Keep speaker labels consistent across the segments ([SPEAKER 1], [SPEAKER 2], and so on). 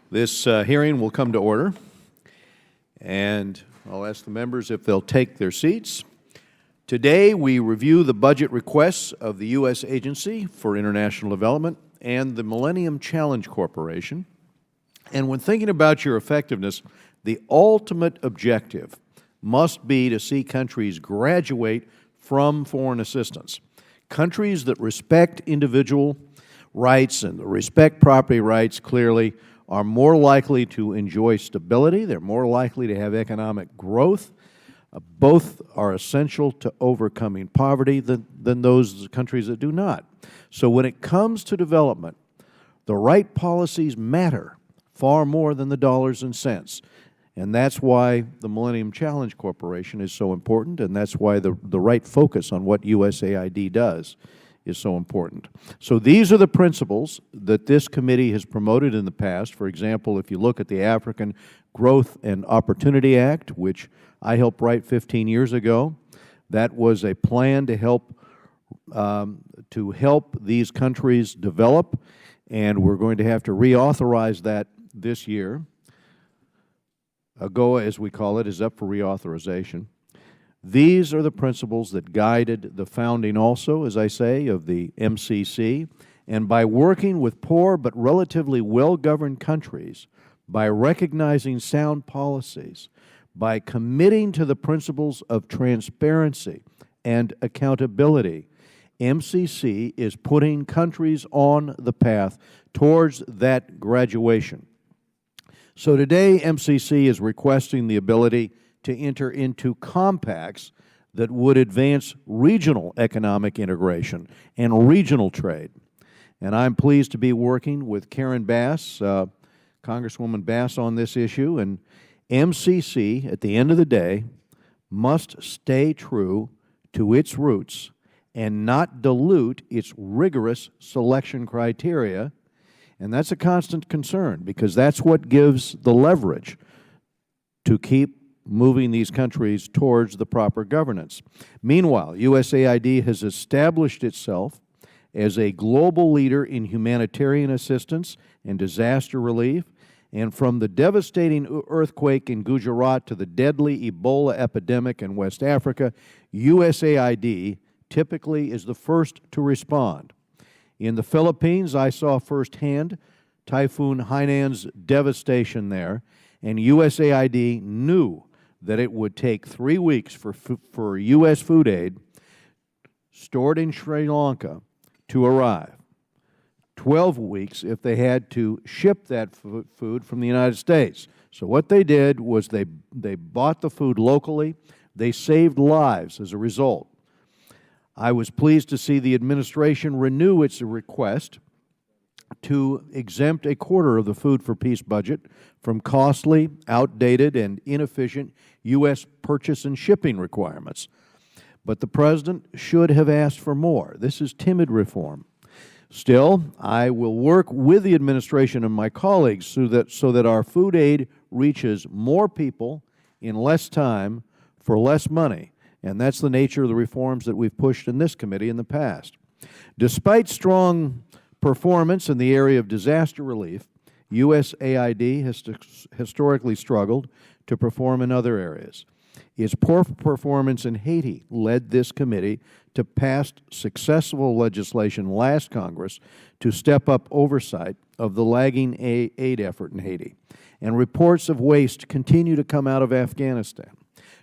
[SPEAKER 1] This hearing will come to order, and I'll ask the members if they'll take their seats. Today, we review the budget requests of the U.S. Agency for International Development and the Millennium Challenge Corporation. And when thinking about your effectiveness, the ultimate objective must be to see countries graduate from foreign assistance. Countries that respect individual rights and respect property rights clearly are more likely to enjoy stability. They're more likely to have economic growth. Both are essential to overcoming poverty than those countries that do not. So when it comes to development, the right policies matter far more than the dollars and cents. And that's why the Millennium Challenge Corporation is so important, and that's why the right focus on what USAID does is so important. So these are the principles that this committee has promoted in the past. For example, if you look at the African Growth and Opportunity Act, which I helped write 15 years ago, that was a plan to help these countries develop, and we're going to have to reauthorize that this year. AGOA, as we call it, is up for reauthorization. These are the principles that guided the founding also, as I say, of the MCC. And by working with poor but relatively well-governed countries, by recognizing sound policies, by committing to the principles of transparency and accountability, MCC is putting countries on the path towards that graduation. So today, MCC is requesting the ability to enter into compacts that would advance regional economic integration and regional trade. And I'm pleased to be working with Karen Bass, Congresswoman Bass, on this issue. And MCC, at the end of the day, must stay true to its roots and not dilute its rigorous selection criteria. And that's a constant concern, because that's what gives the leverage to keep moving these countries towards the proper governance. Meanwhile, USAID has established itself as a global leader in humanitarian assistance and disaster relief, and from the devastating earthquake in Gujarat to the deadly Ebola epidemic in West Africa, USAID typically is the first to respond. In the Philippines, I saw firsthand Typhoon Hainan's devastation there, and USAID knew that it would take 3 weeks for U.S. food aid stored in Sri Lanka to arrive, 12 weeks if they had to ship that food from the United States. So what they did was they bought the food locally. They saved lives as a result. I was pleased to see the administration renew its request to exempt a quarter of the Food for Peace budget from costly, outdated, and inefficient U.S. purchase and shipping requirements. But the President should have asked for more. This is timid reform. Still, I will work with the administration and my colleagues so that our food aid reaches more people in less time for less money. And that's the nature of the reforms that we've pushed in this committee in the past. Despite strong performance in the area of disaster relief, USAID has historically struggled to perform in other areas. Its poor performance in Haiti led this committee to pass successful legislation last Congress to step up oversight of the lagging aid effort in Haiti. And reports of waste continue to come out of Afghanistan.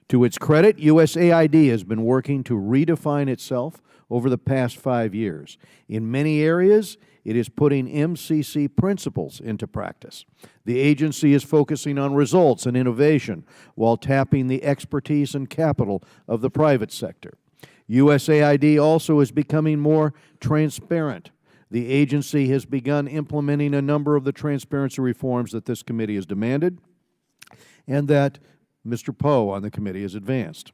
[SPEAKER 1] To its credit, USAID has been working to redefine itself over the past 5 years. In many areas, it is putting MCC principles into practice. The agency is focusing on results and innovation while tapping the expertise and capital of the private sector. USAID also is becoming more transparent. The agency has begun implementing a number of the transparency reforms that this committee has demanded and that Mr. Poe on the committee has advanced.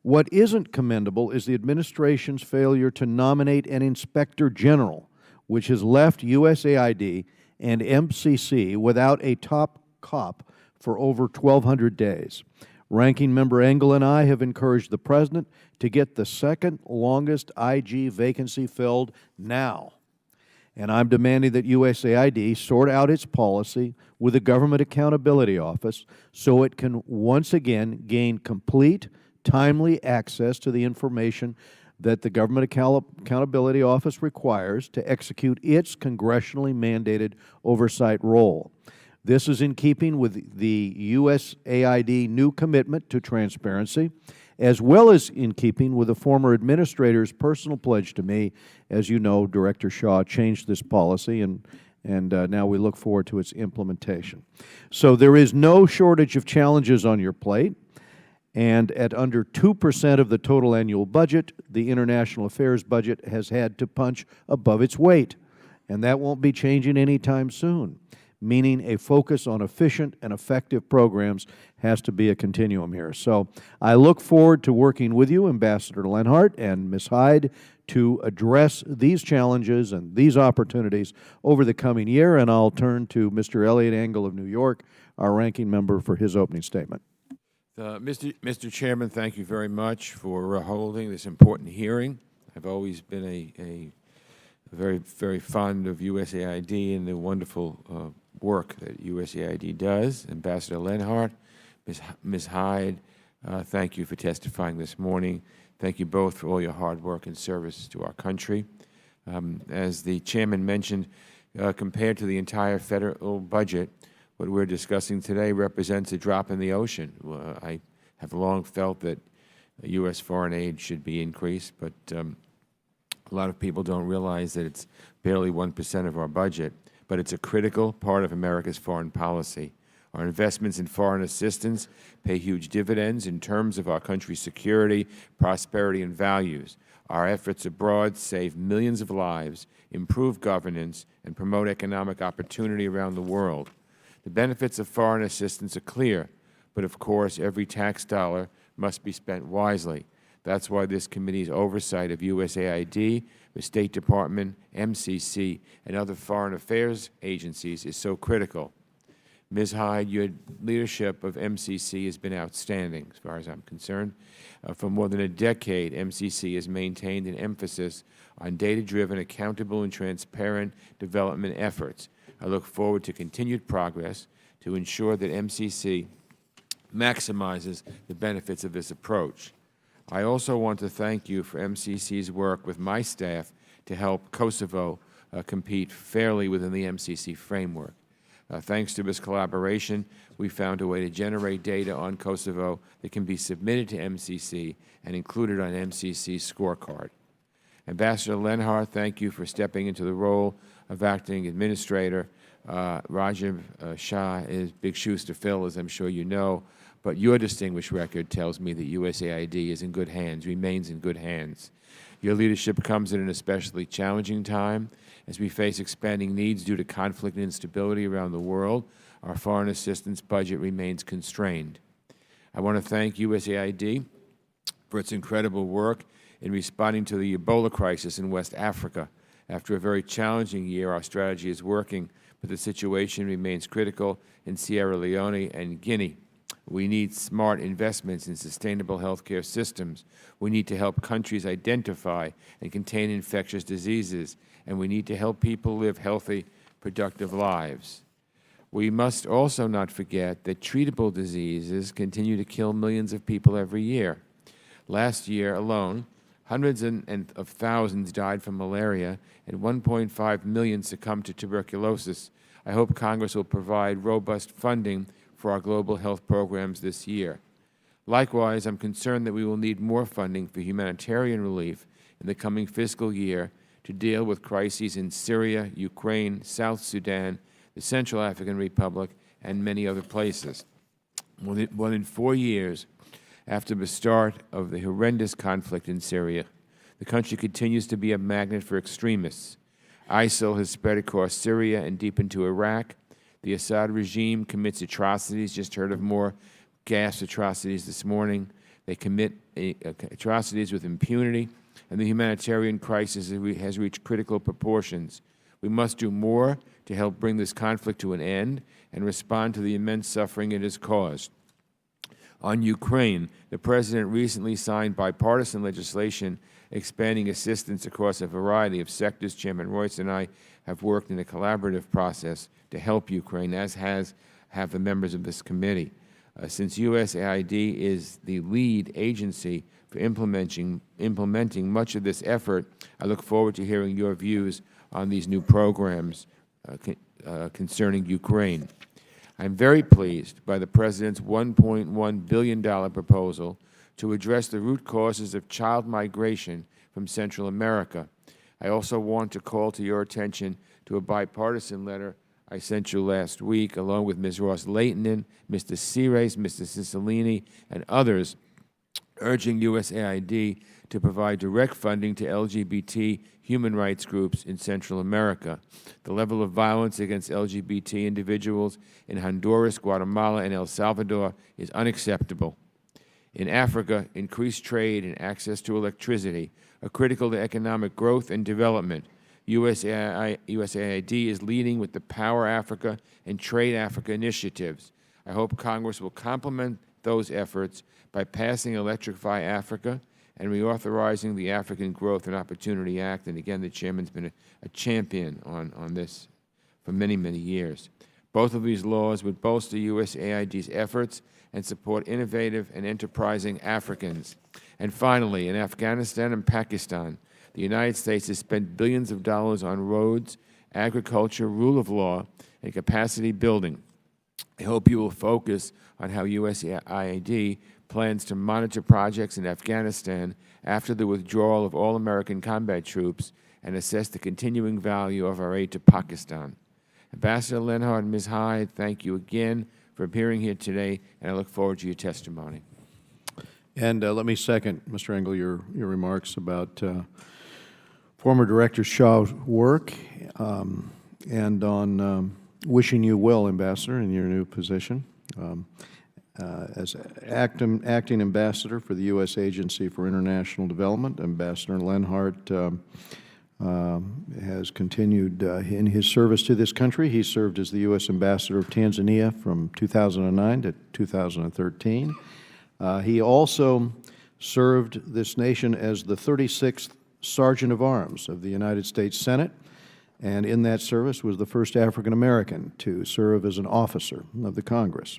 [SPEAKER 1] What isn't commendable is the administration's failure to nominate an inspector general, which has left USAID and MCC without a top cop for over 1,200 days. Ranking Member Engel and I have encouraged the President to get the second longest IG vacancy filled now. And I'm demanding that USAID sort out its policy with the Government Accountability Office so it can once again gain complete, timely access to the information that the Government Accountability Office requires to execute its congressionally mandated oversight role. This is in keeping with the USAID new commitment to transparency, as well as in keeping with the former administrator's personal pledge to me. As you know, Director Shaw changed this policy, and now we look forward to its implementation. So there is no shortage of challenges on your plate, and at under 2% of the total annual budget, the international affairs budget has had to punch above its weight, and that won't be changing anytime soon, meaning a focus on efficient and effective programs has to be a continuum here. So I look forward to working with you, Ambassador Lenhart and Ms. Hyde, to address these challenges and these opportunities over the coming year, and I'll turn to Mr. Elliot Engel of New York, our ranking member, for his opening statement.
[SPEAKER 2] Mr. Chairman, thank you very much for holding this important hearing. I've always been a very, very fond of USAID and the wonderful work that USAID does. Ambassador Lenhart, Ms. Hyde, thank you for testifying this morning. Thank you both for all your hard work and service to our country. As the chairman mentioned, compared to the entire federal budget, what we're discussing today represents a drop in the ocean. I have long felt that U.S. foreign aid should be increased, but a lot of people don't realize that it's barely 1% of our budget, but it's a critical part of America's foreign policy. Our investments in foreign assistance pay huge dividends in terms of our country's security, prosperity, and values. Our efforts abroad save millions of lives, improve governance, and promote economic opportunity around the world. The benefits of foreign assistance are clear, but of course every tax dollar must be spent wisely. That's why this committee's oversight of USAID, the State Department, MCC, and other foreign affairs agencies is so critical. Ms. Hyde, your leadership of MCC has been outstanding, as far as I'm concerned. For more than a decade, MCC has maintained an emphasis on data-driven, accountable, and transparent development efforts. I look forward to continued progress to ensure that MCC maximizes the benefits of this approach. I also want to thank you for MCC's work with my staff to help Kosovo compete fairly within the MCC framework. Thanks to this collaboration, we found a way to generate data on Kosovo that can be submitted to MCC and included on MCC's scorecard. Ambassador Lenhart, thank you for stepping into the role of acting administrator. Rajiv Shah is big shoes to fill, as I'm sure you know, but your distinguished record tells me that USAID is in good hands, remains in good hands. Your leadership comes at an especially challenging time as we face expanding needs due to conflict and instability around the world. Our foreign assistance budget remains constrained. I want to thank USAID for its incredible work in responding to the Ebola crisis in West Africa. After a very challenging year, our strategy is working, but the situation remains critical in Sierra Leone and Guinea. We need smart investments in sustainable healthcare systems. We need to help countries identify and contain infectious diseases, and we need to help people live healthy, productive lives. We must also not forget that treatable diseases continue to kill millions of people every year. Last year alone, hundreds of thousands died from malaria, and 1.5 million succumbed to tuberculosis. I hope Congress will provide robust funding for our global health programs this year. Likewise, I'm concerned that we will need more funding for humanitarian relief in the coming fiscal year to deal with crises in Syria, Ukraine, South Sudan, the Central African Republic, and many other places. More than 4 years after the start of the horrendous conflict in Syria, the country continues to be a magnet for extremists. ISIL has spread across Syria and deep into Iraq. The Assad regime commits atrocities. Just heard of more gas atrocities this morning. They commit atrocities with impunity, and the humanitarian crisis has reached critical proportions. We must do more to help bring this conflict to an end and respond to the immense suffering it has caused. On Ukraine, the President recently signed bipartisan legislation expanding assistance across a variety of sectors. Chairman Royce and I have worked in a collaborative process to help Ukraine, as have the members of this committee. Since USAID is the lead agency for implementing much of this effort, I look forward to hearing your views on these new programs concerning Ukraine. I'm very pleased by the President's $1.1 billion proposal to address the root causes of child migration from Central America. I also want to call to your attention to a bipartisan letter I sent you last week, along with Ms. Ross-Leighton, Mr. Cires, Mr. Cicilline, and others, urging USAID to provide direct funding to LGBT human rights groups in Central America. The level of violence against LGBT individuals in Honduras, Guatemala, and El Salvador is unacceptable. In Africa, increased trade and access to electricity are critical to economic growth and development. USAID is leading with the Power Africa and Trade Africa initiatives. I hope Congress will complement those efforts by passing Electrify Africa and reauthorizing the African Growth and Opportunity Act. And again, the Chairman's been a champion on this for many, many years. Both of these laws would bolster USAID's efforts and support innovative and enterprising Africans. And finally, in Afghanistan and Pakistan, the United States has spent billions of dollars on roads, agriculture, rule of law, and capacity building. I hope you will focus on how USAID plans to monitor projects in Afghanistan after the withdrawal of all American combat troops and assess the continuing value of our aid to Pakistan. Ambassador Lenhart and Ms. Hyde, thank you again for appearing here today, and I look forward to your testimony.
[SPEAKER 1] And let me second, Mr. Engel, your remarks about former Director Shaw's work and on wishing you well, Ambassador, in your new position. As acting ambassador for the U.S. Agency for International Development, Ambassador Lenhart has continued in his service to this country. He served as the U.S. Ambassador of Tanzania from 2009 to 2013. He also served this nation as the 36th Sergeant of Arms of the United States Senate, and in that service was the first African American to serve as an officer of the Congress.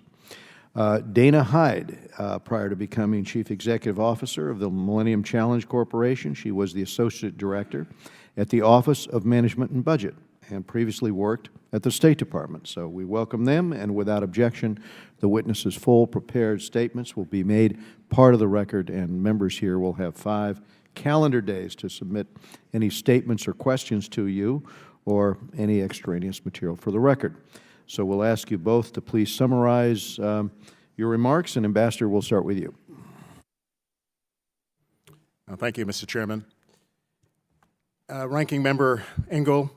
[SPEAKER 1] Dana Hyde, prior to becoming Chief Executive Officer of the Millennium Challenge Corporation, she was the Associate Director at the Office of Management and Budget and previously worked at the State Department. So we welcome them, and without objection, the witnesses' full prepared statements will be made part of the record, and members here will have 5 calendar days to submit any statements or questions to you or any extraneous material for the record. So we'll ask you both to please summarize your remarks, and Ambassador, we'll start with you.
[SPEAKER 3] Thank you, Mr. Chairman. Ranking Member Engel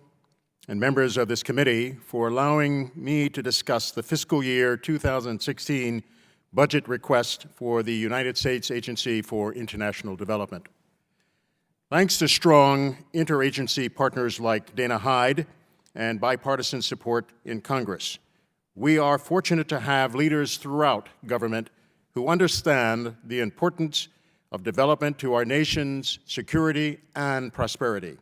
[SPEAKER 3] and members of this committee, for allowing me to discuss the fiscal year 2016 budget request for the United States Agency for International Development. Thanks to strong interagency partners like Dana Hyde and bipartisan support in Congress, we are fortunate to have leaders throughout government who understand the importance of development to our nation's security and prosperity.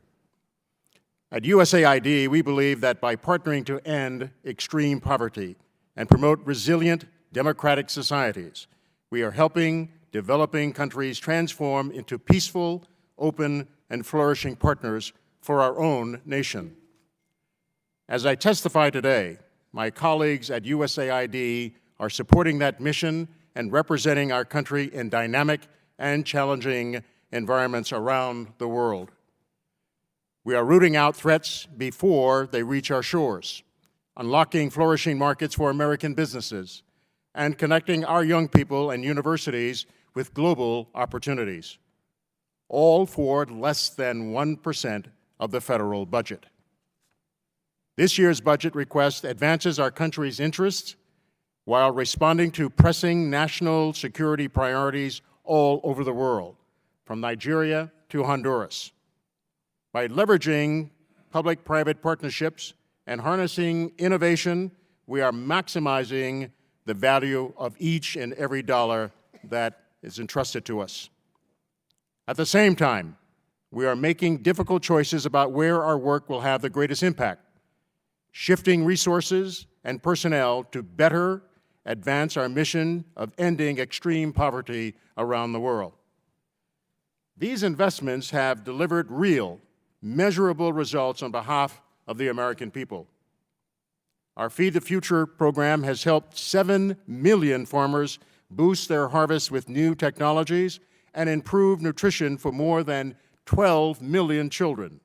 [SPEAKER 3] At USAID, we believe that by partnering to end extreme poverty and promote resilient democratic societies, we are helping developing countries transform into peaceful, open, and flourishing partners for our own nation. As I testify today, my colleagues at USAID are supporting that mission and representing our country in dynamic and challenging environments around the world. We are rooting out threats before they reach our shores, unlocking flourishing markets for American businesses, and connecting our young people and universities with global opportunities, all for less than 1% of the federal budget. This year's budget request advances our country's interests while responding to pressing national security priorities all over the world, from Nigeria to Honduras. By leveraging public-private partnerships and harnessing innovation, we are maximizing the value of each and every dollar that is entrusted to us. At the same time, we are making difficult choices about where our work will have the greatest impact, shifting resources and personnel to better advance our mission of ending extreme poverty around the world. These investments have delivered real, measurable results on behalf of the American people. Our Feed the Future program has helped 7 million farmers boost their harvests with new technologies and improve nutrition for more than 12 million children.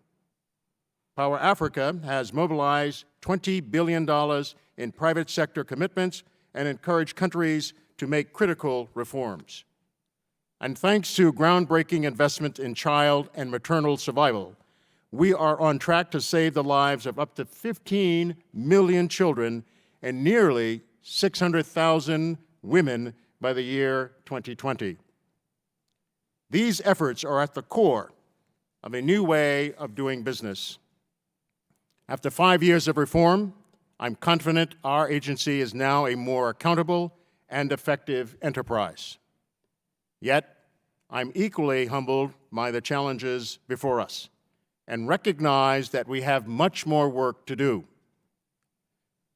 [SPEAKER 3] Power Africa has mobilized $20 billion in private sector commitments and encouraged countries to make critical reforms. And thanks to groundbreaking investment in child and maternal survival, we are on track to save the lives of up to 15 million children and nearly 600,000 women by the year 2020. These efforts are at the core of a new way of doing business. After 5 years of reform, I'm confident our agency is now a more accountable and effective enterprise. Yet, I'm equally humbled by the challenges before us and recognize that we have much more work to do.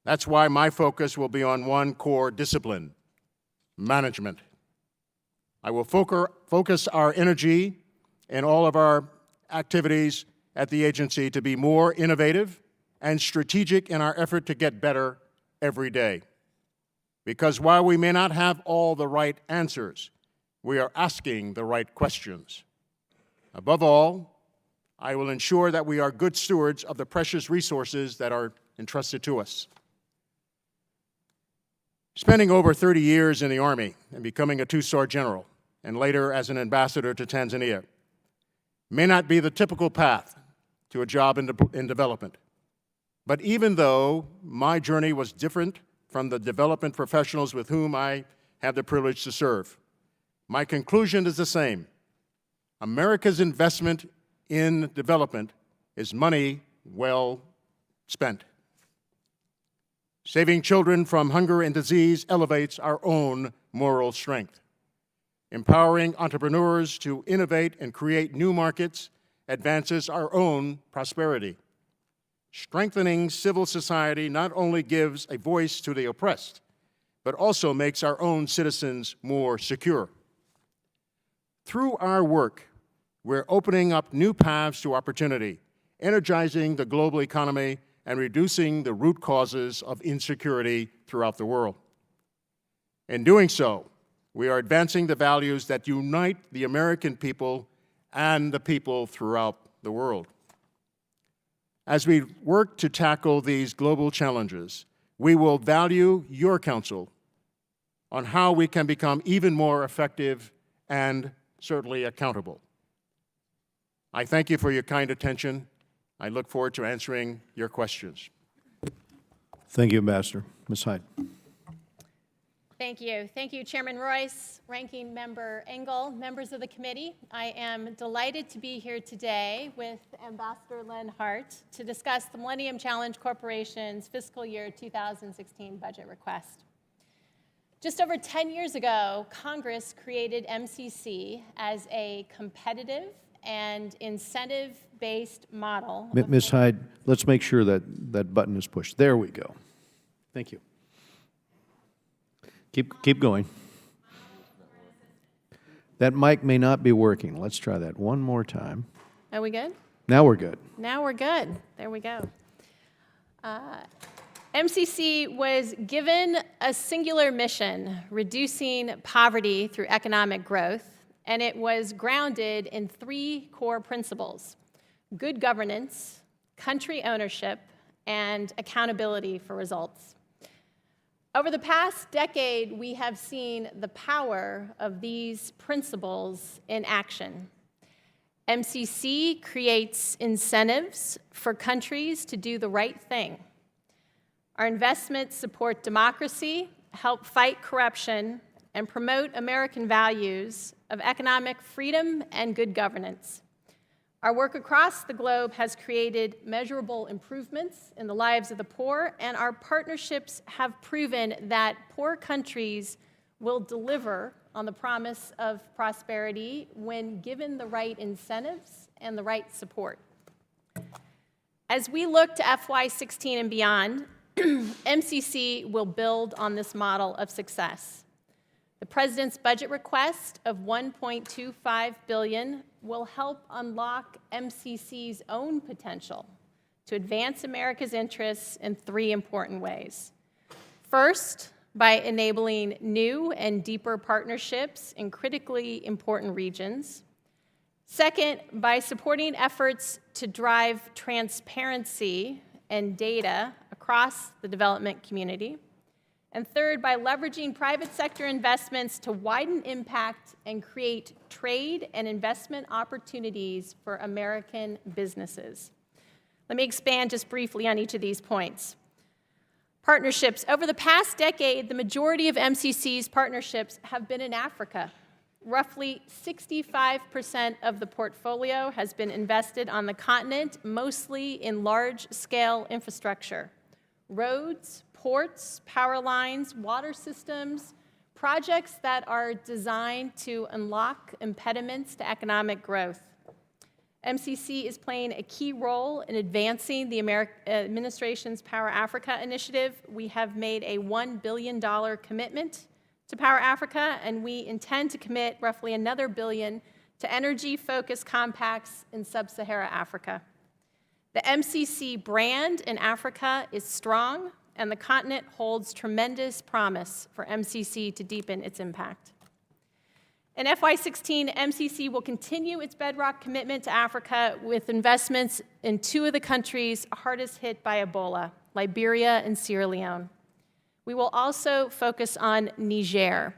[SPEAKER 3] That's why my focus will be on one core discipline: management. I will focus our energy and all of our activities at the agency to be more innovative and strategic in our effort to get better every day. Because while we may not have all the right answers, we are asking the right questions. Above all, I will ensure that we are good stewards of the precious resources that are entrusted to us. Spending over 30 years in the Army and becoming a two-star general, and later as an ambassador to Tanzania, may not be the typical path to a job in development. But even though my journey was different from the development professionals with whom I have the privilege to serve, my conclusion is the same. America's investment in development is money well spent. Saving children from hunger and disease elevates our own moral strength. Empowering entrepreneurs to innovate and create new markets advances our own prosperity. Strengthening civil society not only gives a voice to the oppressed, but also makes our own citizens more secure. Through our work, we're opening up new paths to opportunity, energizing the global economy, and reducing the root causes of insecurity throughout the world. In doing so, we are advancing the values that unite the American people and the people throughout the world. As we work to tackle these global challenges, we will value your counsel on how we can become even more effective and certainly accountable. I thank you for your kind attention. I look forward to answering your questions.
[SPEAKER 1] Thank you, Ambassador. Ms. Hyde.
[SPEAKER 4] Thank you. Thank you, Chairman Royce, Ranking Member Engel, members of the committee. I am delighted to be here today with Ambassador Len Hart to discuss the Millennium Challenge Corporation's fiscal year 2016 budget request. Just over 10 years ago, Congress created MCC as a competitive and incentive-based model.
[SPEAKER 1] Ms. Hyde, let's make sure that that button is pushed. There we go. Thank you. Keep going. That mic may not be working. Let's try that one more time.
[SPEAKER 4] Are we good?
[SPEAKER 1] Now we're good.
[SPEAKER 4] Now we're good. There we go. MCC was given a singular mission, reducing poverty through economic growth, and it was grounded in 3 core principles: good governance, country ownership, and accountability for results. Over the past decade, we have seen the power of these principles in action. MCC creates incentives for countries to do the right thing. Our investments support democracy, help fight corruption, and promote American values of economic freedom and good governance. Our work across the globe has created measurable improvements in the lives of the poor, and our partnerships have proven that poor countries will deliver on the promise of prosperity when given the right incentives and the right support. As we look to FY16 and beyond, MCC will build on this model of success. The President's budget request of $1.25 billion will help unlock MCC's own potential to advance America's interests in three important ways. First, by enabling new and deeper partnerships in critically important regions. Second, by supporting efforts to drive transparency and data across the development community. And third, by leveraging private sector investments to widen impact and create trade and investment opportunities for American businesses. Let me expand just briefly on each of these points. Partnerships. Over the past decade, the majority of MCC's partnerships have been in Africa. Roughly 65% of the portfolio has been invested on the continent, mostly in large-scale infrastructure. Roads, ports, power lines, water systems, projects that are designed to unlock impediments to economic growth. MCC is playing a key role in advancing the administration's Power Africa initiative. We have made a $1 billion commitment to Power Africa, and we intend to commit roughly another $1 billion to energy-focused compacts in sub-Saharan Africa. The MCC brand in Africa is strong, and the continent holds tremendous promise for MCC to deepen its impact. In FY16, MCC will continue its bedrock commitment to Africa with investments in two of the countries hardest hit by Ebola, Liberia and Sierra Leone. We will also focus on Niger,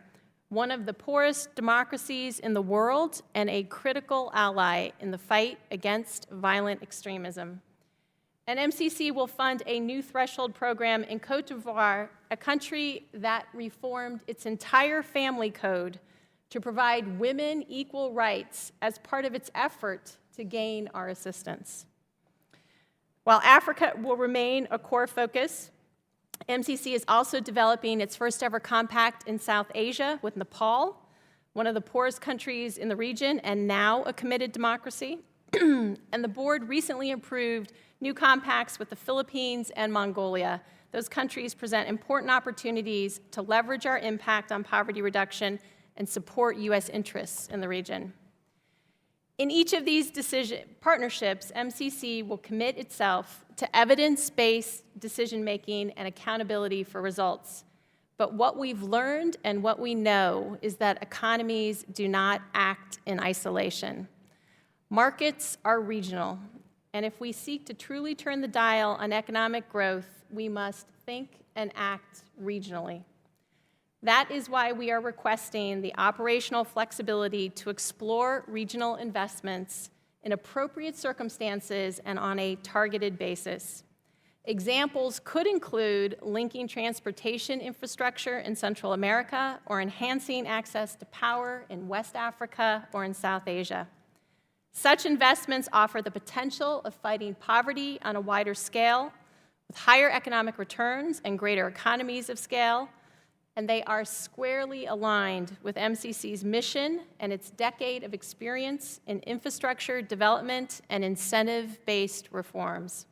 [SPEAKER 4] one of the poorest democracies in the world and a critical ally in the fight against violent extremism. And MCC will fund a new threshold program in Côte d'Ivoire, a country that reformed its entire family code to provide women equal rights as part of its effort to gain our assistance. While Africa will remain a core focus, MCC is also developing its first ever compact in South Asia with Nepal, one of the poorest countries in the region and now a committed democracy. And the board recently approved new compacts with the Philippines and Mongolia. Those countries present important opportunities to leverage our impact on poverty reduction and support U.S. interests in the region. In each of these partnerships, MCC will commit itself to evidence-based decision-making and accountability for results. But what we've learned and what we know is that economies do not act in isolation. Markets are regional, and if we seek to truly turn the dial on economic growth, we must think and act regionally. That is why we are requesting the operational flexibility to explore regional investments in appropriate circumstances and on a targeted basis. Examples could include linking transportation infrastructure in Central America or enhancing access to power in West Africa or in South Asia. Such investments offer the potential of fighting poverty on a wider scale with higher economic returns and greater economies of scale, and they are squarely aligned with MCC's mission and its decade of experience in infrastructure development and incentive-based reforms.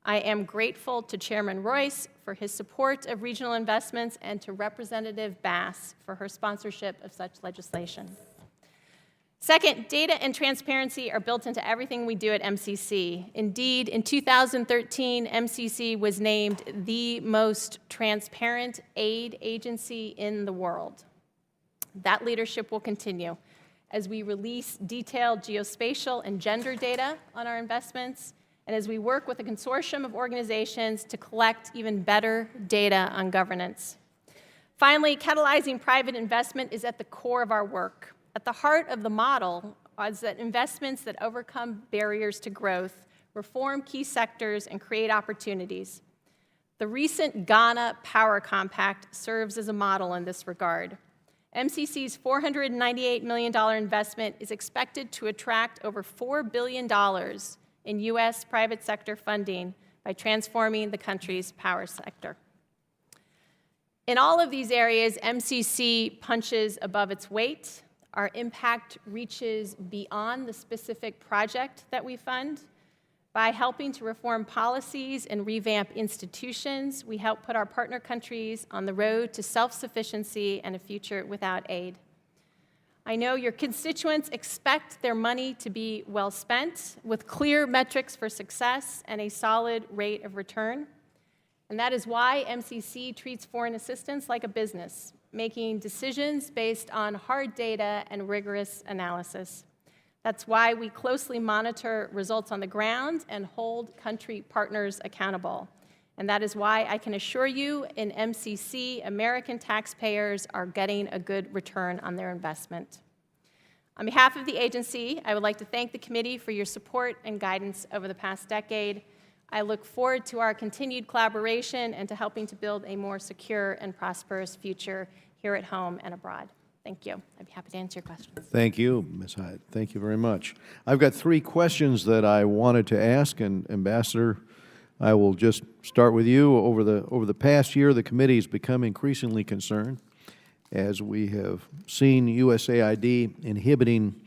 [SPEAKER 4] I am grateful to Chairman Royce for his support of regional investments and to Representative Bass for her sponsorship of such legislation. Second, data and transparency are built into everything we do at MCC. Indeed, in 2013, MCC was named the most transparent aid agency in the world. That leadership will continue as we release detailed geospatial and gender data on our investments, and as we work with a consortium of organizations to collect even better data on governance. Finally, catalyzing private investment is at the core of our work. At the heart of the model is that investments that overcome barriers to growth, reform key sectors, and create opportunities. The recent Ghana Power Compact serves as a model in this regard. MCC's $498 million investment is expected to attract over $4 billion in U.S. private sector funding by transforming the country's power sector. In all of these areas, MCC punches above its weight. Our impact reaches beyond the specific project that we fund. By helping to reform policies and revamp institutions, we help put our partner countries on the road to self-sufficiency and a future without aid. I know your constituents expect their money to be well spent, with clear metrics for success and a solid rate of return. And that is why MCC treats foreign assistance like a business, making decisions based on hard data and rigorous analysis. That's why we closely monitor results on the ground and hold country partners accountable. And that is why I can assure you, in MCC, American taxpayers are getting a good return on their investment. On behalf of the agency, I would like to thank the committee for your support and guidance over the past decade. I look forward to our continued collaboration and to helping to build a more secure and prosperous future here at home and abroad. Thank you. I'd be happy to answer your questions.
[SPEAKER 1] Thank you, Ms. Hyde. Thank you very much. I've got 3 questions that I wanted to ask, and Ambassador, I will just start with you. Over the past year, the committee has become increasingly concerned as we have seen USAID inhibiting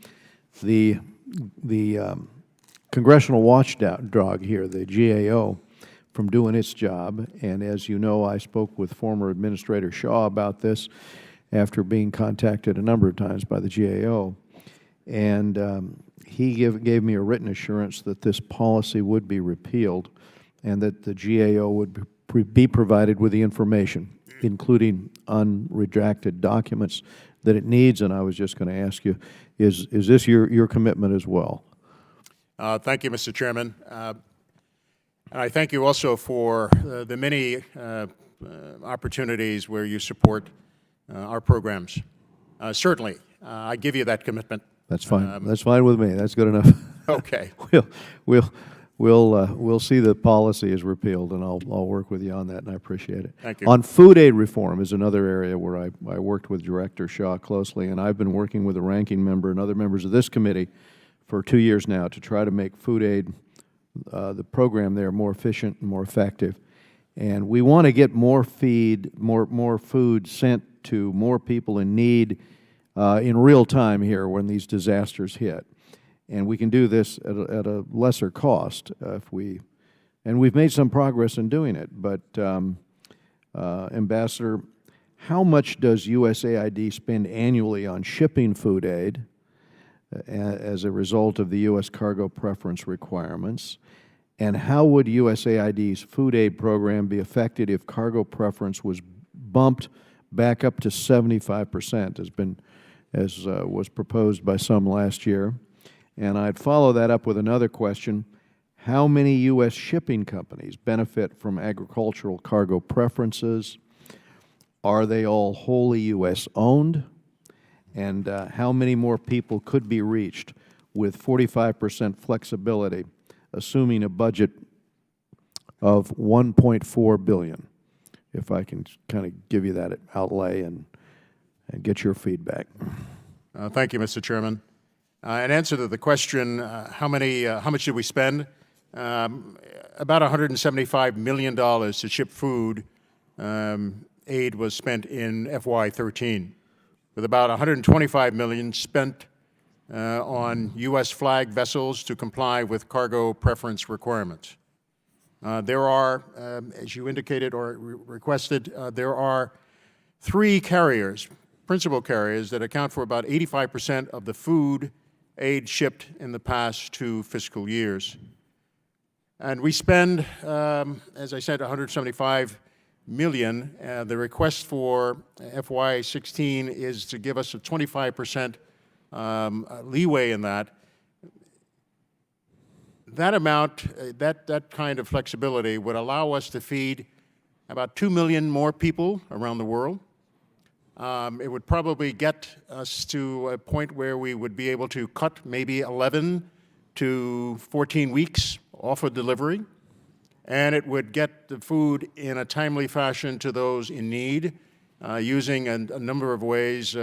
[SPEAKER 1] the Congressional Watchdog here, the GAO, from doing its job. And as you know, I spoke with former Administrator Shaw about this after being contacted a number of times by the GAO. And he gave me a written assurance that this policy would be repealed and that the GAO would be provided with the information, including unredacted documents that it needs. And I was just going to ask you, is this your commitment as well?
[SPEAKER 3] Thank you, Mr. Chairman. And I thank you also for the many opportunities where you support our programs. Certainly, I give you that commitment.
[SPEAKER 1] That's fine. That's fine with me. That's good enough.
[SPEAKER 3] Okay.
[SPEAKER 1] We'll see the policy is repealed, and I'll work with you on that, and I appreciate it.
[SPEAKER 3] Thank you.
[SPEAKER 1] On food aid reform is another area where I worked with Director Shaw closely, and I've been working with the ranking member and other members of this committee for 2 years now to try to make food aid, the program there, more efficient and more effective. And we want to get more food sent to more people in need in real time here when these disasters hit. And we can do this at a lesser cost and we've made some progress in doing it. But Ambassador, how much does USAID spend annually on shipping food aid as a result of the U.S. cargo preference requirements? And how would USAID's food aid program be affected if cargo preference was bumped back up to 75%, as was proposed by some last year? And I'd follow that up with another question. How many U.S. shipping companies benefit from agricultural cargo preferences? Are they all wholly U.S. owned? And how many more people could be reached with 45% flexibility, assuming a budget of $1.4 billion? If I can kind of give you that outlay and get your feedback.
[SPEAKER 3] Thank you, Mr. Chairman. In answer to the question, how much did we spend? About $175 million to ship food aid was spent in FY13, with about $125 million spent on U.S. flag vessels to comply with cargo preference requirements. There are, as you indicated or requested, there are 3 carriers, principal carriers, that account for about 85% of the food aid shipped in the past 2 fiscal years. And we spend, as I said, $175 million. The request for FY16 is to give us a 25% leeway in that. That amount, that kind of flexibility would allow us to feed about 2 million more people around the world. It would probably get us to a point where we would be able to cut maybe 11 to 14 weeks off of delivery, and it would get the food in a timely fashion to those in need using a number of ways,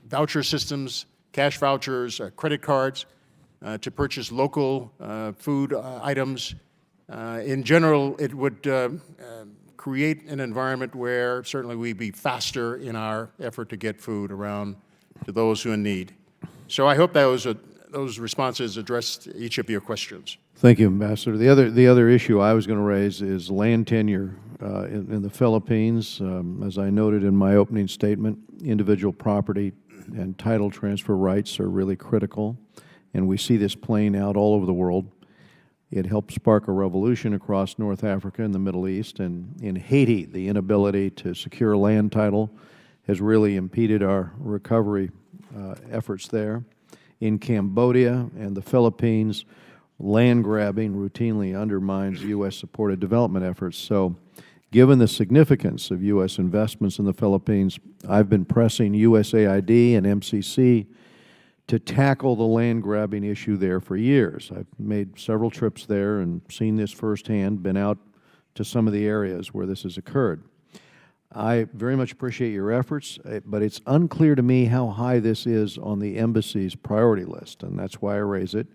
[SPEAKER 3] voucher systems, cash vouchers, credit cards, to purchase local food items. In general, it would create an environment where certainly we'd be faster in our effort to get food around to those who are in need. So I hope those responses addressed each of your questions.
[SPEAKER 1] Thank you, Ambassador. The other issue I was going to raise is land tenure in the Philippines. As I noted in my opening statement, individual property and title transfer rights are really critical, and we see this playing out all over the world. It helped spark a revolution across North Africa and the Middle East, and in Haiti, the inability to secure land title has really impeded our recovery efforts there. In Cambodia and the Philippines, land grabbing routinely undermines U.S.-supported development efforts. So, given the significance of U.S. investments in the Philippines, I've been pressing USAID and MCC to tackle the land grabbing issue there for years. I've made several trips there and seen this firsthand, been out to some of the areas where this has occurred. I very much appreciate your efforts, but it's unclear to me how high this is on the embassy's priority list, and that's why I raise it.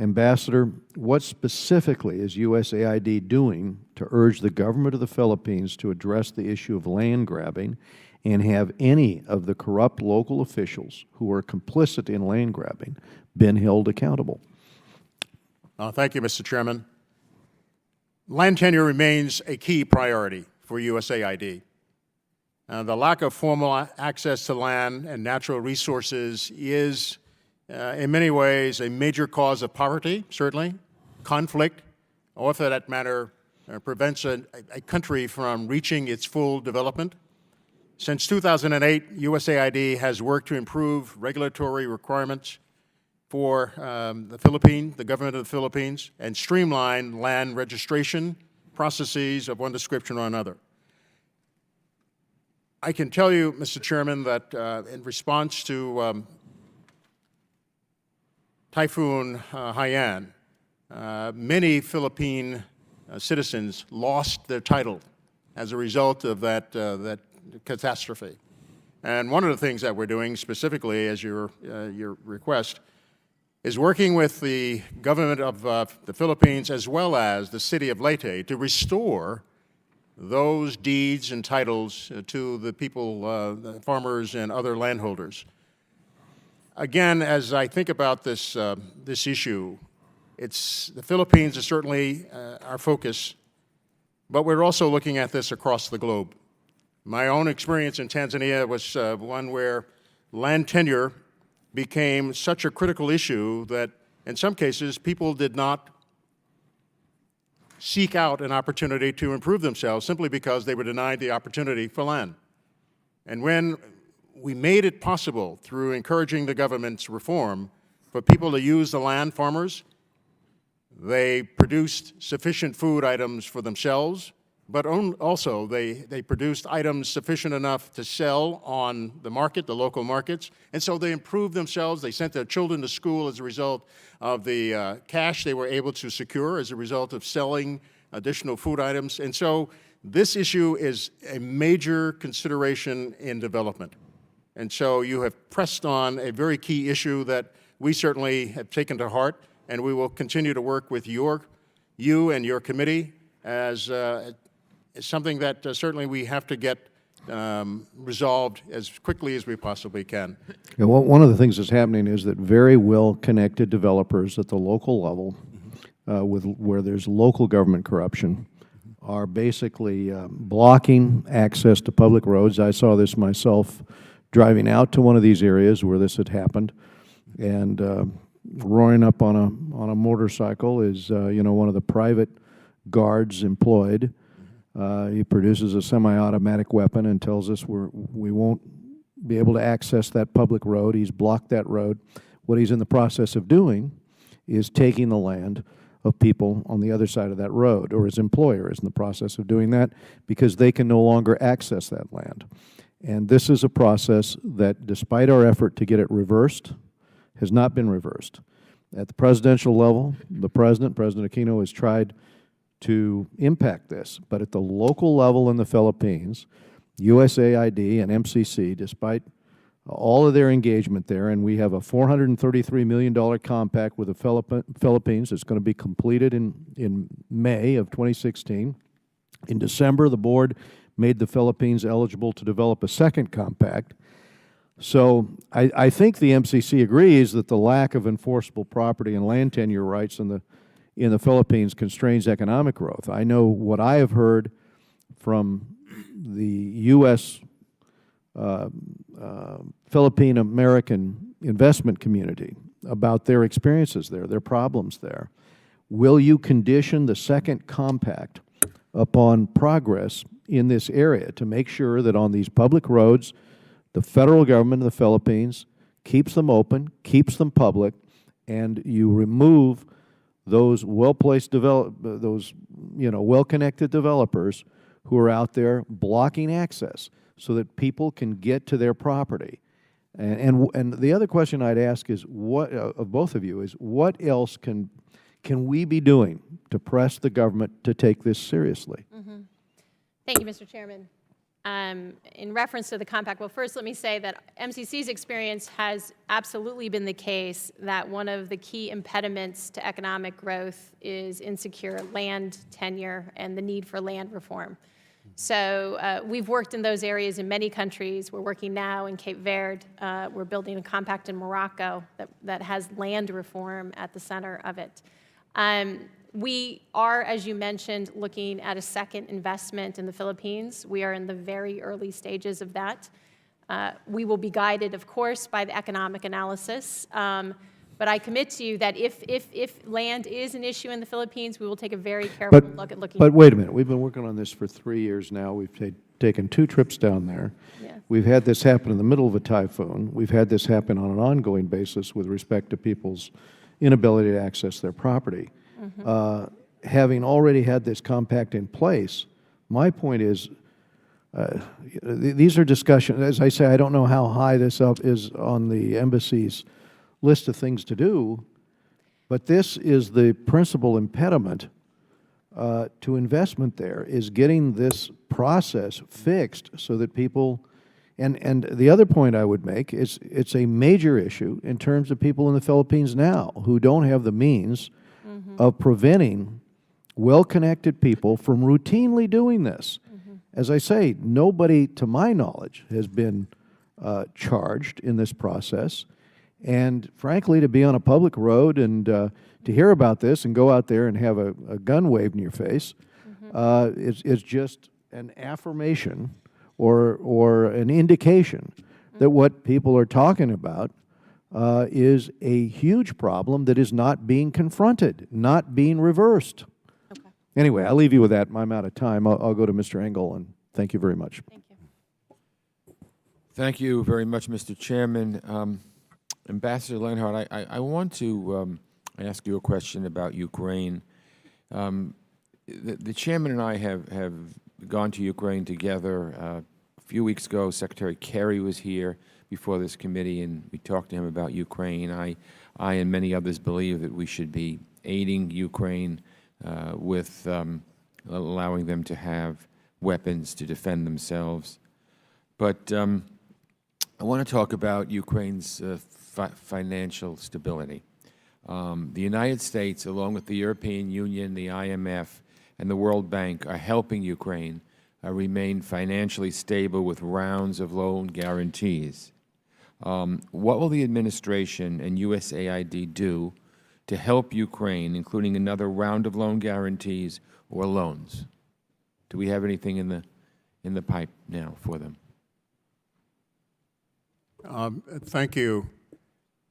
[SPEAKER 1] Ambassador, what specifically is USAID doing to urge the government of the Philippines to address the issue of land grabbing, and have any of the corrupt local officials who are complicit in land grabbing been held accountable?
[SPEAKER 3] Thank you, Mr. Chairman. Land tenure remains a key priority for USAID. The lack of formal access to land and natural resources is, in many ways, a major cause of poverty, certainly, conflict, or for that matter, prevents a country from reaching its full development. Since 2008, USAID has worked to improve regulatory requirements for the government of the Philippines, and streamline land registration processes of one description or another. I can tell you, Mr. Chairman, that in response to Typhoon Haiyan, many Philippine citizens lost their title as a result of that catastrophe. And one of the things that we're doing, specifically as your request, is working with the government of the Philippines as well as the city of Leyte to restore those deeds and titles to the people, the farmers and other landholders. Again, as I think about this issue, the Philippines is certainly our focus, but we're also looking at this across the globe. My own experience in Tanzania was one where land tenure became such a critical issue that in some cases people did not seek out an opportunity to improve themselves simply because they were denied the opportunity for land. And when we made it possible through encouraging the government's reform for people to use the land, farmers, they produced sufficient food items for themselves, but also they produced items sufficient enough to sell on the market, the local markets, and so they improved themselves. They sent their children to school as a result of the cash they were able to secure as a result of selling additional food items. And so this issue is a major consideration in development. And so you have pressed on a very key issue that we certainly have taken to heart, and we will continue to work with you and your committee as something that certainly we have to get resolved as quickly as we possibly can.
[SPEAKER 1] Yeah, well, one of the things that's happening is that very well-connected developers at the local level, where there's local government corruption, are basically blocking access to public roads. I saw this myself driving out to one of these areas where this had happened, and roaring up on a motorcycle is one of the private guards employed. He produces a semi-automatic weapon and tells us we won't be able to access that public road. He's blocked that road. What he's in the process of doing is taking the land of people on the other side of that road, or his employer is in the process of doing that because they can no longer access that land. And this is a process that, despite our effort to get it reversed, has not been reversed. At the presidential level, President Aquino, has tried to impact this, but at the local level in the Philippines, USAID and MCC, despite all of their engagement there, and we have a $433 million compact with the Philippines that's going to be completed in May of 2016. In December, the board made the Philippines eligible to develop a second compact. So I think the MCC agrees that the lack of enforceable property and land tenure rights in the Philippines constrains economic growth. I know what I have heard from the U.S. Philippine American investment community about their experiences there, their problems there. Will you condition the second compact upon progress in this area to make sure that on these public roads, the federal government of the Philippines keeps them open, keeps them public, and you remove those well-placed those well-connected developers who are out there blocking access so that people can get to their property. And the other question I'd ask is, what of both of you, is what else can we be doing to press the government to take this seriously?
[SPEAKER 4] Thank you, Mr. Chairman. In reference to the compact, well, first let me say that MCC's experience has absolutely been the case that one of the key impediments to economic growth is insecure land tenure and the need for land reform. So we've worked in those areas in many countries. We're working now in Cape Verde. We're building a compact in Morocco that has land reform at the center of it. We are, as you mentioned, looking at a second investment in the Philippines. We are in the very early stages of that. We will be guided, of course, by the economic analysis. But I commit to you that if land is an issue in the Philippines, we will take a very careful look at looking.
[SPEAKER 1] But wait a minute. We've been working on this for 3 years now. We've taken 2 trips down there.
[SPEAKER 4] Yeah.
[SPEAKER 1] We've had this happen in the middle of a typhoon. We've had this happen on an ongoing basis with respect to people's inability to access their property. Having already had this compact in place, my point is, these are discussions. As I say, I don't know how high this up is on the embassy's list of things to do, but this is the principal impediment to investment there, is getting this process fixed so that people, and the other point I would make is it's a major issue in terms of people in the Philippines now who don't have the means of preventing well-connected people from routinely doing this. As I say, nobody, to my knowledge, has been charged in this process. And frankly, to be on a public road and to hear about this and go out there and have a gun waved in your face is just an affirmation or an indication that what people are talking about is a huge problem that is not being confronted, not being reversed.
[SPEAKER 4] Okay.
[SPEAKER 1] Anyway, I'll leave you with that. I'm out of time. I'll go to Mr. Engel, and thank you very much.
[SPEAKER 4] Thank you.
[SPEAKER 2] Thank you very much, Mr. Chairman. Ambassador Lenhart, I want to ask you a question about Ukraine. The chairman and I have gone to Ukraine together. A few weeks ago, Secretary Kerry was here before this committee, and we talked to him about Ukraine. I and many others believe that we should be aiding Ukraine with allowing them to have weapons to defend themselves. But I want to talk about Ukraine's financial stability. The United States, along with the European Union, the IMF, and the World Bank, are helping Ukraine remain financially stable with rounds of loan guarantees. What will the administration and USAID do to help Ukraine, including another round of loan guarantees or loans? Do we have anything in the pipe now for them?
[SPEAKER 3] Thank you,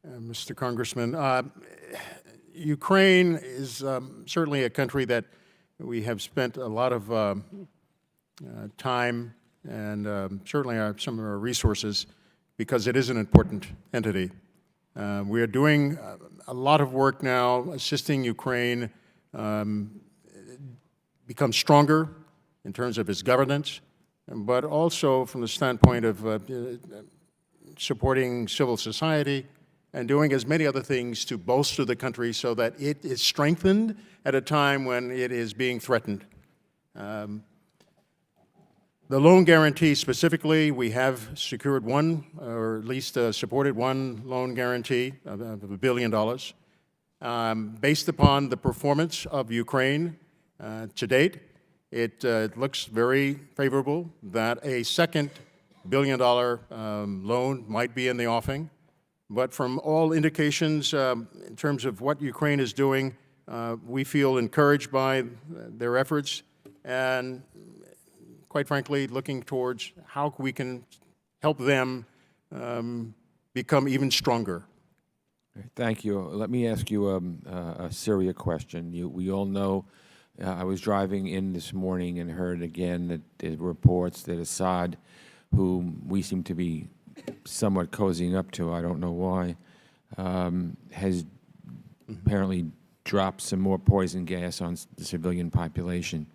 [SPEAKER 3] Mr. Congressman. Ukraine is certainly a country that we have spent a lot of time and certainly some of our resources, because it is an important entity. We are doing a lot of work now assisting Ukraine become stronger in terms of its governance, but also from the standpoint of supporting civil society and doing as many other things to bolster the country so that it is strengthened at a time when it is being threatened. The loan guarantee specifically, we have secured one, or at least supported one loan guarantee of $1 billion. Based upon the performance of Ukraine to date, it looks very favorable that a second billion loan might be in the offing. But from all indications, in terms of what Ukraine is doing, we feel encouraged by their efforts and, quite frankly, looking towards how we can help them become even stronger.
[SPEAKER 2] Thank you. Let me ask you a Syria question. We all know, I was driving in this morning and heard again that there were reports that Assad, whom we seem to be somewhat cozying up to, I don't know why, has apparently dropped some more poison gas on the civilian population.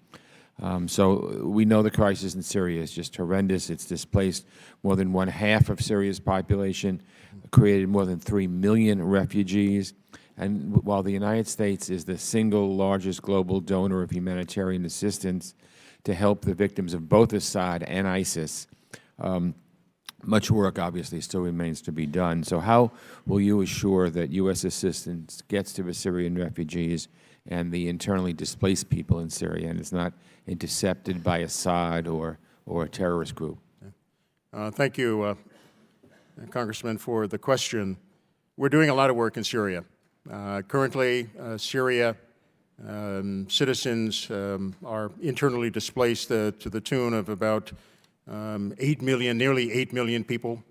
[SPEAKER 2] So we know the crisis in Syria is just horrendous. It's displaced more than 1/2 of Syria's population, created more than 3 million refugees. And while the United States is the single largest global donor of humanitarian assistance to help the victims of both Assad and ISIS, much work obviously still remains to be done. So how will you assure that U.S. assistance gets to the Syrian refugees and the internally displaced people in Syria, and it's not intercepted by Assad or a terrorist group?
[SPEAKER 3] Thank you, Congressman, for the question. We're doing a lot of work in Syria. Currently, Syria citizens are internally displaced to the tune of about 8 million, nearly 8 million people.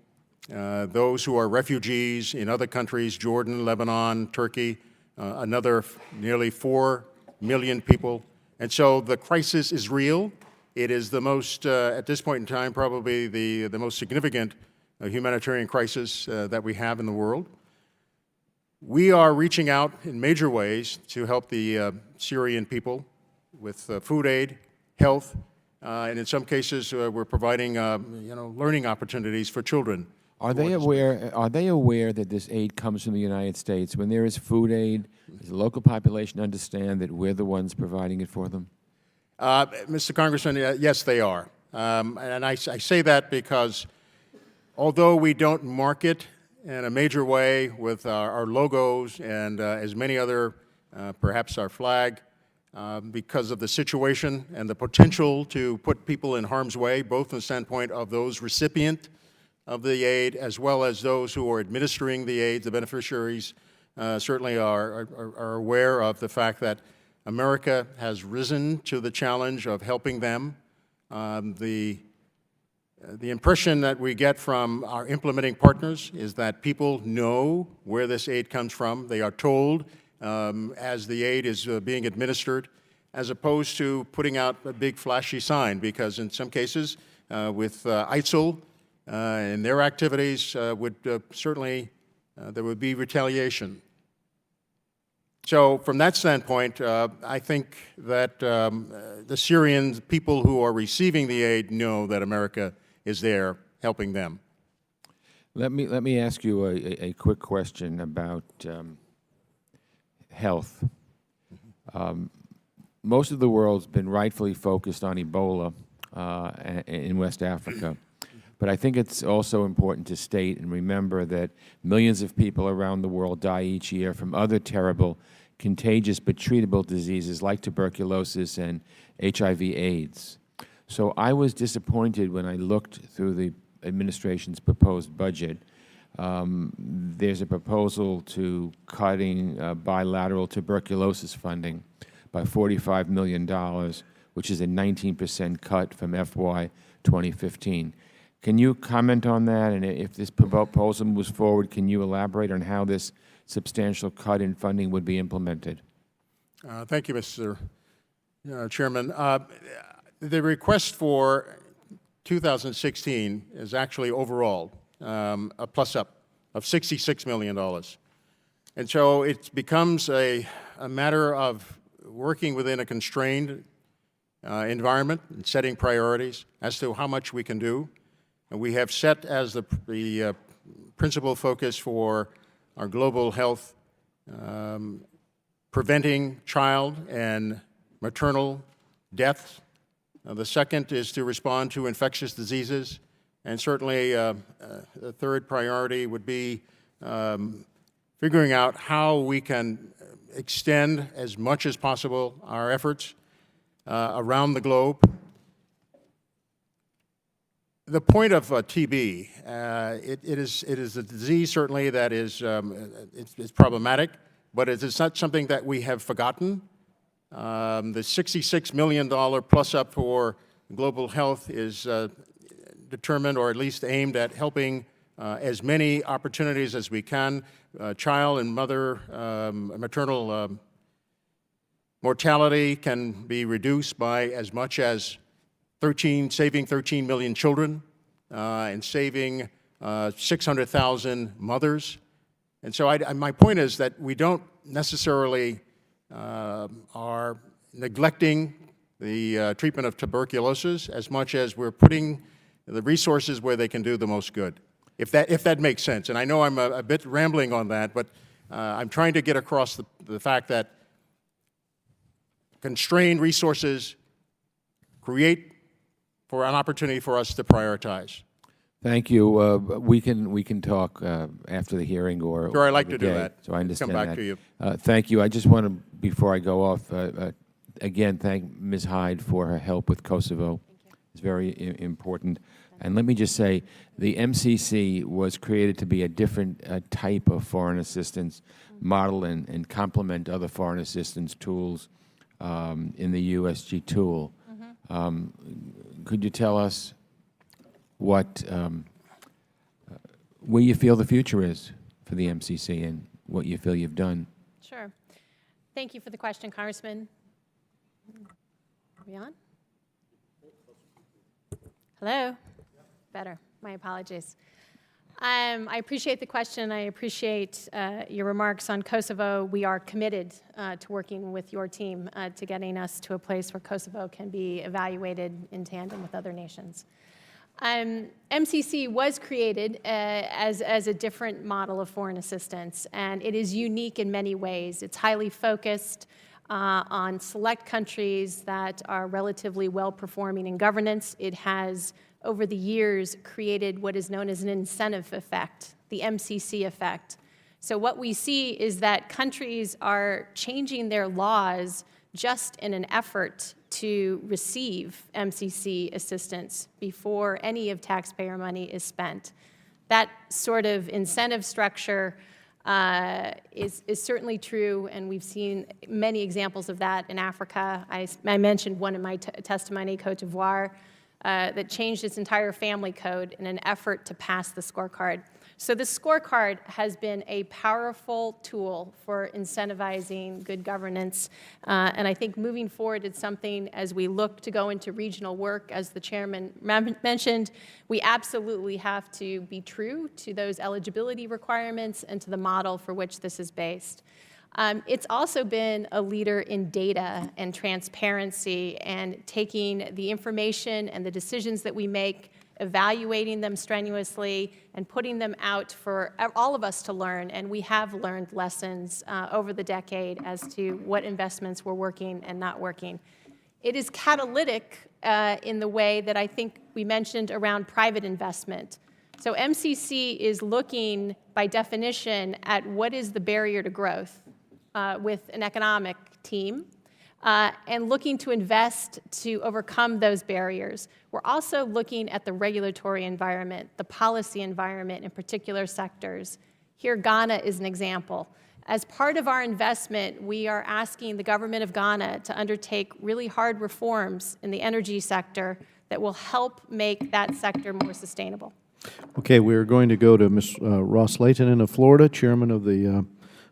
[SPEAKER 3] Those who are refugees in other countries, Jordan, Lebanon, Turkey, another nearly 4 million people. And so the crisis is real. It is the most, at this point in time, probably the most significant humanitarian crisis that we have in the world. We are reaching out in major ways to help the Syrian people with food aid, health, and in some cases we're providing learning opportunities for children.
[SPEAKER 2] Are they aware that this aid comes from the United States? When there is food aid, does the local population understand that we're the ones providing it for them?
[SPEAKER 3] Mr. Congressman, yes, they are. And I say that because although we don't market in a major way with our logos and as many other, perhaps our flag, because of the situation and the potential to put people in harm's way, both from the standpoint of those recipient of the aid as well as those who are administering the aid, the beneficiaries certainly are aware of the fact that America has risen to the challenge of helping them. The impression that we get from our implementing partners is that people know where this aid comes from. They are told as the aid is being administered, as opposed to putting out a big flashy sign, because in some cases with ISIL and their activities would certainly, there would be retaliation. So from that standpoint, I think that the Syrian people who are receiving the aid know that America is there helping them.
[SPEAKER 2] Let me ask you a quick question about health. Most of the world's been rightfully focused on Ebola in West Africa. But I think it's also important to state and remember that millions of people around the world die each year from other terrible, contagious but treatable diseases like tuberculosis and HIV/AIDS. So I was disappointed when I looked through the administration's proposed budget. There's a proposal to cutting bilateral tuberculosis funding by $45 million, which is a 19% cut from FY 2015. Can you comment on that? And if this proposal moves forward, can you elaborate on how this substantial cut in funding would be implemented?
[SPEAKER 3] Thank you, Mr. Chairman. The request for 2016 is actually overall a plus-up of $66 million. And so it becomes a matter of working within a constrained environment and setting priorities as to how much we can do. And we have set as the principal focus for our global health preventing child and maternal deaths. The second is to respond to infectious diseases. And certainly the third priority would be figuring out how we can extend as much as possible our efforts around the globe. the point of TB, it is a disease certainly that is it's problematic, but it is not something that we have forgotten. The $66 million plus up for global health is determined, or at least aimed at helping as many opportunities as we can. Child and mother maternal mortality can be reduced by as much as saving 13 million children and saving 600,000 mothers. And so my point is that we don't necessarily are neglecting the treatment of tuberculosis as much as we're putting the resources where they can do the most good, if that makes sense. And I know I'm a bit rambling on that, but I'm trying to get across the fact that constrained resources create for an opportunity for us to prioritize.
[SPEAKER 2] Thank you. We can talk after the hearing or
[SPEAKER 3] Sure, I'd like
[SPEAKER 2] the
[SPEAKER 3] to do
[SPEAKER 2] day.
[SPEAKER 3] that.
[SPEAKER 2] So I understand
[SPEAKER 3] Come back
[SPEAKER 2] that.
[SPEAKER 3] to you.
[SPEAKER 2] Thank you. I just want to, before I go off, again thank Ms. Hyde for her help with Kosovo. It's very important. And let me just say, the MCC was created to be a different type of foreign assistance model and complement other foreign assistance tools in the USG tool. Could you tell us what, where you feel the future is for the MCC and what you feel you've done?
[SPEAKER 4] Sure. Thank you for the question, Congressman. Are we on? Hello? Better. My apologies. I appreciate the question. I appreciate your remarks on Kosovo. We are committed to working with your team to getting us to a place where Kosovo can be evaluated in tandem with other nations. MCC was created as a different model of foreign assistance, and it is unique in many ways. It's highly focused on select countries that are relatively well-performing in governance. It has, over the years, created what is known as an incentive effect, the MCC effect. So what we see is that countries are changing their laws just in an effort to receive MCC assistance before any of taxpayer money is spent. That sort of incentive structure is certainly true, and we've seen many examples of that in Africa. I mentioned one in my testimony, Cote d'Ivoire, that changed its entire family code in an effort to pass the scorecard. So the scorecard has been a powerful tool for incentivizing good governance, and I think moving forward it's something, as we look to go into regional work, as the chairman mentioned, we absolutely have to be true to those eligibility requirements and to the model for which this is based. It's also been a leader in data and transparency and taking the information and the decisions that we make, evaluating them strenuously, and putting them out for all of us to learn. And we have learned lessons over the decade as to what investments were working and not working. It is catalytic in the way that I think we mentioned around private investment. So MCC is looking, by definition, at what is the barrier to growth with an economic team, and looking to invest to overcome those barriers. We're also looking at the regulatory environment, the policy environment in particular sectors. Here, Ghana is an example. As part of our investment, we are asking the government of Ghana to undertake really hard reforms in the energy sector that will help make that sector more sustainable.
[SPEAKER 1] Okay, we're going to go to Ms. Ross Layton of Florida, chairman of the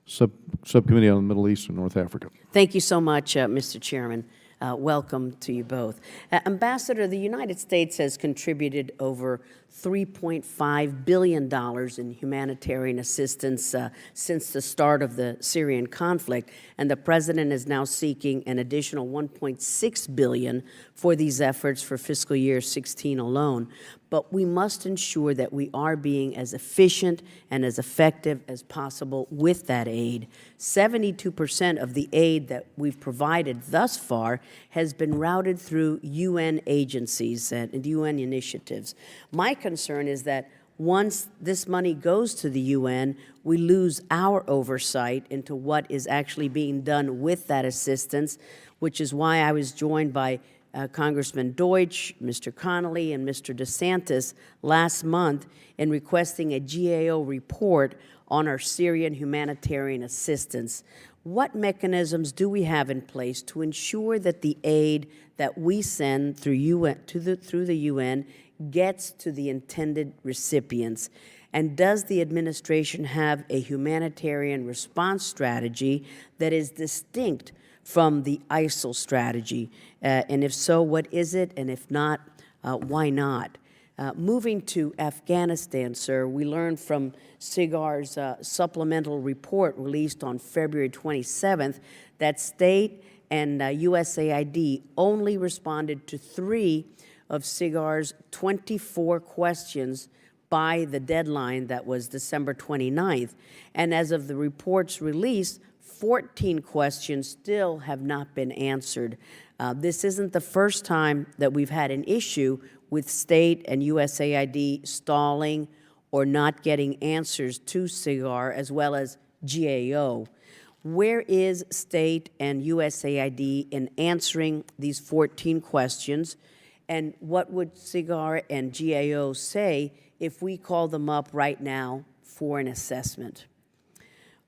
[SPEAKER 1] Subcommittee on the Middle East and North Africa.
[SPEAKER 5] Thank you so much, Mr. Chairman. Welcome to you both. Ambassador, the United States has contributed over $3.5 billion in humanitarian assistance since the start of the Syrian conflict, and the President is now seeking an additional $1.6 billion for these efforts for fiscal year 16 alone. But we must ensure that we are being as efficient and as effective as possible with that aid. 72% of the aid that we've provided thus far has been routed through UN agencies and UN initiatives. My concern is that once this money goes to the UN, we lose our oversight into what is actually being done with that assistance, which is why I was joined by Congressman Deutsch, Mr. Connolly, and Mr. DeSantis last month in requesting a GAO report on our Syrian humanitarian assistance. What mechanisms do we have in place to ensure that the aid that we send through the UN gets to the intended recipients? And does the administration have a humanitarian response strategy that is distinct from the ISIL strategy? And if so, what is it? And if not, why not? Moving to Afghanistan, sir, we learned from SIGAR's supplemental report released on February 27th that state and USAID only responded to 3 of SIGAR's 24 questions by the deadline that was December 29th. And as of the report's release, 14 questions still have not been answered. This isn't the first time that we've had an issue with state and USAID stalling or not getting answers to SIGAR as well as GAO. Where is state and USAID in answering these 14 questions? And what would SIGAR and GAO say if we call them up right now for an assessment?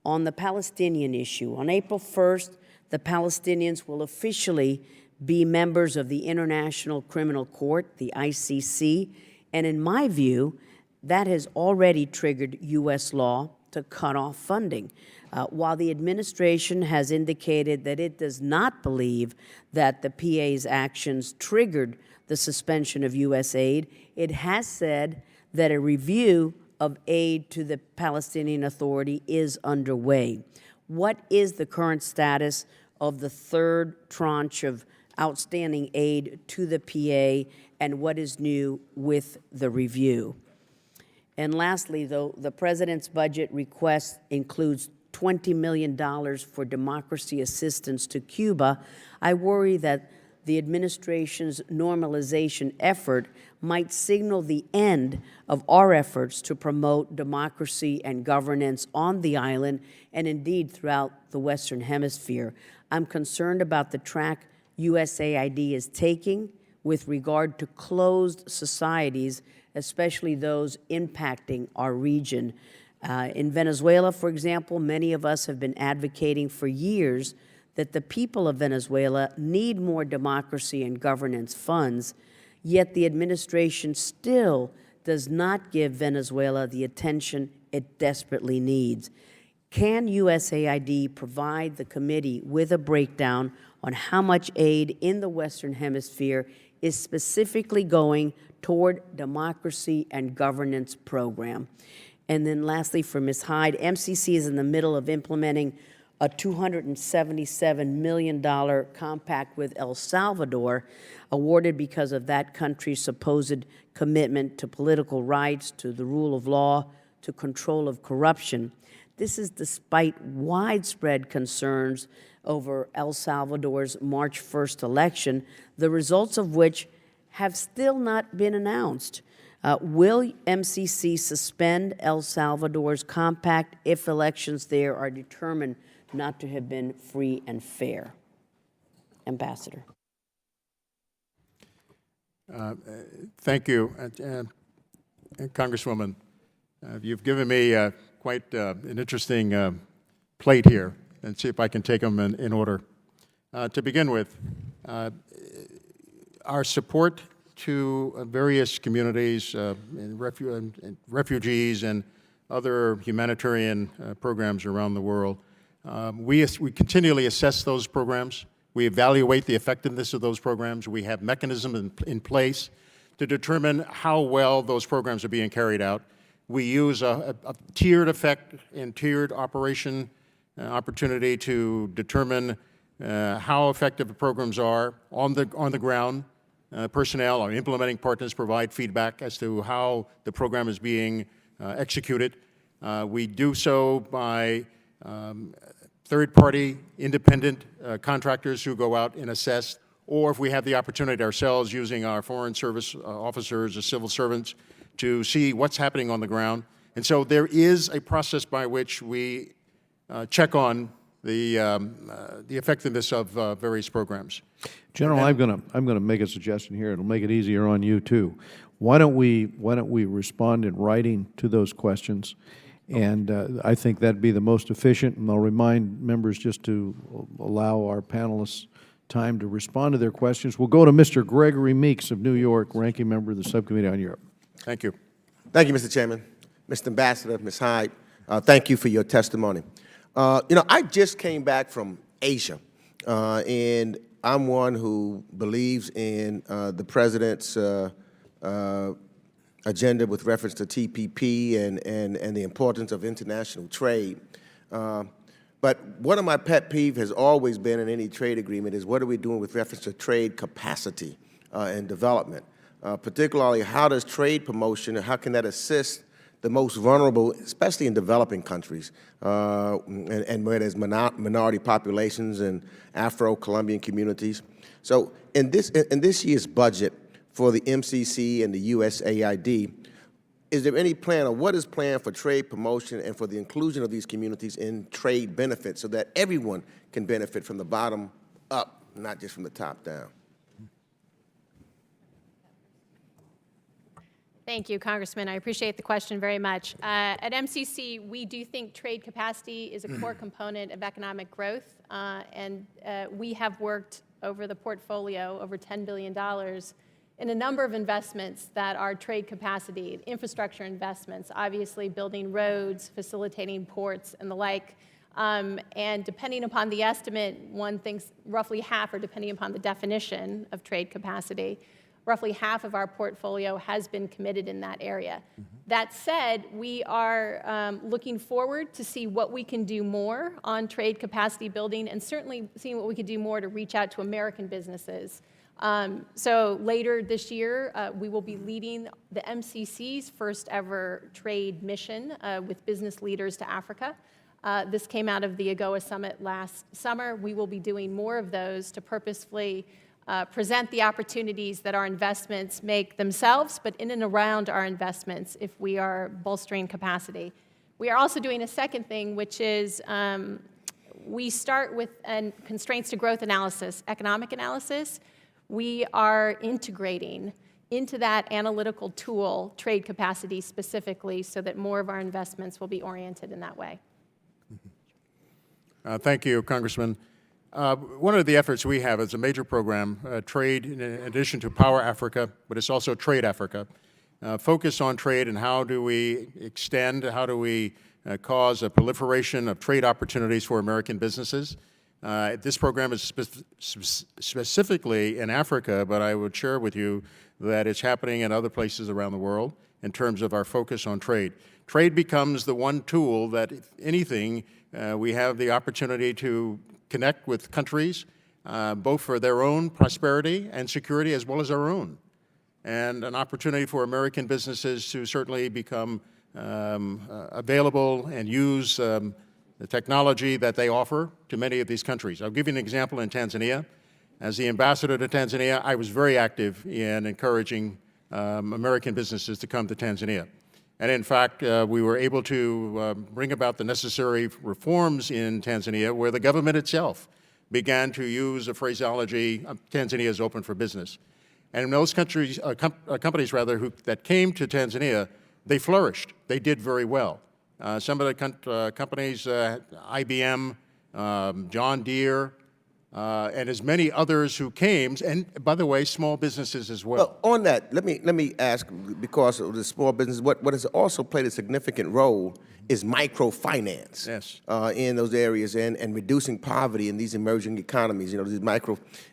[SPEAKER 5] On the Palestinian issue, on April 1st, the Palestinians will officially be members of the International Criminal Court, the ICC, and in my view, that has already triggered U.S. law to cut off funding. While the administration has indicated that it does not believe that the PA's actions triggered the suspension of U.S. aid, it has said that a review of aid to the Palestinian Authority is underway. What is the current status of the third tranche of outstanding aid to the PA, and what is new with the review? And lastly, though, the President's budget request includes $20 million for democracy assistance to Cuba. I worry that the administration's normalization effort might signal the end of our efforts to promote democracy and governance on the island and indeed throughout the Western Hemisphere. I'm concerned about the track USAID is taking with regard to closed societies, especially those impacting our region. In Venezuela, for example, many of us have been advocating for years that the people of Venezuela need more democracy and governance funds, yet the administration still does not give Venezuela the attention it desperately needs. Can USAID provide the committee with a breakdown on how much aid in the Western Hemisphere is specifically going toward democracy and governance program? And then lastly, for Ms. Hyde, MCC is in the middle of implementing a $277 million compact with El Salvador, awarded because of that country's supposed commitment to political rights, to the rule of law, to control of corruption. This is despite widespread concerns over El Salvador's March 1st election, the results of which have still not been announced. Will MCC suspend El Salvador's compact if elections there are determined not to have been free and fair? Ambassador.
[SPEAKER 3] Thank you, Congresswoman. You've given me quite an interesting plate here, and see if I can take them in order. To begin with, our support to various communities, and refugees and other humanitarian programs around the world. We continually assess those programs. We evaluate the effectiveness of those programs. We have mechanisms in place to determine how well those programs are being carried out. We use a tiered effect and tiered operation opportunity to determine how effective the programs are on the ground. Personnel, our implementing partners provide feedback as to how the program is being executed. We do so by third-party independent contractors who go out and assess, or if we have the opportunity ourselves using our foreign service officers or civil servants to see what's happening on the ground. And so there is a process by which we check on the effectiveness of various programs.
[SPEAKER 1] General, I'm gonna make a suggestion here. It'll make it easier on you too. Why don't we respond in writing to those questions? And I think that'd be the most efficient, and I'll remind members just to allow our panelists time to respond to their questions. We'll go to Mr. Gregory Meeks of New York, ranking member of the Subcommittee on Europe.
[SPEAKER 3] Thank you.
[SPEAKER 6] Thank you, Mr. Chairman. Mr. Ambassador, Ms. Hyde, thank you for your testimony. I just came back from Asia, and I'm one who believes in the President's agenda with reference to TPP and the importance of international trade. But one of my pet peeves has always been in any trade agreement is what are we doing with reference to trade capacity and development, particularly how does trade promotion and how can that assist the most vulnerable, especially in developing countries, and where there's minority populations and Afro-Colombian communities. So in this year's budget for the MCC and the USAID, is there any plan, or what is planned for trade promotion and for the inclusion of these communities in trade benefits so that everyone can benefit from the bottom up, not just from the top down?
[SPEAKER 4] Thank you, Congressman. I appreciate the question very much. At MCC, we do think trade capacity is a core component of economic growth, and we have worked over the portfolio, over $10 billion, in a number of investments that are trade capacity, infrastructure investments, obviously building roads, facilitating ports, and the like. And depending upon the estimate, one thinks roughly half, or depending upon the definition of trade capacity, roughly half of our portfolio has been committed in that area. That said, we are looking forward to see what we can do more on trade capacity building, and certainly seeing what we can do more to reach out to American businesses. So later this year, we will be leading the MCC's first ever trade mission with business leaders to Africa. This came out of the AGOA Summit last summer. We will be doing more of those to purposefully present the opportunities that our investments make themselves, but in and around our investments if we are bolstering capacity. We are also doing a second thing, which is we start with constraints to growth analysis, economic analysis. We are integrating into that analytical tool trade capacity specifically so that more of our investments will be oriented in that way.
[SPEAKER 3] Thank you, Congressman. One of the efforts we have is a major program, Trade, in addition to Power Africa, but it's also Trade Africa. Focus on trade and how do we extend, how do we cause a proliferation of trade opportunities for American businesses. This program is specifically in Africa, but I would share with you that it's happening in other places around the world in terms of our focus on trade. Trade becomes the one tool that, if anything, we have the opportunity to connect with countries, both for their own prosperity and security as well as our own, and an opportunity for American businesses to certainly become available and use the technology that they offer to many of these countries. I'll give you an example in Tanzania. As the ambassador to Tanzania, I was very active in encouraging American businesses to come to Tanzania. And in fact, we were able to bring about the necessary reforms in Tanzania where the government itself began to use a phraseology, Tanzania is open for business. And in those countries, companies that came to Tanzania, they flourished. They did very well. Some of the companies, IBM, John Deere, and as many others who came, and by the way, small businesses as well.
[SPEAKER 6] Well, on that, let me ask, because of the small business, what has also played a significant role is microfinance.
[SPEAKER 3] Yes.
[SPEAKER 6] In those areas and reducing poverty in these emerging economies. These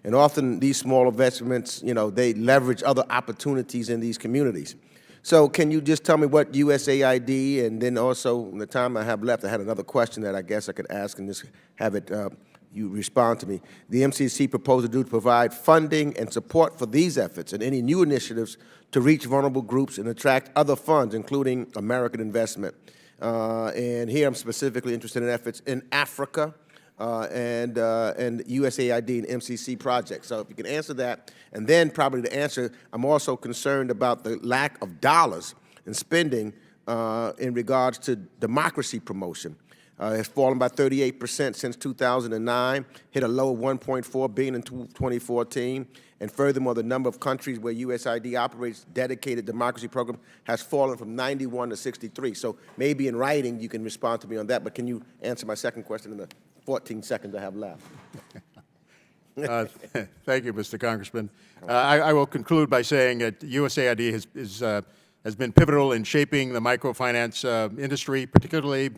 [SPEAKER 6] and often these small investments, they leverage other opportunities in these communities. So can you just tell me what USAID, and then also in the time I have left, I had another question that I guess I could ask and just have it, you respond to me. The MCC proposed to do to provide funding and support for these efforts and any new initiatives to reach vulnerable groups and attract other funds, including American investment. And here I'm specifically interested in efforts in Africa and USAID and MCC projects. So if you can answer that, and then probably the answer, I'm also concerned about the lack of dollars and spending in regards to democracy promotion. It's fallen by 38% since 2009, hit a low of 1.4 billion in 2014. And furthermore, the number of countries where USAID operates dedicated democracy program has fallen from 91 to 63. So maybe in writing you can respond to me on that, but can you answer my second question in the 14 seconds I have left?
[SPEAKER 3] Thank you, Mr. Congressman. I will conclude by saying that USAID has been pivotal in shaping the microfinance industry, particularly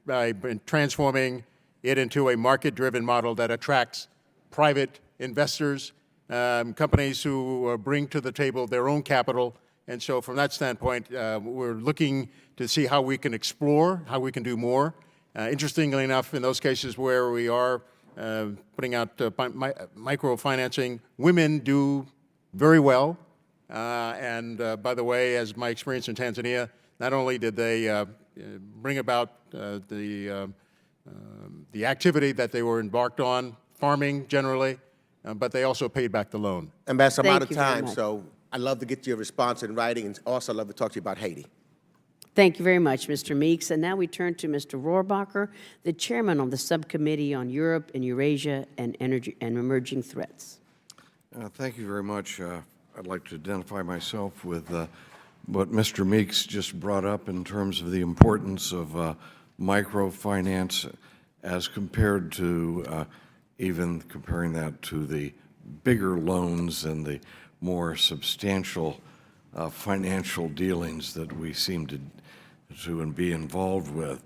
[SPEAKER 3] by transforming it into a market-driven model that attracts private investors, companies who bring to the table their own capital. And so from that standpoint, we're looking to see how we can explore, how we can do more. Interestingly enough, in those cases where we are putting out microfinancing, women do very well. By the way, as my experience in Tanzania, not only did they bring about the activity that they were embarked on, farming generally, but they also paid back the loan.
[SPEAKER 6] Ambassador, I'm out of
[SPEAKER 5] Thank you very
[SPEAKER 6] time,
[SPEAKER 5] much.
[SPEAKER 6] so I'd love to get your response in writing, and also I'd love to talk to you about Haiti.
[SPEAKER 5] Thank you very much, Mr. Meeks. And now we turn to Mr. Rohrbacher, the chairman of the Subcommittee on Europe and Eurasia and Energy and Emerging Threats.
[SPEAKER 7] Thank you very much. I'd like to identify myself with what Mr. Meeks just brought up in terms of the importance of microfinance as compared to even comparing that to the bigger loans and the more substantial financial dealings that we seem to and be involved with.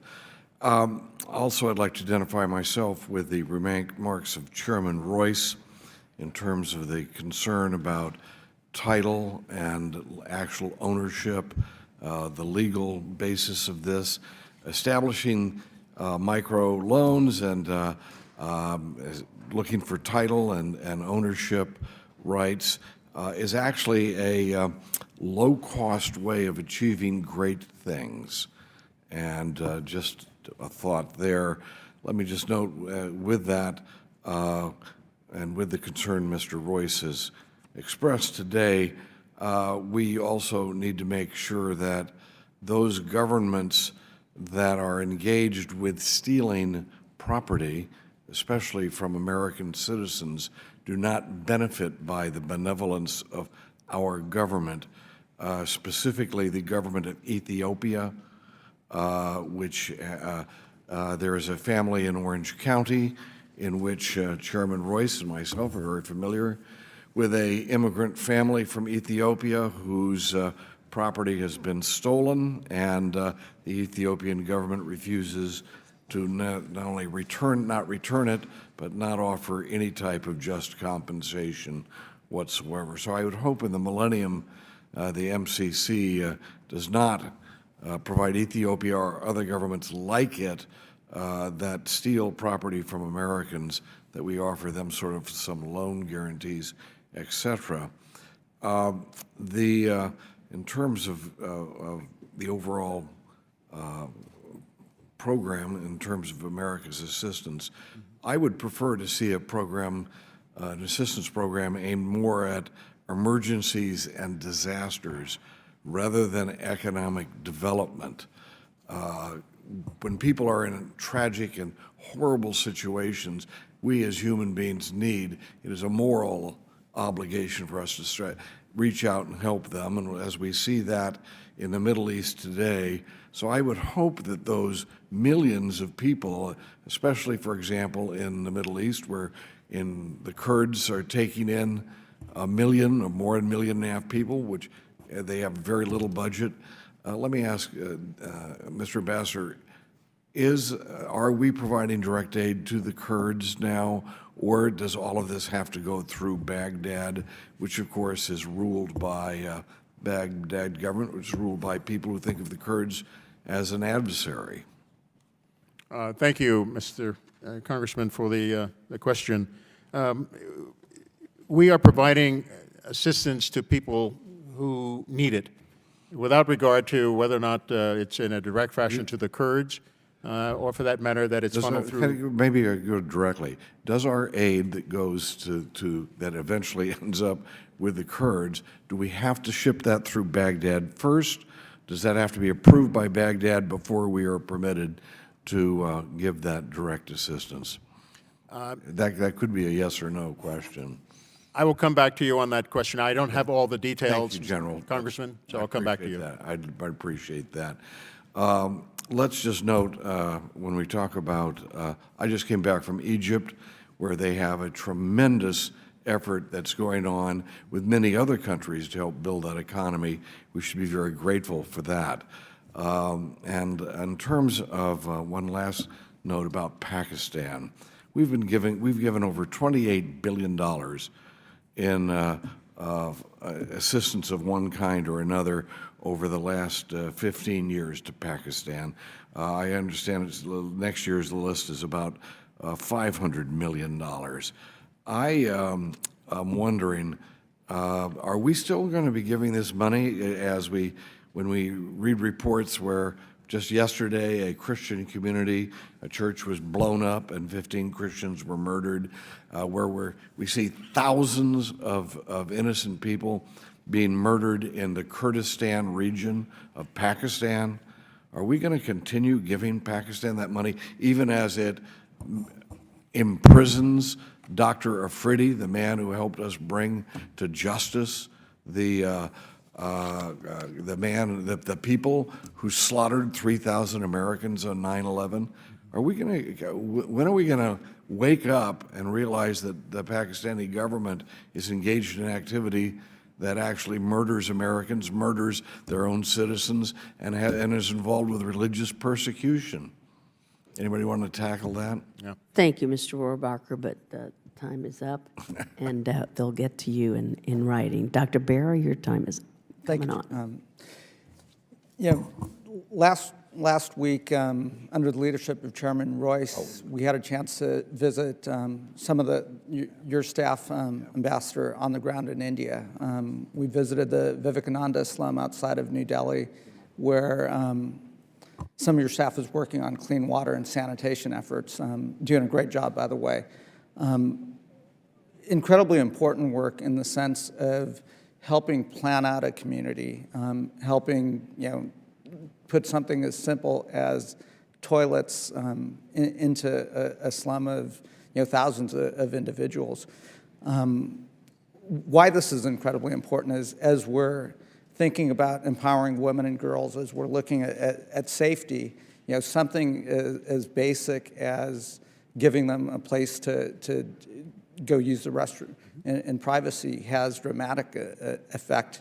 [SPEAKER 7] Also, I'd like to identify myself with the remarks of Chairman Royce in terms of the concern about title and actual ownership, the legal basis of this, establishing micro loans and looking for title and ownership rights is actually a low-cost way of achieving great things. And just a thought there. Let me just note with that and with the concern Mr. Royce has expressed today, we also need to make sure that those governments that are engaged with stealing property, especially from American citizens, do not benefit by the benevolence of our government, specifically the government of Ethiopia, which there is a family in Orange County in which Chairman Royce and myself are very familiar with an immigrant family from Ethiopia whose property has been stolen, and the Ethiopian government refuses to not only not return it, but not offer any type of just compensation whatsoever. So I would hope in the millennium the MCC does not provide Ethiopia or other governments like it that steal property from Americans, that we offer them sort of some loan guarantees, etc. In terms of the overall program, in terms of America's assistance, I would prefer to see a program, an assistance program aimed more at emergencies and disasters rather than economic development. When people are in tragic and horrible situations, we as human beings it is a moral obligation for us to reach out and help them, and as we see that in the Middle East today. So I would hope that those millions of people, especially, for example, in the Middle East, where the Kurds are taking in 1 million or more than 1.5 million people, which they have very little budget. Let me ask, Mr. Ambassador, are we providing direct aid to the Kurds now, or does all of this have to go through Baghdad, which of course is ruled by Baghdad government, which is ruled by people who think of the Kurds as an adversary?
[SPEAKER 3] Thank you, Mr. Congressman, for the question. We are providing assistance to people who need it, without regard to whether or not it's in a direct fashion to the Kurds, or for that matter, that it's funneled through.
[SPEAKER 7] Maybe I go directly. Does our aid that goes that eventually ends up with the Kurds, do we have to ship that through Baghdad first? Does that have to be approved by Baghdad before we are permitted to give that direct assistance? That could be a yes or no question.
[SPEAKER 3] I will come back to you on that question. I don't have all the details,
[SPEAKER 7] Thank you, General.
[SPEAKER 3] Congressman, so I'll come back to you.
[SPEAKER 7] I appreciate that. Let's just note, when we talk about, I just came back from Egypt, where they have a tremendous effort that's going on with many other countries to help build that economy. We should be very grateful for that. And in terms of one last note about Pakistan, we've given over $28 billion in assistance of one kind or another over the last 15 years to Pakistan. I understand next year's list is about $500 million. I'm wondering, are we still going to be giving this money when we read reports where just yesterday a Christian community, a church was blown up and 15 Christians were murdered, where we see thousands of innocent people being murdered in the Kurdistan region of Pakistan? Are we going to continue giving Pakistan that money even as it imprisons Dr. Afridi, the man who helped us bring to justice the people who slaughtered 3,000 Americans on 9/11? When are we going to wake up and realize that the Pakistani government is engaged in activity that actually murders Americans, murders their own citizens, and is involved with religious persecution? Anybody want to tackle that?
[SPEAKER 3] Yeah.
[SPEAKER 5] Thank you, Mr. Rohrabacher, but time is up, and they'll get to you in writing. Dr. Barrow, your time is coming on.
[SPEAKER 8] Last week, under the leadership of Chairman Royce, we had a chance to visit some of your staff, Ambassador, on the ground in India. We visited the Vivekananda slum outside of New Delhi, where some of your staff is working on clean water and sanitation efforts, doing a great job, by the way. Incredibly important work in the sense of helping plan out a community, helping, put something as simple as toilets into a slum of thousands of individuals. Why this is incredibly important is as we're thinking about empowering women and girls, as we're looking at safety, something as basic as giving them a place to go use the restroom in privacy has dramatic effect.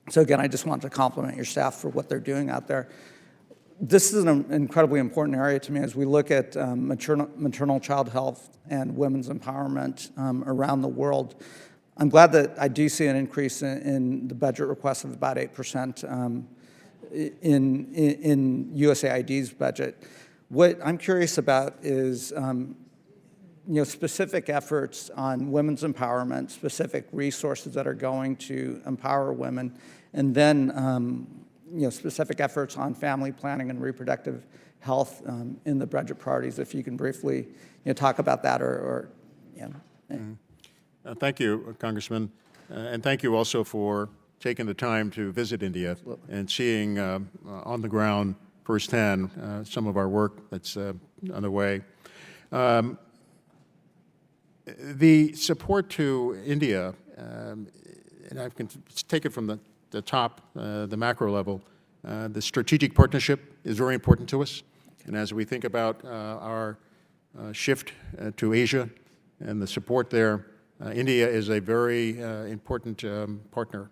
[SPEAKER 8] So again, I just want to compliment your staff for what they're doing out there. This is an incredibly important area to me as we look at maternal child health and women's empowerment around the world. I'm glad that I do see an increase in the budget request of about 8% in USAID's budget. What I'm curious about is specific efforts on women's empowerment, specific resources that are going to empower women, and then specific efforts on family planning and reproductive health in the budget priorities. If you can briefly talk about that
[SPEAKER 3] Thank you, Congressman, and thank you also for taking the time to visit India and seeing on the ground firsthand some of our work that's underway. The support to India, and I can take it from the top, the macro level, the strategic partnership is very important to us. And as we think about our shift to Asia and the support there, India is a very important partner.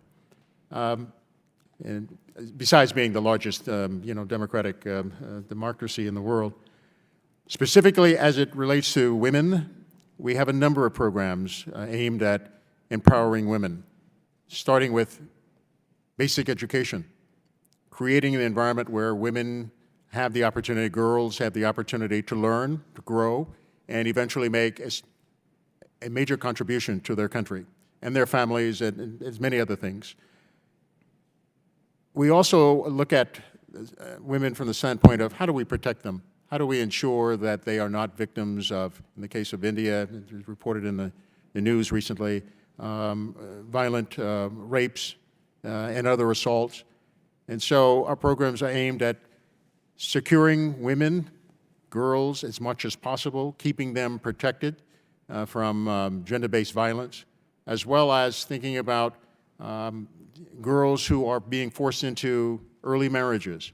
[SPEAKER 3] And besides being the largest, democratic democracy in the world, specifically as it relates to women, we have a number of programs aimed at empowering women, starting with basic education, creating an environment where women have the opportunity, girls have the opportunity to learn, to grow, and eventually make a major contribution to their country and their families and as many other things. We also look at women from the standpoint of how do we protect them? How do we ensure that they are not victims of, in the case of India, it was reported in the news recently, violent rapes and other assaults. And so our programs are aimed at securing women, girls as much as possible, keeping them protected from gender-based violence, as well as thinking about girls who are being forced into early marriages.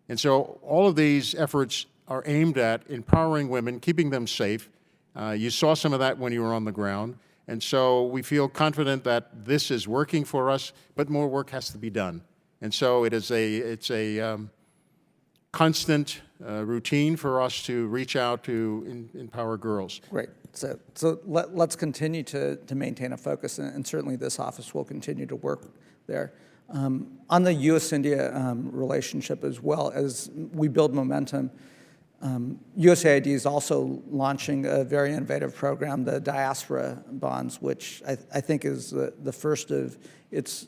[SPEAKER 3] And so all of these efforts are aimed at empowering women, keeping them safe. You saw some of that when you were on the ground. And so we feel confident that this is working for us, but more work has to be done. And so it's a constant routine for us to reach out to empower girls.
[SPEAKER 8] Great. So let's continue to maintain a focus, and certainly this office will continue to work there. On the U.S.-India relationship, as well as we build momentum, USAID is also launching a very innovative program, the Diaspora Bonds, which I think is the first of its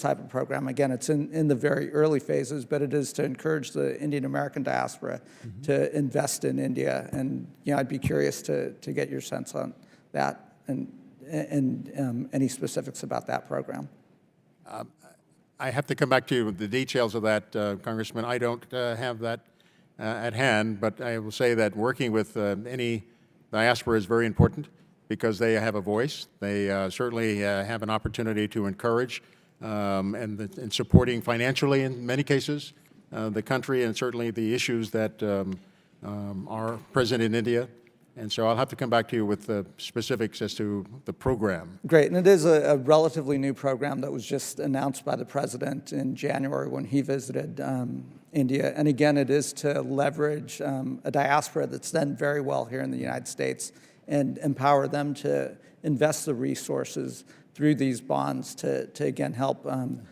[SPEAKER 8] type of program. Again, it's in the very early phases, but it is to encourage the Indian American diaspora to invest in India. And I'd be curious to get your sense on that and any specifics about that program.
[SPEAKER 3] I have to come back to you with the details of that, Congressman. I don't have that at hand, but I will say that working with any diaspora is very important because they have a voice. They certainly have an opportunity to encourage and supporting financially, in many cases, the country and certainly the issues that are present in India. And so I'll have to come back to you with the specifics as to the program.
[SPEAKER 8] Great, and it is a relatively new program that was just announced by the president in January when he visited India. And again, it is to leverage a diaspora that's done very well here in the United States and empower them to invest the resources through these bonds to again, help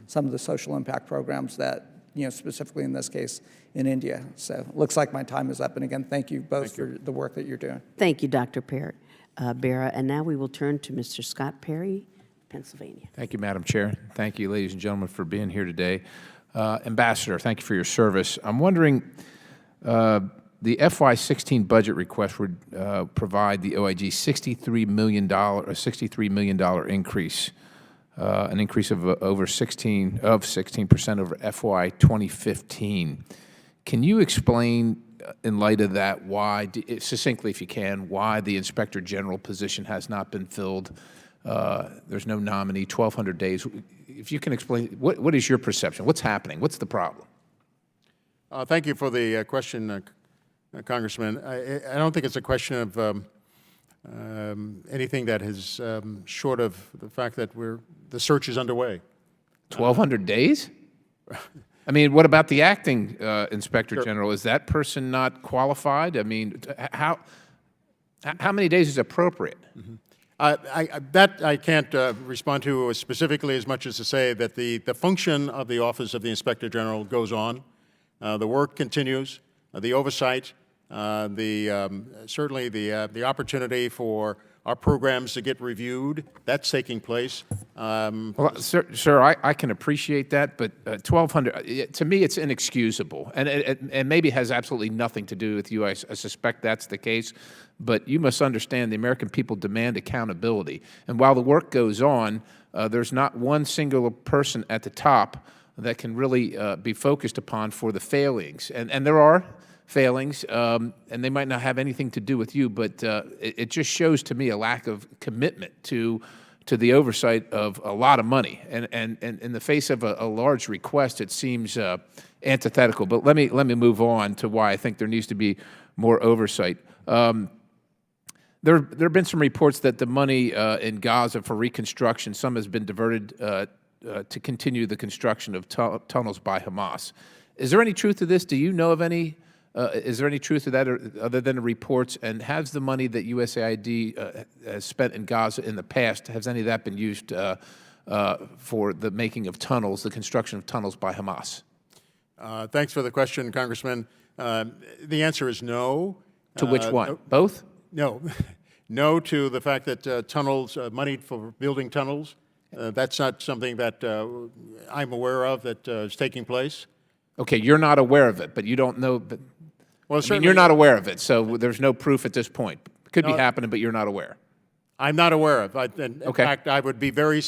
[SPEAKER 8] some of the social impact programs that, specifically in this case, in India. So it looks like my time is up. And again, thank you both for the work that you're doing.
[SPEAKER 5] Thank you, Dr. Barra. And now we will turn to Mr. Scott Perry, Pennsylvania.
[SPEAKER 9] Thank you, Madam Chair. Thank you, ladies and gentlemen, for being here today. Ambassador, thank you for your service. I'm wondering, the FY16 budget request would provide the OIG $63 million increase, an increase of over 16% over FY 2015. Can you explain, in light of that, why, succinctly if you can, why the Inspector General position has not been filled? There's no nominee, 1,200 days. If you can explain, what is your perception? What's happening? What's the problem?
[SPEAKER 3] Thank you for the question, Congressman. I don't think it's a question of anything that is short of the fact that the search is underway.
[SPEAKER 9] 1,200 days? I mean, what about the acting Inspector General? Is that person not qualified? I mean, how many days is appropriate?
[SPEAKER 3] That I can't respond to specifically, as much as to say that the function of the Office of the Inspector General goes on. The work continues, the oversight, certainly the opportunity for our programs to get reviewed, that's taking place.
[SPEAKER 9] Well, sir, I can appreciate that, but 1,200, to me, it's inexcusable. And maybe it has absolutely nothing to do with you. I suspect that's the case. But you must understand the American people demand accountability. And while the work goes on, there's not one singular person at the top that can really be focused upon for the failings. And there are failings, and they might not have anything to do with you, but it just shows to me a lack of commitment to the oversight of a lot of money. And in the face of a large request, it seems antithetical. But let me move on to why I think there needs to be more oversight. There have been some reports that the money in Gaza for reconstruction, some has been diverted to continue the construction of tunnels by Hamas. Is there any truth to this? Do you know of any? Is there any truth to that other than the reports? And has the money that USAID has spent in Gaza in the past, has any of that been used for the making of tunnels, the construction of tunnels by Hamas?
[SPEAKER 3] Thanks for the question, Congressman. The answer is no.
[SPEAKER 9] To which one? Both?
[SPEAKER 3] No. No to the fact that tunnels, money for building tunnels, that's not something that I'm aware of that is taking place.
[SPEAKER 9] Okay, you're not aware of it, but you don't know. But,
[SPEAKER 3] well,
[SPEAKER 9] I mean, you're not aware of it, so there's no proof at this point. It could be happening, but you're not aware.
[SPEAKER 3] I'm not aware of it. In fact, I would be very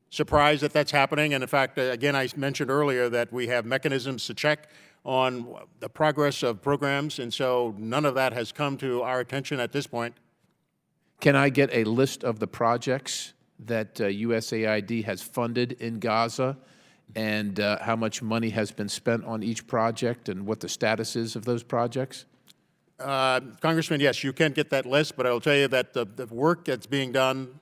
[SPEAKER 3] surprised that that's happening. And in fact, again, I mentioned earlier that we have mechanisms to check on the progress of programs, and so none of that has come to our attention at this point.
[SPEAKER 9] Can I get a list of the projects that USAID has funded in Gaza, and how much money has been spent on each project, and what the status is of those projects?
[SPEAKER 3] Congressman, yes, you can get that list, but I will tell you that the work that's being done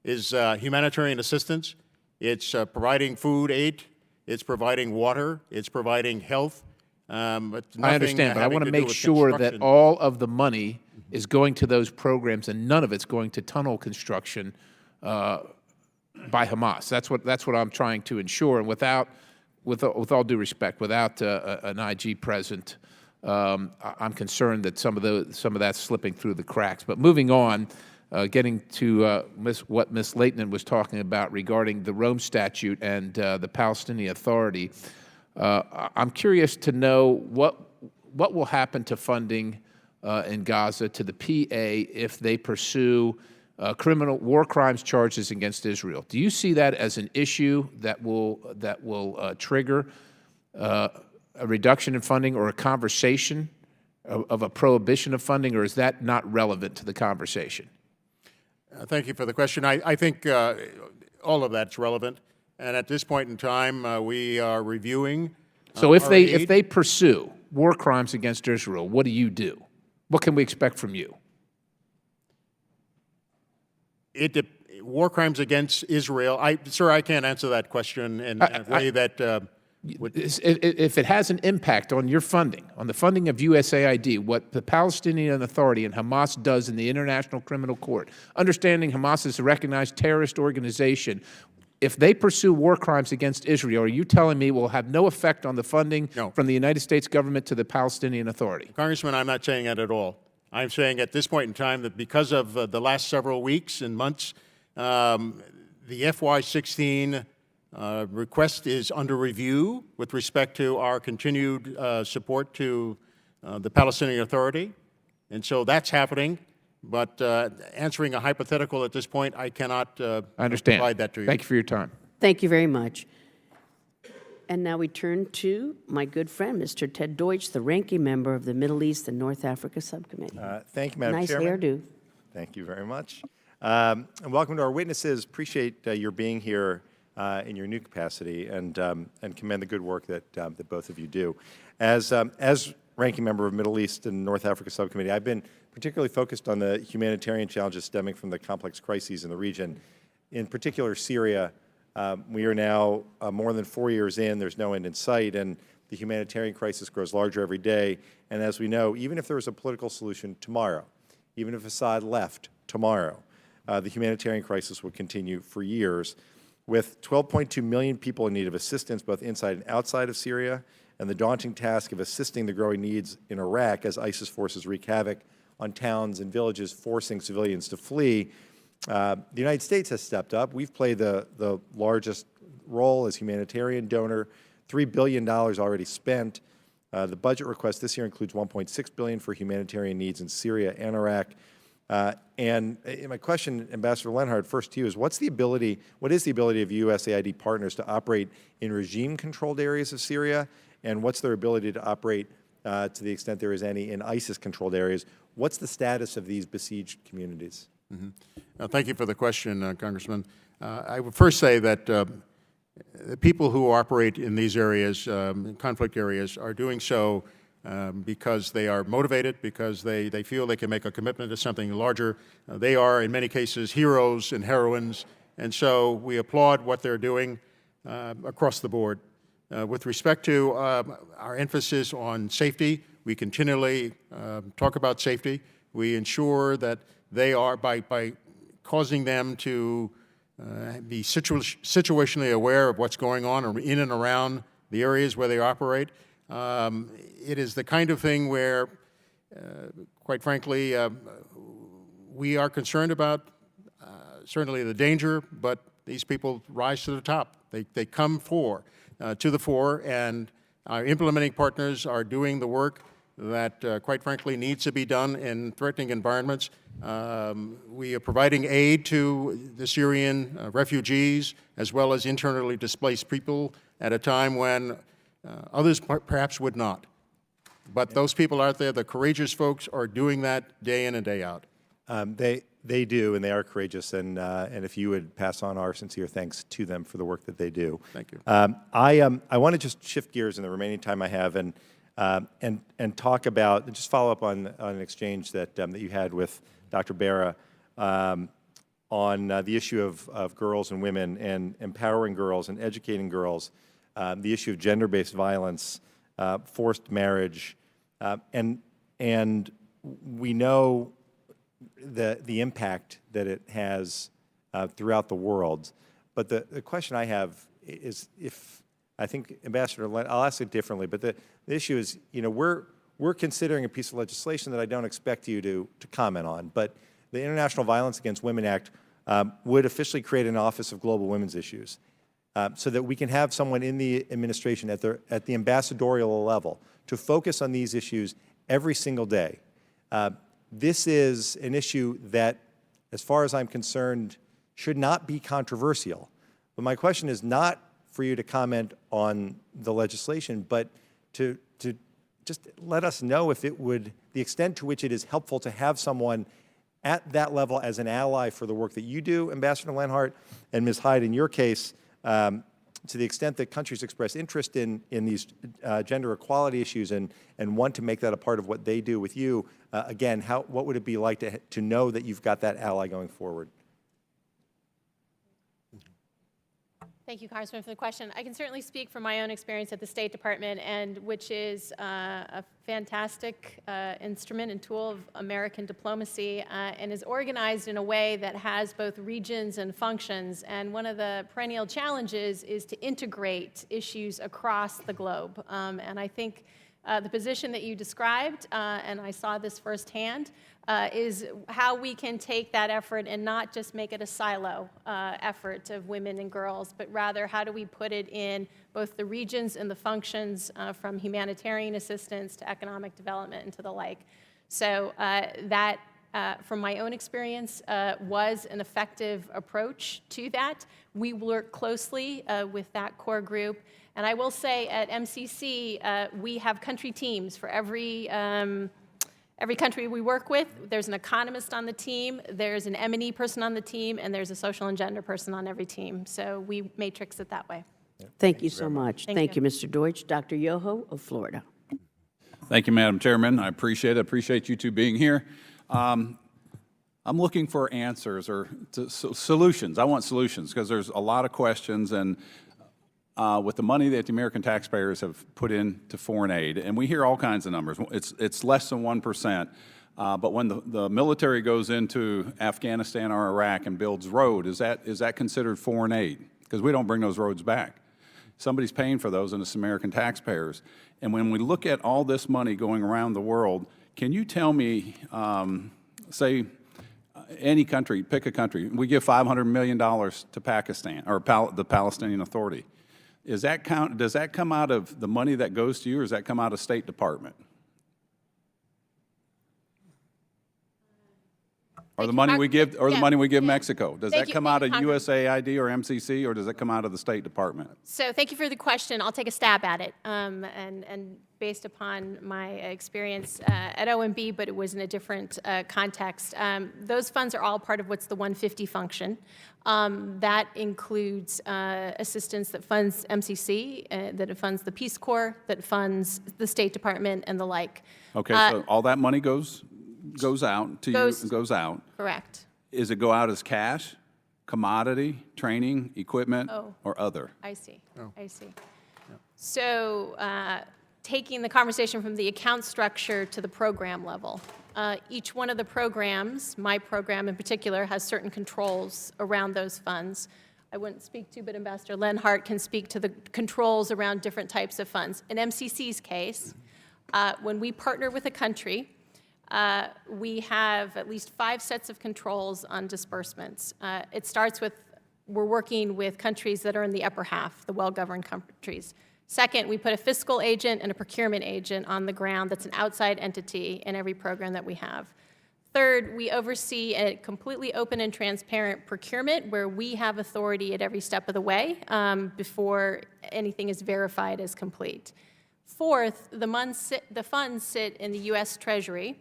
[SPEAKER 3] is humanitarian assistance. It's providing food aid. It's providing water. It's providing health. But
[SPEAKER 9] I understand, but I want to make sure that all of the money is going to those programs and none of it's going to tunnel construction by Hamas. That's what I'm trying to ensure. And with all due respect, without an IG present, I'm concerned that some of that's slipping through the cracks. But moving on, getting to what Ms. Leighton was talking about regarding the Rome Statute and the Palestinian Authority, I'm curious to know what will happen to funding in Gaza to the PA if they pursue criminal war crimes charges against Israel. Do you see that as an issue that will trigger a reduction in funding or a conversation of a prohibition of funding, or is that not relevant to the conversation?
[SPEAKER 3] Thank you for the question. I think all of that's relevant, and at this point in time, we are reviewing.
[SPEAKER 9] So if they pursue war crimes against Israel, what do you do? What can we expect from you?
[SPEAKER 3] War crimes against Israel, sir, I can't answer that question in a way that
[SPEAKER 9] if it has an impact on your funding, on the funding of USAID, what the Palestinian Authority and Hamas does in the International Criminal Court, understanding Hamas is a recognized terrorist organization, if they pursue war crimes against Israel, are you telling me it will have no effect on the funding from the United States government to the Palestinian Authority?
[SPEAKER 3] Congressman, I'm not saying that at all. I'm saying at this point in time that because of the last several weeks and months, the FY16 request is under review with respect to our continued support to the Palestinian Authority. And so that's happening. But answering a hypothetical at this point, I cannot provide that to you.
[SPEAKER 9] Thank you for your time.
[SPEAKER 5] Thank you very much. And now we turn to my good friend, Mr. Ted Deutsch, the ranking member of the Middle East and North Africa Subcommittee.
[SPEAKER 10] Thank you, Madam
[SPEAKER 5] Nice
[SPEAKER 10] Chairman.
[SPEAKER 5] hairdo.
[SPEAKER 10] Thank you very much. And welcome to our witnesses. Appreciate your being here in your new capacity, and commend the good work that both of you do. As ranking member of Middle East and North Africa Subcommittee, I've been particularly focused on the humanitarian challenges stemming from the complex crises in the region. In particular, Syria. We are now more than 4 years in. There's no end in sight, and the humanitarian crisis grows larger every day. And as we know, even if there was a political solution tomorrow, even if Assad left tomorrow, the humanitarian crisis will continue for years. With 12.2 million people in need of assistance both inside and outside of Syria, and the daunting task of assisting the growing needs in Iraq as ISIS forces wreak havoc on towns and villages, forcing civilians to flee, the United States has stepped up. We've played the largest role as humanitarian donor, $3 billion already spent. The budget request this year includes $1.6 billion for humanitarian needs in Syria and Iraq. And my question, Ambassador Lenhard, first to you is, what is the ability of USAID partners to operate in regime-controlled areas of Syria, and what's their ability to operate, to the extent there is any, in ISIS-controlled areas? What's the status of these besieged communities?
[SPEAKER 3] Thank you for the question, Congressman. I would first say that the people who operate in these areas, conflict areas, are doing so because they are motivated, because they feel they can make a commitment to something larger. They are, in many cases, heroes and heroines, and so we applaud what they're doing across the board. With respect to our emphasis on safety, we continually talk about safety. We ensure that they are, by causing them to be situationally aware of what's going on in and around the areas where they operate. It is the kind of thing where, quite frankly, we are concerned about certainly the danger, but these people rise to the top. They come to the fore, and our implementing partners are doing the work that, quite frankly, needs to be done in threatening environments. We are providing aid to the Syrian refugees as well as internally displaced people at a time when Others perhaps would not. But those people out there, the courageous folks, are doing that day in and day out.
[SPEAKER 10] They do, and they are courageous, and if you would pass on our sincere thanks to them for the work that they do.
[SPEAKER 3] Thank you.
[SPEAKER 10] I want to just shift gears in the remaining time I have and talk about, just follow up on an exchange that you had with Dr. Barra on the issue of girls and women and empowering girls and educating girls, the issue of gender-based violence, forced marriage, and we know the impact that it has throughout the world. But the question I have is, if I think Ambassador Len, I'll ask it differently, but the issue is, you know, we're considering a piece of legislation that I don't expect you to comment on, but the International Violence Against Women Act would officially create an Office of Global Women's Issues, so that we can have someone in the administration at the ambassadorial level to focus on these issues every single day. This is an issue that, as far as I'm concerned, should not be controversial. But my question is not for you to comment on the legislation, but to just let us know if it would, the extent to which it is helpful to have someone at that level as an ally for the work that you do, Ambassador Lenhart, and Ms. Hyde, in your case, to the extent that countries express interest in these gender equality issues and want to make that a part of what they do with you, again, what would it be like to know that you've got that ally going forward?
[SPEAKER 4] Thank you, Congressman, for the question. I can certainly speak from my own experience at the State Department, and which is a fantastic instrument and tool of American diplomacy, and is organized in a way that has both regions and functions. And one of the perennial challenges is to integrate issues across the globe. And I think the position that you described, and I saw this firsthand, is how we can take that effort and not just make it a silo effort of women and girls, but rather how do we put it in both the regions and the functions, from humanitarian assistance to economic development and to the like. So that, from my own experience, was an effective approach to that. We work closely with that core group. And I will say at MCC, we have country teams for every country we work with. There's an economist on the team, there's an M&E person on the team, and there's a social and gender person on every team. So we matrix it that way.
[SPEAKER 5] Thank you so much.
[SPEAKER 4] Thank
[SPEAKER 5] you, Mr. Deutsch. Dr. Yoho of Florida.
[SPEAKER 11] Thank you, Madam Chairman. I appreciate it. I appreciate you two being here. I'm looking for answers or solutions. I want solutions because there's a lot of questions, and with the money that the American taxpayers have put into foreign aid, and we hear all kinds of numbers. It's less than 1%, but when the military goes into Afghanistan or Iraq and builds road, is that considered foreign aid? Because we don't bring those roads back. Somebody's paying for those, and it's American taxpayers. And when we look at all this money going around the world, can you tell me, say, any country, pick a country, we give $500 million to Pakistan, or the Palestinian Authority. Does that come out of the money that goes to you, or does that come out of State Department? Or the money we give, the money we give Mexico? Does that come out of USAID or MCC, or does it come out of the State Department?
[SPEAKER 4] So thank you for the question. I'll take a stab at it, and based upon my experience at OMB, but it was in a different context. Those funds are all part of what's the 150 function. That includes assistance that funds MCC, that it funds the Peace Corps, that funds the State Department, and the like.
[SPEAKER 11] Okay, so all that money goes out to you, goes out.
[SPEAKER 4] Correct.
[SPEAKER 11] Is it go out as cash, commodity, training, equipment, or other?
[SPEAKER 4] I see. I see. So taking the conversation from the account structure to the program level, each one of the programs, my program in particular, has certain controls around those funds. I wouldn't speak to, but Ambassador Lenhart can speak to the controls around different types of funds. In MCC's case, when we partner with a country, we have at least 5 sets of controls on disbursements. It starts with, we're working with countries that are in the upper half, the well-governed countries. Second, we put a fiscal agent and a procurement agent on the ground that's an outside entity in every program that we have. Third, we oversee a completely open and transparent procurement where we have authority at every step of the way before anything is verified as complete. Fourth, the funds sit in the U.S. Treasury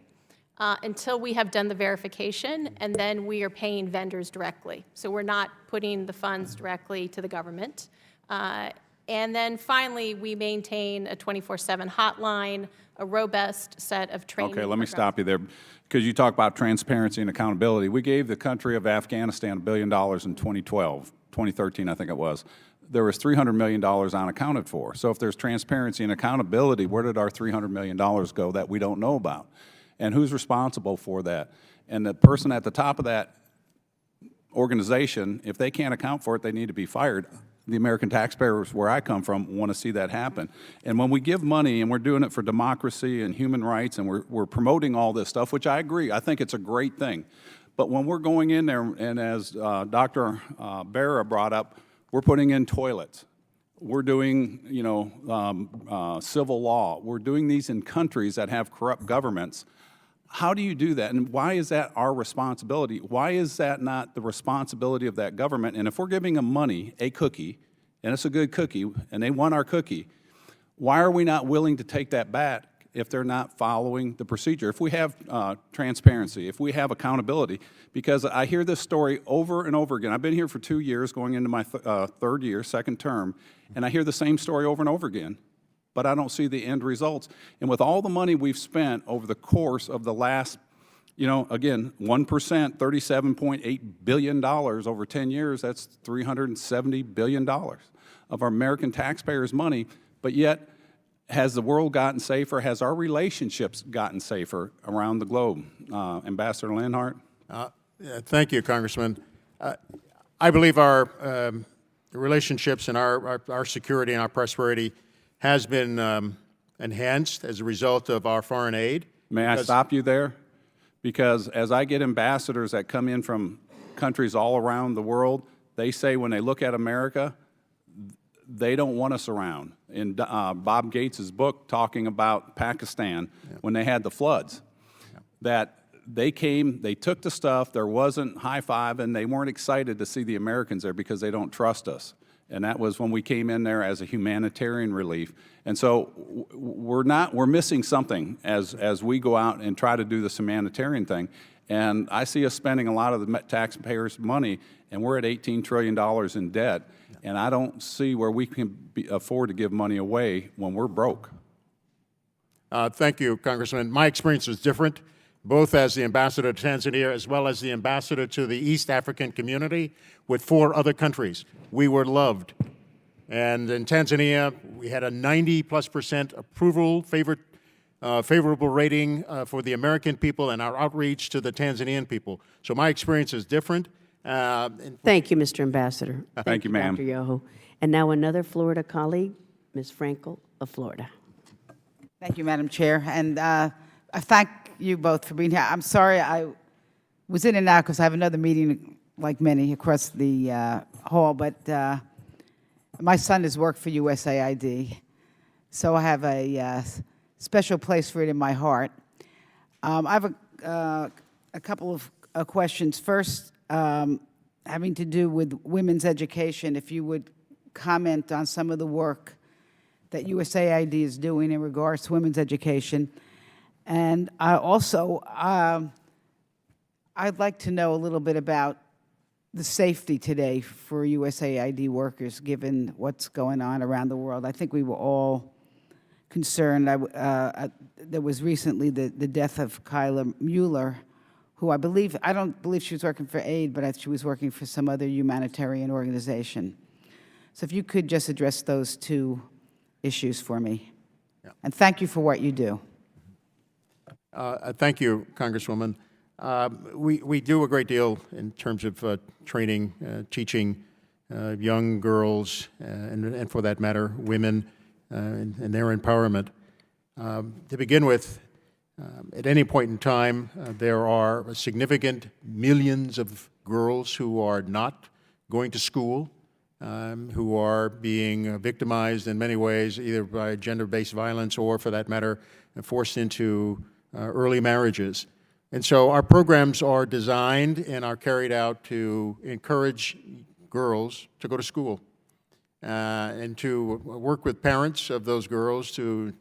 [SPEAKER 4] until we have done the verification, and then we are paying vendors directly. So we're not putting the funds directly to the government. And then finally, we maintain a 24/7 hotline, a robust set of training.
[SPEAKER 11] Okay, let me stop you there, because you talk about transparency and accountability. We gave the country of Afghanistan $1 billion in 2012, 2013, I think it was. There was $300 million unaccounted for. So if there's transparency and accountability, where did our $300 million go that we don't know about? And who's responsible for that? And the person at the top of that organization, if they can't account for it, they need to be fired. The American taxpayers, where I come from, want to see that happen. And when we give money, and we're doing it for democracy and human rights, and we're promoting all this stuff, which I agree, I think it's a great thing. But when we're going in there, and as Dr. Barra brought up, we're putting in toilets. We're doing, civil law. We're doing these in countries that have corrupt governments. How do you do that? And why is that our responsibility? Why is that not the responsibility of that government? And if we're giving them money, a cookie, and it's a good cookie, and they want our cookie, why are we not willing to take that back if they're not following the procedure? If we have transparency, if we have accountability, because I hear this story over and over again. I've been here for 2 years, going into my third year, second term, and I hear the same story over and over again. But I don't see the end results. And with all the money we've spent over the course of the last, again, 1%, $37.8 billion over 10 years, that's $370 billion of our American taxpayers' money. But yet, has the world gotten safer? Has our relationships gotten safer around the globe? Ambassador Lenhart?
[SPEAKER 3] Thank you, Congressman. I believe our relationships and our security and our prosperity has been enhanced as a result of our foreign aid.
[SPEAKER 11] May I stop you there? Because as I get ambassadors that come in from countries all around the world, they say when they look at America, they don't want us around. In Bob Gates' book talking about Pakistan, when they had the floods, that they came, they took the stuff, there wasn't high five, and they weren't excited to see the Americans there because they don't trust us. And that was when we came in there as a humanitarian relief. And so we're missing something as we go out and try to do this humanitarian thing. And I see us spending a lot of the taxpayers' money, and we're at $18 trillion in debt. And I don't see where we can afford to give money away when we're broke.
[SPEAKER 3] Thank you, Congressman. My experience was different, both as the ambassador to Tanzania as well as the ambassador to the East African community with 4 other countries. We were loved. And in Tanzania, we had a 90+% approval, favorable rating for the American people and our outreach to the Tanzanian people. So my experience is different.
[SPEAKER 5] Thank you, Mr. Ambassador.
[SPEAKER 11] Thank you, ma'am.
[SPEAKER 5] Dr. Yoho. And now another Florida colleague, Ms. Frankel of Florida.
[SPEAKER 12] Thank you, Madam Chair. And I thank you both for being here. I'm sorry I was in and out because I have another meeting like many across the hall, but my son has worked for USAID, so I have a special place for it in my heart. I have a couple of questions. First, having to do with women's education, if you would comment on some of the work that USAID is doing in regards to women's education. And also, I'd like to know a little bit about the safety today for USAID workers, given what's going on around the world. I think we were all concerned. There was recently the death of Kyla Mueller, who I don't believe she was working for aid, but she was working for some other humanitarian organization. So if you could just address those 2 issues for me. Yeah. And thank you for what you do.
[SPEAKER 3] Thank you, Congresswoman. We do a great deal in terms of training, teaching young girls, and for that matter, women, and their empowerment. To begin with, at any point in time, there are significant millions of girls who are not going to school, who are being victimized in many ways, either by gender-based violence or, for that matter, forced into early marriages. And so our programs are designed and are carried out to encourage girls to go to school and to work with parents of those girls to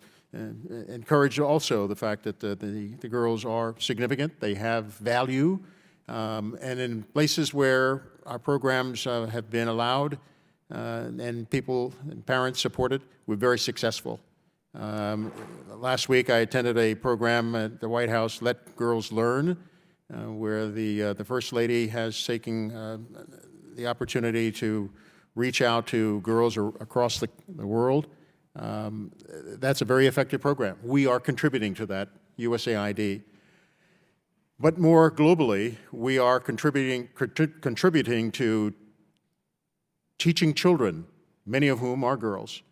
[SPEAKER 3] encourage also the fact that the girls are significant, they have value, and in places where our programs have been allowed and people and parents supported, we're very successful. Last week I attended a program at the White House, Let Girls Learn, where the First Lady has taken the opportunity to reach out to girls across the world. That's a very effective program. We are contributing to that, USAID. But more globally, we are contributing to teaching children, many of whom are girls,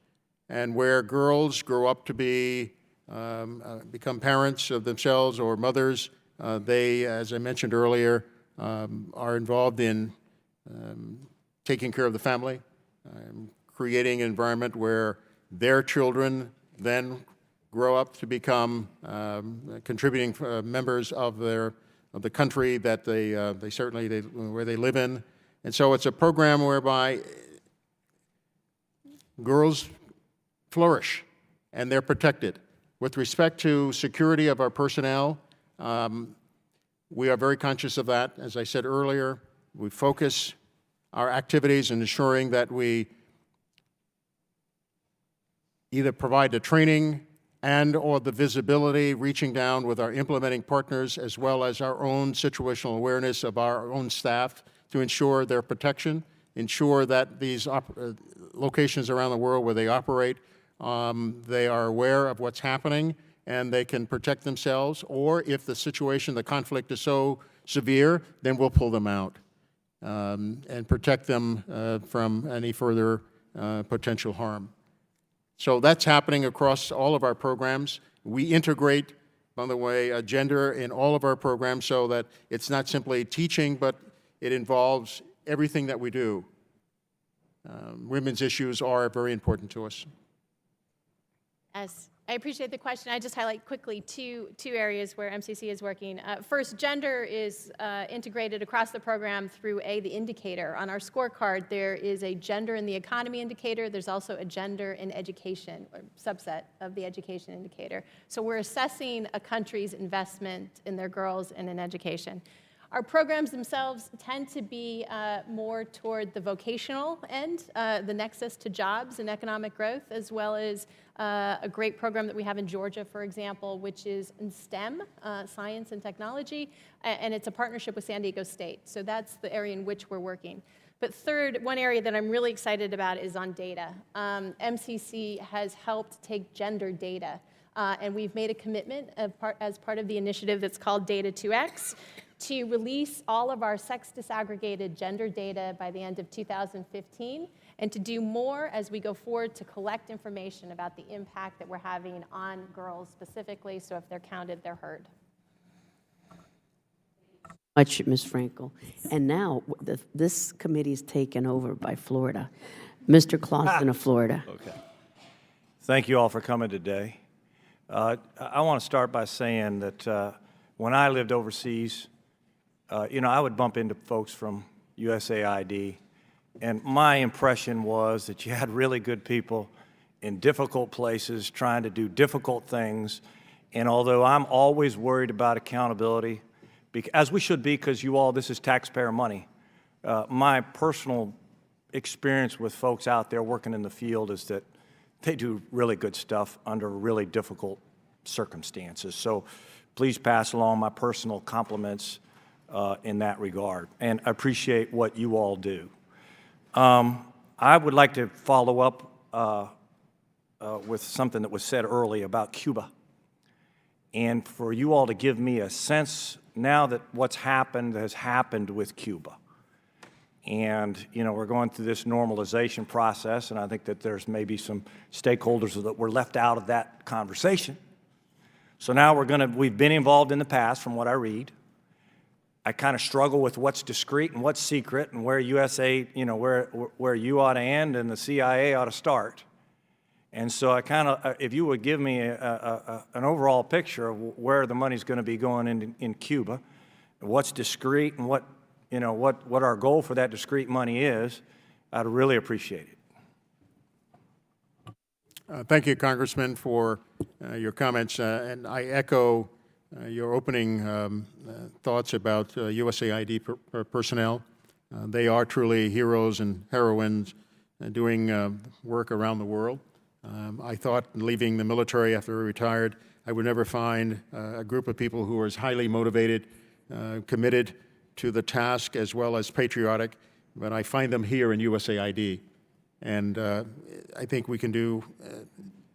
[SPEAKER 3] and where girls grow up to become parents of themselves or mothers, they, as I mentioned earlier, are involved in taking care of the family, creating an environment where their children then grow up to become contributing members of the country that where they live in. And so it's a program whereby girls flourish and they're protected. With respect to security of our personnel, we are very conscious of that. As I said earlier, we focus our activities in ensuring that we either provide the training and or the visibility, reaching down with our implementing partners, as well as our own situational awareness of our own staff to ensure their protection, ensure that these locations around the world where they operate, they are aware of what's happening and they can protect themselves, or if the situation, the conflict is so severe, then we'll pull them out and protect them from any further potential harm. So that's happening across all of our programs. We integrate, by the way, gender in all of our programs so that it's not simply teaching, but it involves everything that we do. Women's issues are very important to us.
[SPEAKER 4] Yes, I appreciate the question. I just highlight quickly two areas where MCC is working. First, gender is integrated across the program through the indicator. On our scorecard, there is a gender in the economy indicator. There's also a gender in education, or subset of the education indicator. So we're assessing a country's investment in their girls and in education. Our programs themselves tend to be more toward the vocational end, the nexus to jobs and economic growth, as well as a great program that we have in Georgia, for example, which is in STEM, science and technology, and it's a partnership with San Diego State. So that's the area in which we're working. But third, one area that I'm really excited about is on data. MCC has helped take gender data, and we've made a commitment as part of the initiative that's called Data 2X, to release all of our sex disaggregated gender data by the end of 2015, and to do more as we go forward to collect information about the impact that we're having on girls specifically, so if they're counted, they're heard.
[SPEAKER 5] Much, Ms. Frankel. And now, this committee is taken over by Florida. Mr. Clausen of Florida.
[SPEAKER 13] Okay. Thank you all for coming today. I want to start by saying that when I lived overseas, I would bump into folks from USAID, and my impression was that you had really good people in difficult places trying to do difficult things. And although I'm always worried about accountability, as we should be, because this is taxpayer money, my personal experience with folks out there working in the field is that they do really good stuff under really difficult circumstances. So please pass along my personal compliments in that regard, and I appreciate what you all do. I would like to follow up with something that was said earlier about Cuba, and for you all to give me a sense now that what's happened has happened with Cuba. And, we're going through this normalization process, and I think that there's maybe some stakeholders that were left out of that conversation. So now we've been involved in the past, from what I read. I kind of struggle with what's discreet and what's secret, and where USA, where you ought to end and the CIA ought to start. And so I kind of, if you would give me an overall picture of where the money's going to be going in Cuba, what's discrete and what, you know, what our goal for that discrete money is, I'd really appreciate it.
[SPEAKER 3] Thank you, Congressman, for your comments, and I echo your opening thoughts about USAID personnel. They are truly heroes and heroines doing work around the world. I thought leaving the military after I retired, I would never find a group of people who are as highly motivated, committed to the task as well as patriotic, but I find them here in USAID. And I think we can do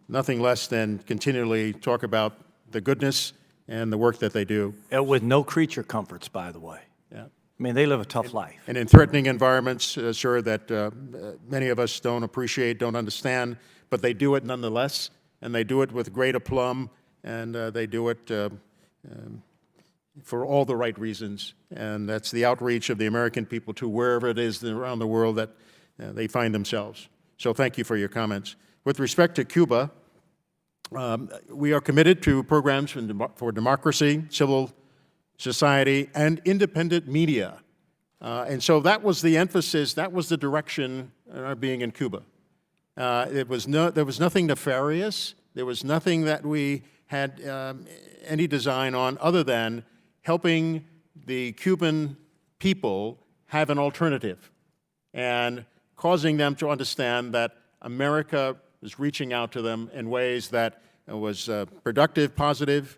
[SPEAKER 3] nothing less than continually talk about the goodness and the work that they do.
[SPEAKER 13] With no creature comforts, by the way.
[SPEAKER 3] Yeah.
[SPEAKER 13] I mean, they live a tough life.
[SPEAKER 3] And in threatening environments, sir, that many of us don't appreciate, don't understand, but they do it nonetheless, and they do it with great aplomb, and they do it for all the right reasons. And that's the outreach of the American people to wherever it is around the world that they find themselves. So thank you for your comments. With respect to Cuba, we are committed to programs for democracy, civil society, and independent media. And so that was the emphasis, that was the direction in our being in Cuba. There was nothing nefarious. There was nothing that we had any design on other than helping the Cuban people have an alternative and causing them to understand that America was reaching out to them in ways that was productive, positive.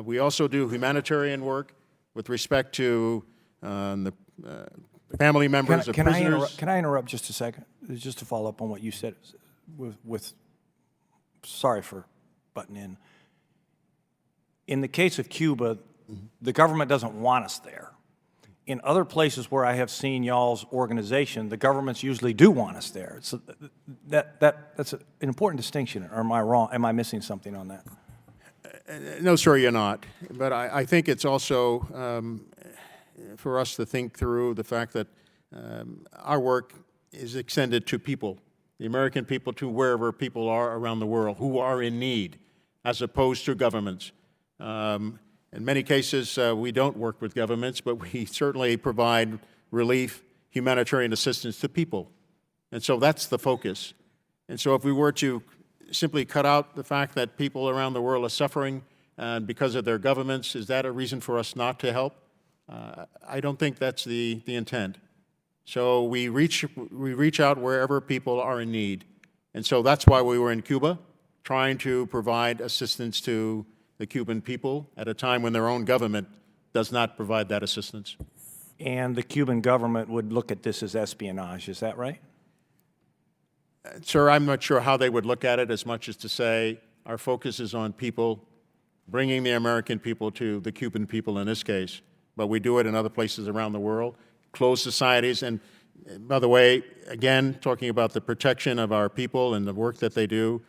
[SPEAKER 3] We also do humanitarian work with respect to the family members of prisoners.
[SPEAKER 13] Can I interrupt just a second? Just to follow up on what you said sorry for butting in. In the case of Cuba, the government doesn't want us there. In other places where I have seen y'all's organization, the governments usually do want us there. So that's an important distinction. Or am I wrong? Am I missing something on that?
[SPEAKER 3] No, sir, you're not. But I think it's also for us to think through the fact that our work is extended to people, the American people, to wherever people are around the world who are in need, as opposed to governments. In many cases, we don't work with governments, but we certainly provide relief, humanitarian assistance to people. And so that's the focus. And so if we were to simply cut out the fact that people around the world are suffering because of their governments, is that a reason for us not to help? I don't think that's the intent. So we reach out wherever people are in need. And so that's why we were in Cuba, trying to provide assistance to the Cuban people at a time when their own government does not provide that assistance.
[SPEAKER 13] And the Cuban government would look at this as espionage, is that right?
[SPEAKER 3] Sir, I'm not sure how they would look at it, as much as to say our focus is on people, bringing the American people to the Cuban people in this case. But we do it in other places around the world, closed societies. And by the way, again, talking about the protection of our people and the work that they do,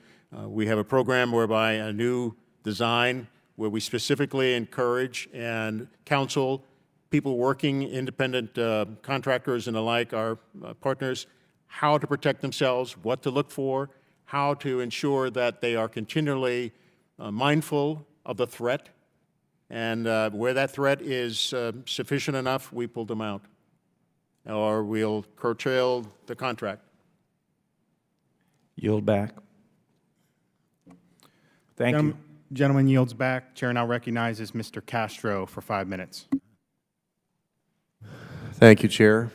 [SPEAKER 3] we have a program whereby a new design where we specifically encourage and counsel people working, independent contractors and the like, our partners, how to protect themselves, what to look for, how to ensure that they are continually mindful of the threat, and where that threat is sufficient enough, we pull them out, or we'll curtail the contract.
[SPEAKER 13] Yield back. Thank you.
[SPEAKER 14] Gentleman yields back. Chair now recognizes Mr. Castro for 5 minutes.
[SPEAKER 15] Thank you, Chair.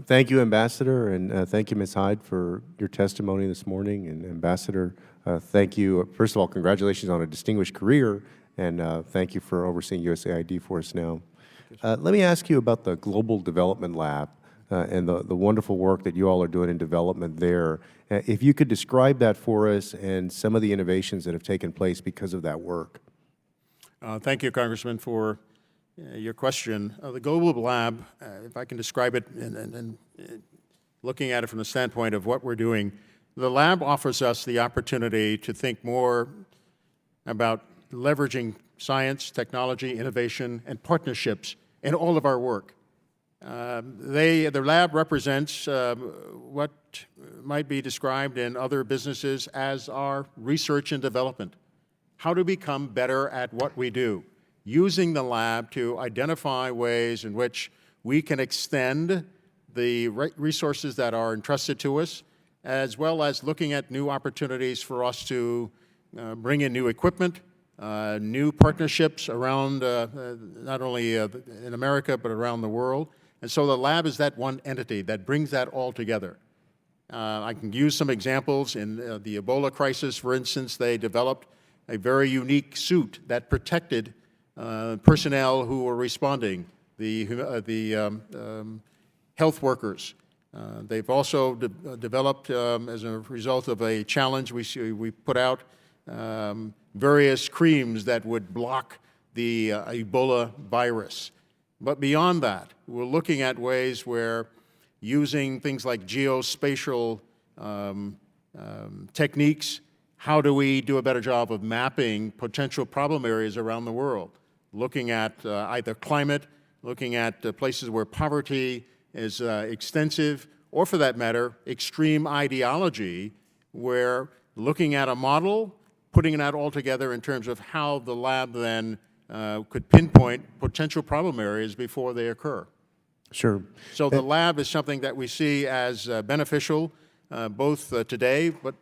[SPEAKER 15] Thank you, Ambassador, and thank you, Ms. Hyde, for your testimony this morning. And Ambassador, thank you. First of all, congratulations on a distinguished career, and thank you for overseeing USAID for us now. Let me ask you about the Global Development Lab and the wonderful work that you all are doing in development there. If you could describe that for us and some of the innovations that have taken place because of that work.
[SPEAKER 3] Thank you, Congressman, for your question. The Global Lab, if I can describe it and looking at it from the standpoint of what we're doing, the lab offers us the opportunity to think more about leveraging science, technology, innovation, and partnerships in all of our work. The lab represents what might be described in other businesses as our research and development. How to become better at what we do, using the lab to identify ways in which we can extend the resources that are entrusted to us, as well as looking at new opportunities for us to bring in new equipment, new partnerships around not only in America, but around the world. And so the lab is that one entity that brings that all together. I can use some examples. In the Ebola crisis, for instance, they developed a very unique suit that protected personnel who were responding, the health workers. They've also developed, as a result of a challenge we put out, various creams that would block the Ebola virus. But beyond that, we're looking at ways where using things like geospatial techniques, how do we do a better job of mapping potential problem areas around the world? Looking at either climate, looking at places where poverty is extensive, or for that matter, extreme ideology, where looking at a model, putting that all together in terms of how the lab then could pinpoint potential problem areas before they occur.
[SPEAKER 15] Sure.
[SPEAKER 3] So the lab is something that we see as beneficial, both today, but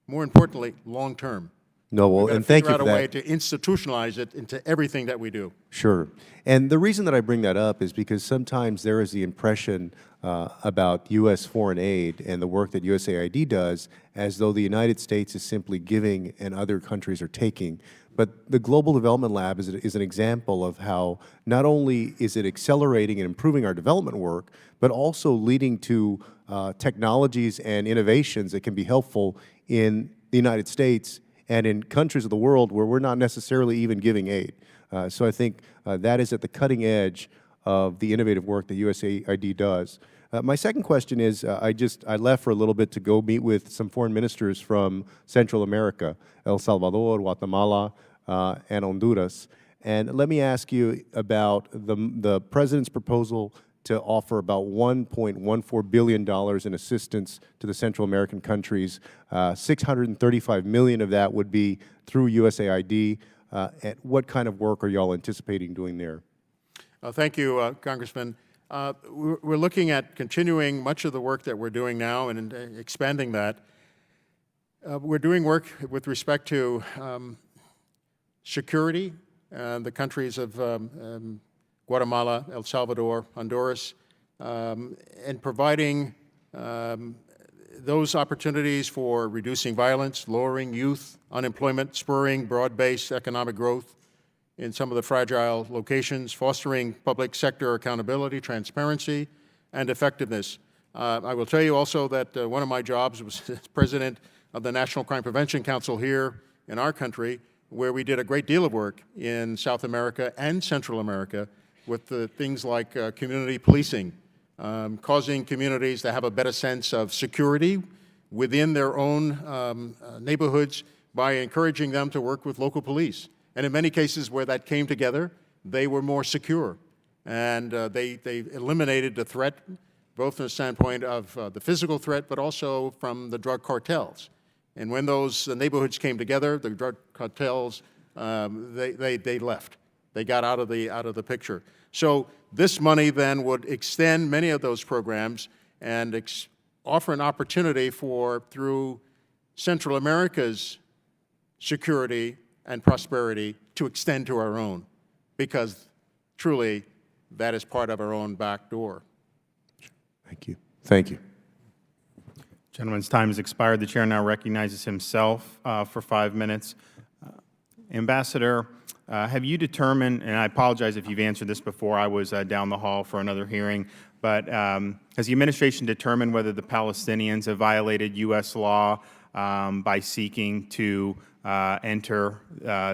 [SPEAKER 3] more importantly, long term.
[SPEAKER 15] No, well, and thank you for
[SPEAKER 3] figure out a way
[SPEAKER 15] that.
[SPEAKER 3] to institutionalize it into everything that we do.
[SPEAKER 15] Sure. And the reason that I bring that up is because sometimes there is the impression about U.S. foreign aid and the work that USAID does as though the United States is simply giving and other countries are taking. But the Global Development Lab is an example of how not only is it accelerating and improving our development work, but also leading to technologies and innovations that can be helpful in the United States and in countries of the world where we're not necessarily even giving aid. So I think that is at the cutting edge of the innovative work that USAID does. My second question is, I left for a little bit to go meet with some foreign ministers from Central America, El Salvador, Guatemala, and Honduras. And let me ask you about the President's proposal to offer about $1.14 billion in assistance to the Central American countries. $635 million of that would be through USAID. And what kind of work are y'all anticipating doing there?
[SPEAKER 3] Thank you, Congressman. We're looking at continuing much of the work that we're doing now and expanding that. We're doing work with respect to security, the countries of Guatemala, El Salvador, Honduras, and providing those opportunities for reducing violence, lowering youth unemployment, spurring broad-based economic growth in some of the fragile locations, fostering public sector accountability, transparency, and effectiveness. I will tell you also that one of my jobs was as president of the National Crime Prevention Council here in our country, where we did a great deal of work in South America and Central America with things like community policing, causing communities to have a better sense of security within their own neighborhoods by encouraging them to work with local police. And in many cases where that came together, they were more secure. And they eliminated the threat, both from the standpoint of the physical threat, but also from the drug cartels. And when those neighborhoods came together, the drug cartels, they left. They got out of the picture. So this money then would extend many of those programs and offer an opportunity for, through Central America's security and prosperity, to extend to our own, because truly that is part of our own back door.
[SPEAKER 15] Thank you. Thank you.
[SPEAKER 14] Gentleman's time has expired. The chair now recognizes himself for 5 minutes. Ambassador, have you determined, and I apologize if you've answered this before, I was down the hall for another hearing, but has the administration determined whether the Palestinians have violated U.S. law by seeking to enter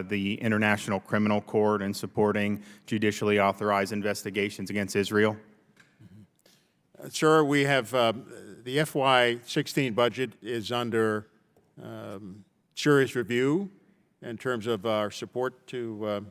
[SPEAKER 14] the International Criminal Court and supporting judicially authorized investigations against Israel?
[SPEAKER 3] Sir, we have, the FY16 budget is under serious review in terms of our support to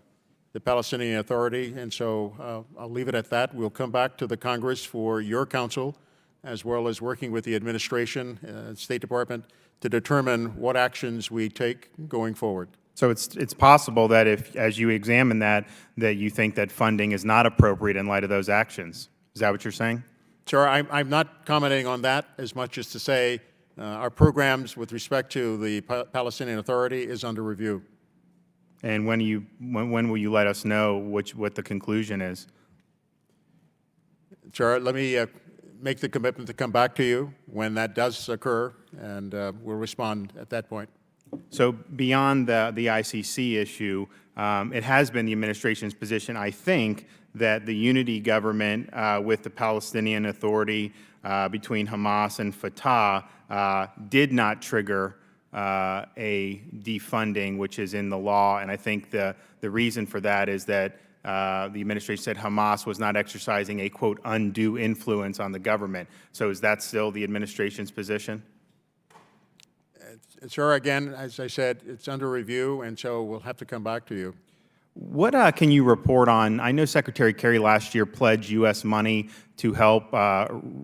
[SPEAKER 3] the Palestinian Authority, and so I'll leave it at that. We'll come back to the Congress for your counsel, as well as working with the administration, State Department, to determine what actions we take going forward.
[SPEAKER 14] So it's possible that if, as you examine that, that you think that funding is not appropriate in light of those actions. Is that what you're saying?
[SPEAKER 3] Sir, I'm not commenting on that as much as to say our programs with respect to the Palestinian Authority is under review.
[SPEAKER 14] And when will you let us know what the conclusion is?
[SPEAKER 3] Sir, let me make the commitment to come back to you when that does occur, and we'll respond at that point.
[SPEAKER 14] So beyond the ICC issue, it has been the administration's position, I think, that the unity government with the Palestinian Authority between Hamas and Fatah did not trigger a defunding, which is in the law. And I think the reason for that is that the administration said Hamas was not exercising a, quote, undue influence on the government. So is that still the administration's position?
[SPEAKER 3] Sir, again, as I said, it's under review, and so we'll have to come back to you.
[SPEAKER 14] What can you report on? I know Secretary Kerry last year pledged U.S. money to help,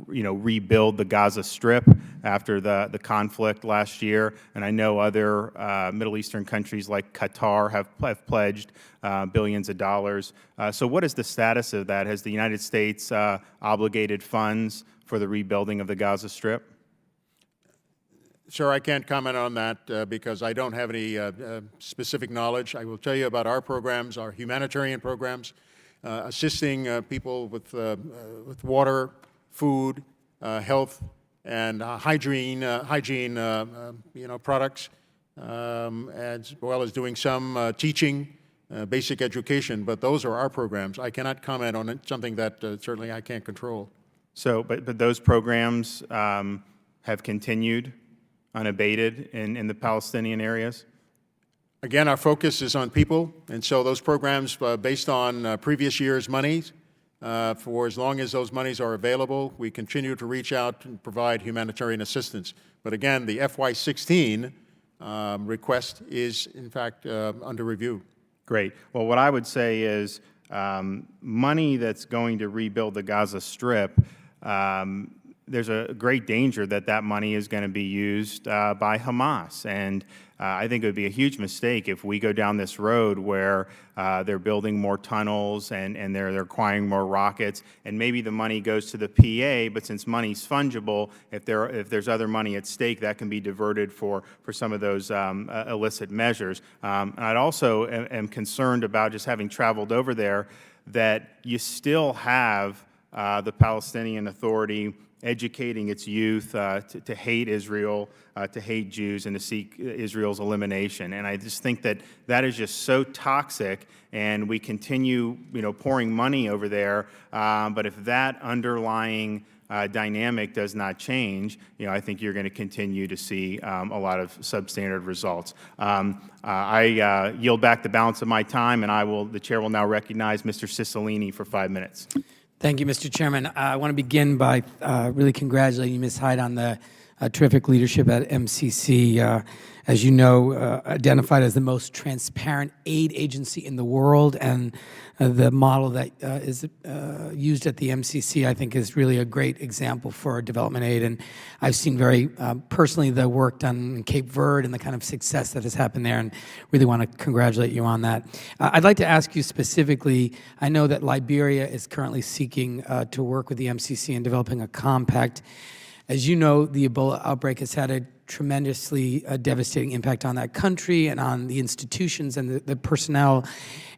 [SPEAKER 14] rebuild the Gaza Strip after the conflict last year, and I know other Middle Eastern countries like Qatar have pledged billions of dollars. So what is the status of that? Has the United States obligated funds for the rebuilding of the Gaza Strip?
[SPEAKER 3] Sir, I can't comment on that because I don't have any specific knowledge. I will tell you about our programs, our humanitarian programs, assisting people with water, food, health, and hygiene products, as well as doing some teaching, basic education. But those are our programs. I cannot comment on something that certainly I can't control.
[SPEAKER 14] So, but those programs have continued unabated in the Palestinian areas?
[SPEAKER 3] Again, our focus is on people, and so those programs based on previous year's monies, for as long as those monies are available, we continue to reach out and provide humanitarian assistance. But again, the FY16 request is, in fact, under review.
[SPEAKER 14] Great. Well, what I would say is money that's going to rebuild the Gaza Strip, there's a great danger that that money is going to be used by Hamas. And I think it would be a huge mistake if we go down this road where they're building more tunnels and they're acquiring more rockets, and maybe the money goes to the PA, but since money's fungible, if there's other money at stake, that can be diverted for some of those illicit measures. And I'd also am concerned about, just having traveled over there, that you still have the Palestinian Authority educating its youth to hate Israel, to hate Jews, and to seek Israel's elimination. And I just think that that is just so toxic, and we continue, pouring money over there. But if that underlying dynamic does not change, I think you're going to continue to see a lot of substandard results. I yield back the balance of my time, and the chair will now recognize Mr. Cicilline for 5 minutes.
[SPEAKER 16] Thank you, Mr. Chairman. I want to begin by really congratulating you, Ms. Hyde, on the terrific leadership at MCC. As you know, identified as the most transparent aid agency in the world, and the model that is used at the MCC, I think, is really a great example for development aid. And I've seen very personally the work done in Cape Verde and the kind of success that has happened there, and really want to congratulate you on that. I'd like to ask you specifically, I know that Liberia is currently seeking to work with the MCC in developing a compact. As you know, the Ebola outbreak has had a tremendously devastating impact on that country and on the institutions and the personnel.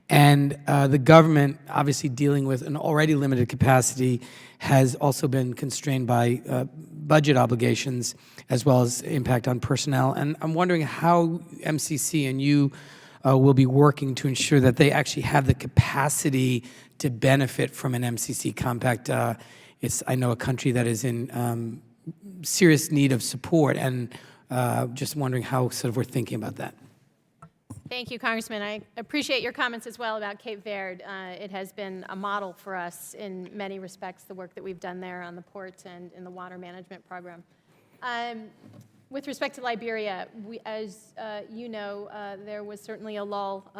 [SPEAKER 16] And the government, obviously dealing with an already limited capacity, has also been constrained by budget obligations as well as impact on personnel. And I'm wondering how MCC and you will be working to ensure that they actually have the capacity to benefit from an MCC compact. It's, I know, a country that is in serious need of support, and just wondering how we're thinking about that.
[SPEAKER 4] Thank you, Congressman. I appreciate your comments as well about Cape Verde. It has been a model for us in many respects, the work that we've done there on the ports and in the water management program. With respect to Liberia, as you know, there was certainly a lull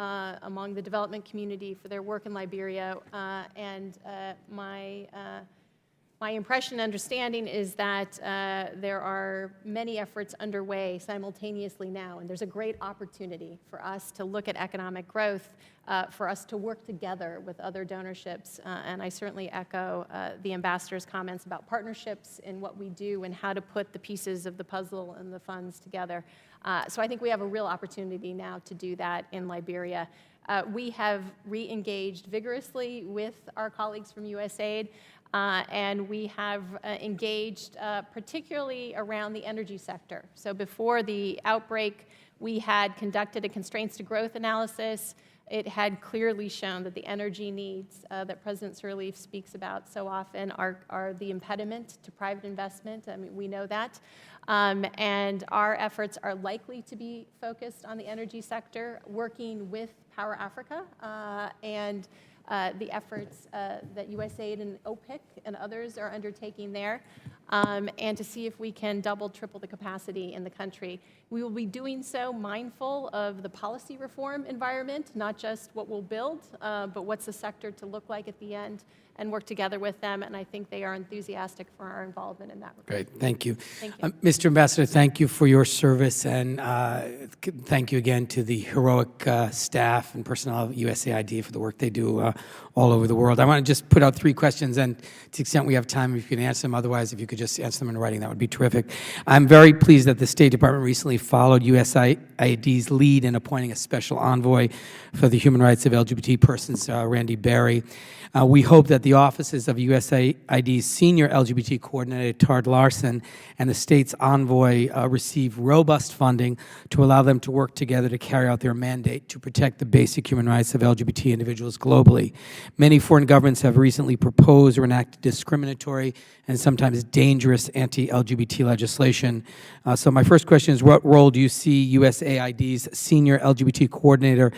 [SPEAKER 4] among the development community for their work in Liberia, and my impression and understanding is that there are many efforts underway simultaneously now, and there's a great opportunity for us to look at economic growth, for us to work together with other donorships, and I certainly echo the ambassador's comments about partnerships in what we do and how to put the pieces of the puzzle and the funds together. So I think we have a real opportunity now to do that in Liberia. We have re-engaged vigorously with our colleagues from USAID, and we have engaged particularly around the energy sector. So before the outbreak, we had conducted a constraints to growth analysis. It had clearly shown that the energy needs that President Sirleaf speaks about so often are the impediment to private investment. I mean, we know that. And our efforts are likely to be focused on the energy sector, working with Power Africa and the efforts that USAID and OPIC and others are undertaking there, and to see if we can double, triple the capacity in the country. We will be doing so mindful of the policy reform environment, not just what we'll build, but what's the sector to look like at the end, and work together with them, and I think they are enthusiastic for our involvement in that regard.
[SPEAKER 16] Great, thank you.
[SPEAKER 4] Thank you.
[SPEAKER 16] Mr. Ambassador, thank you for your service, and thank you again to the heroic staff and personnel of USAID for the work they do all over the world. I want to just put out 3 questions, and to the extent we have time, if you can answer them. Otherwise, if you could just answer them in writing, that would be terrific. I'm very pleased that the State Department recently followed USAID's lead in appointing a special envoy for the human rights of LGBT persons, Randy Berry. We hope that the offices of USAID's senior LGBT coordinator, Tard Larson, and the state's envoy receive robust funding to allow them to work together to carry out their mandate to protect the basic human rights of LGBT individuals globally. Many foreign governments have recently proposed or enacted discriminatory and sometimes dangerous anti-LGBT legislation. So my first question is, what role do you see USAID's senior LGBT coordinator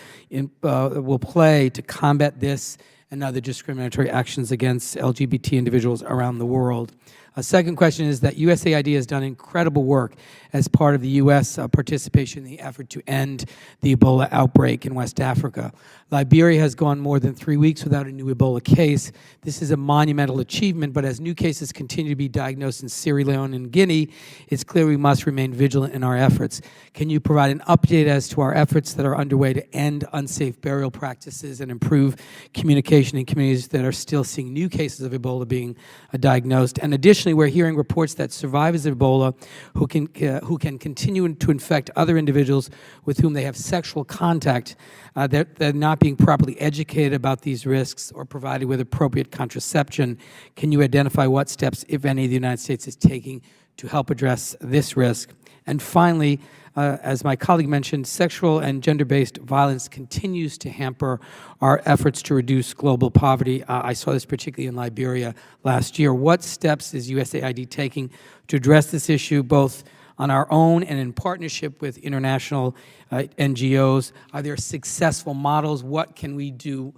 [SPEAKER 16] will play to combat this and other discriminatory actions against LGBT individuals around the world? A second question is that USAID has done incredible work as part of the U.S. Participation in the effort to end the Ebola outbreak in West Africa. Liberia has gone more than 3 weeks without a new Ebola case. This is a monumental achievement, but as new cases continue to be diagnosed in Sierra Leone and Guinea, it's clear we must remain vigilant in our efforts. Can you provide an update as to our efforts that are underway to end unsafe burial practices and improve communication in communities that are still seeing new cases of Ebola being diagnosed? And additionally, we're hearing reports that survivors of Ebola who can continue to infect other individuals with whom they have sexual contact, they're not being properly educated about these risks or provided with appropriate contraception. Can you identify what steps, if any, the United States is taking to help address this risk? And finally, as my colleague mentioned, sexual and gender-based violence continues to hamper our efforts to reduce global poverty. I saw this particularly in Liberia last year. What steps is USAID taking to address this issue, both on our own and in partnership with international NGOs? Are there successful models? What can we do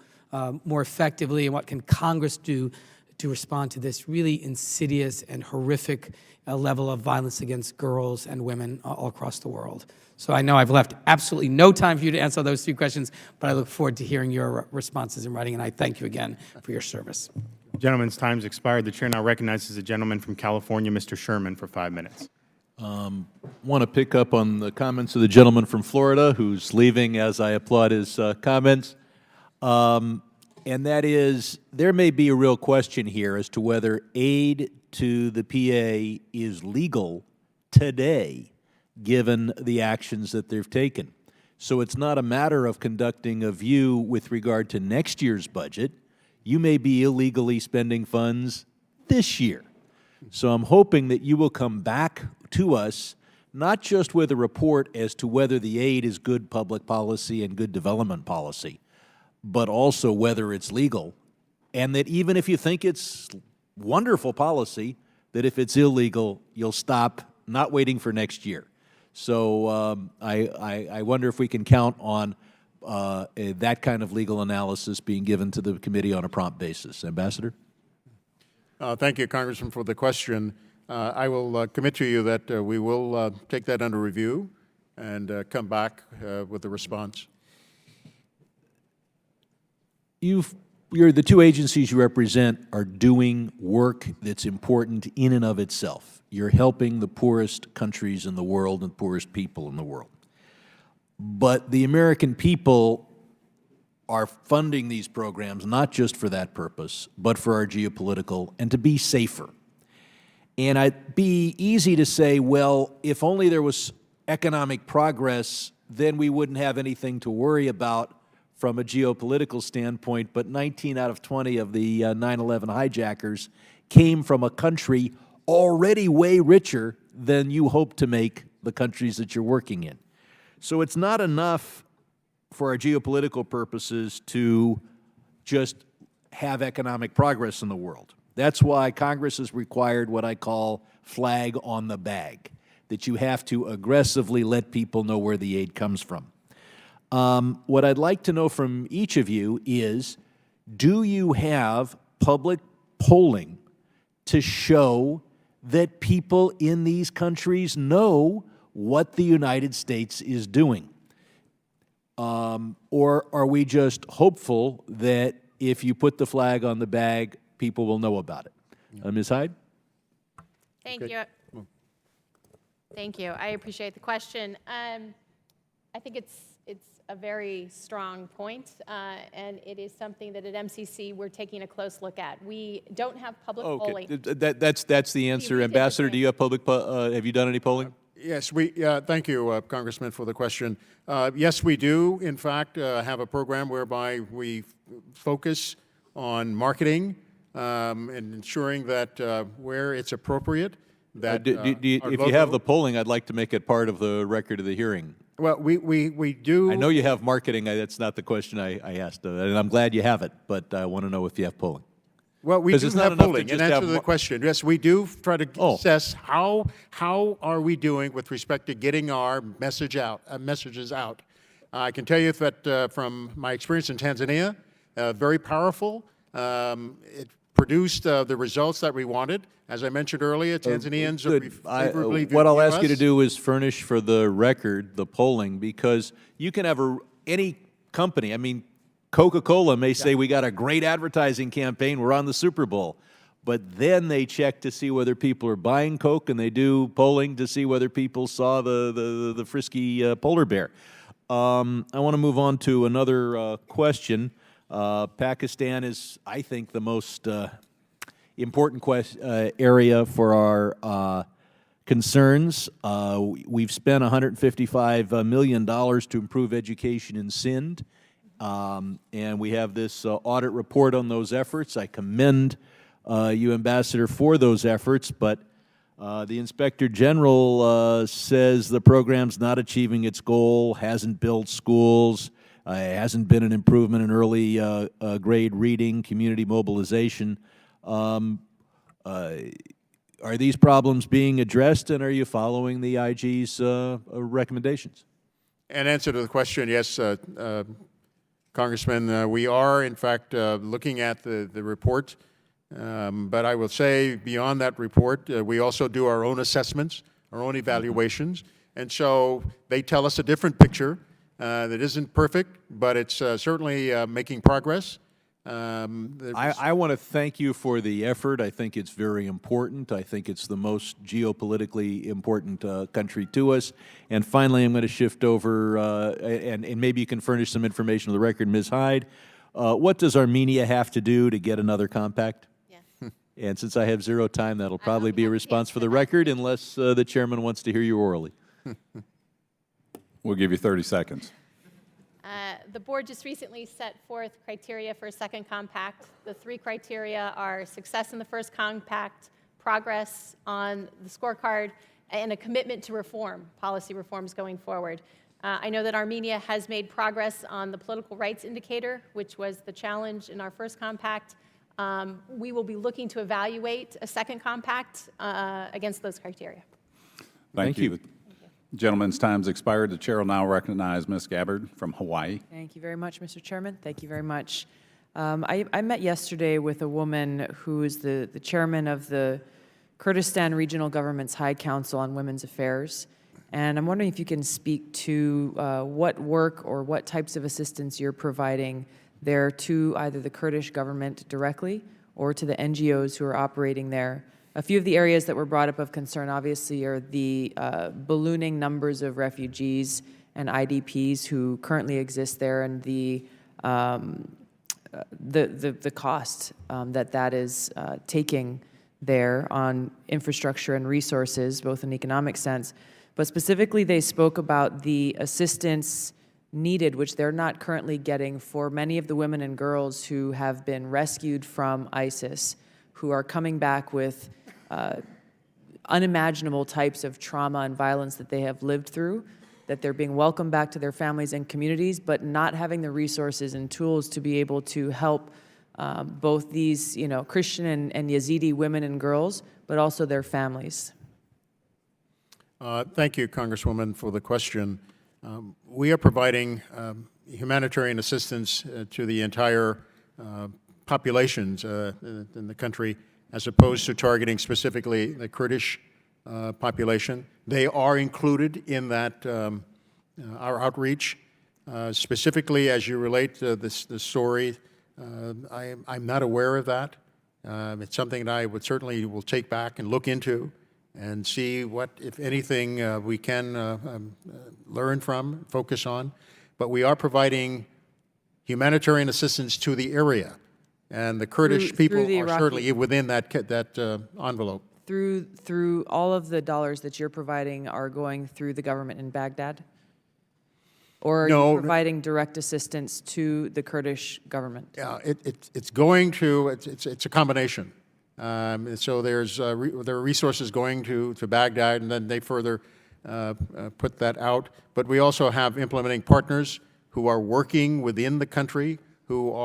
[SPEAKER 16] more effectively, and what can Congress do to respond to this really insidious and horrific level of violence against girls and women all across the world? So I know I've left absolutely no time for you to answer those 3 questions, but I look forward to hearing your responses in writing, and I thank you again for your service.
[SPEAKER 14] Gentleman's time's expired. The chair now recognizes the gentleman from California, Mr. Sherman, for 5 minutes.
[SPEAKER 17] Want to pick up on the comments of the gentleman from Florida who's leaving as I applaud his comments. And that is, there may be a real question here as to whether aid to the PA is legal today, given the actions that they've taken. So it's not a matter of conducting a view with regard to next year's budget. You may be illegally spending funds this year. So I'm hoping that you will come back to us, not just with a report as to whether the aid is good public policy and good development policy, but also whether it's legal, and that even if you think it's wonderful policy, that if it's illegal, you'll stop, not waiting for next year. So I wonder if we can count on that kind of legal analysis being given to the committee on a prompt basis. Ambassador?
[SPEAKER 3] Thank you, Congressman, for the question. I will commit to you that we will take that under review and come back with a response.
[SPEAKER 17] The two agencies you represent are doing work that's important in and of itself. You're helping the poorest countries in the world and the poorest people in the world. But the American people are funding these programs not just for that purpose, but for our geopolitical and to be safer. And it'd be easy to say, well, if only there was economic progress, then we wouldn't have anything to worry about from a geopolitical standpoint, but 19 out of 20 of the 9/11 hijackers came from a country already way richer than you hope to make the countries that you're working in. So it's not enough for our geopolitical purposes to just have economic progress in the world. That's why Congress has required what I call flag on the bag, that you have to aggressively let people know where the aid comes from. What I'd like to know from each of you is, do you have public polling to show that people in these countries know what the United States is doing? Or are we just hopeful that if you put the flag on the bag, people will know about it? Ms. Hyde?
[SPEAKER 4] Thank you. Thank you. I appreciate the question. I think it's a very strong point, and it is something that at MCC we're taking a close look at. We don't have public polling.
[SPEAKER 17] That's the answer. Ambassador, do you have public? Have you done any polling?
[SPEAKER 3] Yes, thank you, Congrensman, for the question. Yes, we do, in fact, have a program whereby we focus on marketing and ensuring that where it's appropriate, that
[SPEAKER 17] if you have the polling, I'd like to make it part of the record of the hearing.
[SPEAKER 3] Well, we do.
[SPEAKER 17] I know you have marketing. That's not the question I asked, and I'm glad you have it, but I want to know if you have polling.
[SPEAKER 3] Well, we do have polling. In answer to the question, yes, we do try to assess how are we doing with respect to getting our messages out. I can tell you that from my experience in Tanzania, very powerful. It produced the results that we wanted. As I mentioned earlier, Tanzanians are favorably viewed.
[SPEAKER 17] What I'll ask you to do is furnish for the record the polling, because you can have any company. I mean, Coca-Cola may say we got a great advertising campaign, we're on the Super Bowl, but then they check to see whether people are buying Coke, and they do polling to see whether people saw the frisky polar bear. I want to move on to another question. Pakistan is, I think, the most important area for our concerns. We've spent $155 million to improve education in Sindh. And we have this audit report on those efforts. I commend you, Ambassador, for those efforts, but the Inspector General says the program's not achieving its goal, hasn't built schools, hasn't been an improvement in early grade reading, community mobilization. Are these problems being addressed, and are you following the IG's recommendations?
[SPEAKER 3] In answer to the question, yes, Congressman, we are, in fact, looking at the report, but I will say beyond that report, we also do our own assessments, our own evaluations, and so they tell us a different picture that isn't perfect, but it's certainly making progress.
[SPEAKER 17] I want to thank you for the effort. I think it's very important. I think it's the most geopolitically important country to us. And finally, I'm going to shift over, and maybe you can furnish some information to the record, Ms. Hyde. What does Armenia have to do to get another compact? Yes. And since I have zero time, that'll probably be a response for the record, unless the chairman wants to hear you orally.
[SPEAKER 11] We'll give you 30 seconds.
[SPEAKER 4] The board just recently set forth criteria for a second compact. The three criteria are success in the first compact, progress on the scorecard, and a commitment to reform, policy reforms going forward. I know that Armenia has made progress on the political rights indicator, which was the challenge in our first compact. We will be looking to evaluate a second compact against those criteria.
[SPEAKER 11] Thank you. Gentlemen's time's expired. The chair will now recognize Ms. Gabbard from Hawaii.
[SPEAKER 18] Thank you very much, Mr. Chairman. Thank you very much. I met yesterday with a woman who is the chairman of the Kurdistan Regional Government's High Council on Women's Affairs. And I'm wondering if you can speak to what work or what types of assistance you're providing there to either the Kurdish government directly or to the NGOs who are operating there. A few of the areas that were brought up of concern, obviously, are the ballooning numbers of refugees and IDPs who currently exist there, and the cost that is taking there on infrastructure and resources, both in economic sense. But specifically, they spoke about the assistance needed, which they're not currently getting, for many of the women and girls who have been rescued from ISIS, who are coming back with unimaginable types of trauma and violence that they have lived through, that they're being welcomed back to their families and communities, but not having the resources and tools to be able to help both these, Christian and Yazidi women and girls, but also their families.
[SPEAKER 3] Thank you, Congresswoman, for the question. We are providing humanitarian assistance to the entire populations in the country, as opposed to targeting specifically the Kurdish population. They are included in that, our outreach. Specifically, as you relate to this story, I'm not aware of that. It's something that I would certainly will take back and look into and see what, if anything, we can learn from, focus on. But we are providing humanitarian assistance to the area, and the Kurdish people are certainly within that envelope.
[SPEAKER 18] Through all of the dollars that you're providing are going through the government in Baghdad? Or are you providing direct assistance to the Kurdish government?
[SPEAKER 3] Yeah, it's going to, it's a combination. So there are resources going to Baghdad, and then they further put that out. But we also have implementing partners who are working within the country, who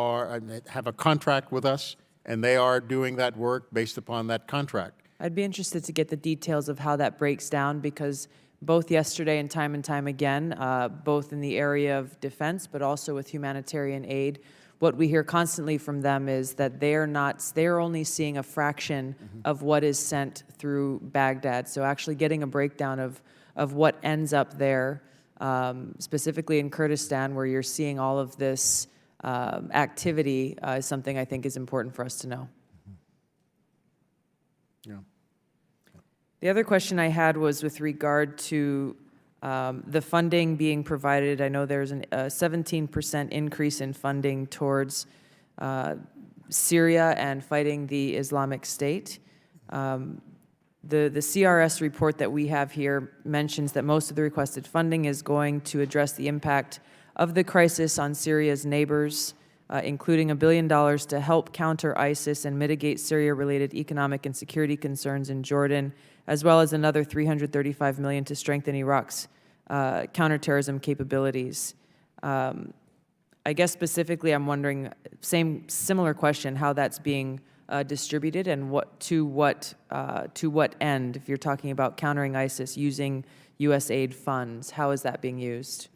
[SPEAKER 3] have a contract with us, and they are doing that work based upon that contract.
[SPEAKER 18] I'd be interested to get the details of how that breaks down, because both yesterday and time again, both in the area of defense, but also with humanitarian aid, what we hear constantly from them is that they're only seeing a fraction of what is sent through Baghdad. So actually getting a breakdown of what ends up there, specifically in Kurdistan, where you're seeing all of this activity, is something I think is important for us to know.
[SPEAKER 3] Yeah.
[SPEAKER 18] The other question I had was with regard to the funding being provided. I know there's a 17% increase in funding towards Syria and fighting the Islamic State. The CRS report that we have here mentions that most of the requested funding is going to address the impact of the crisis on Syria's neighbors, including $1 billion to help counter ISIS and mitigate Syria-related economic and security concerns in Jordan, as well as another $335 million to strengthen Iraq's counterterrorism capabilities. I guess specifically, I'm wondering, similar question, how that's being distributed and to what end? If you're talking about countering ISIS using U.S. aid funds, how is that being used?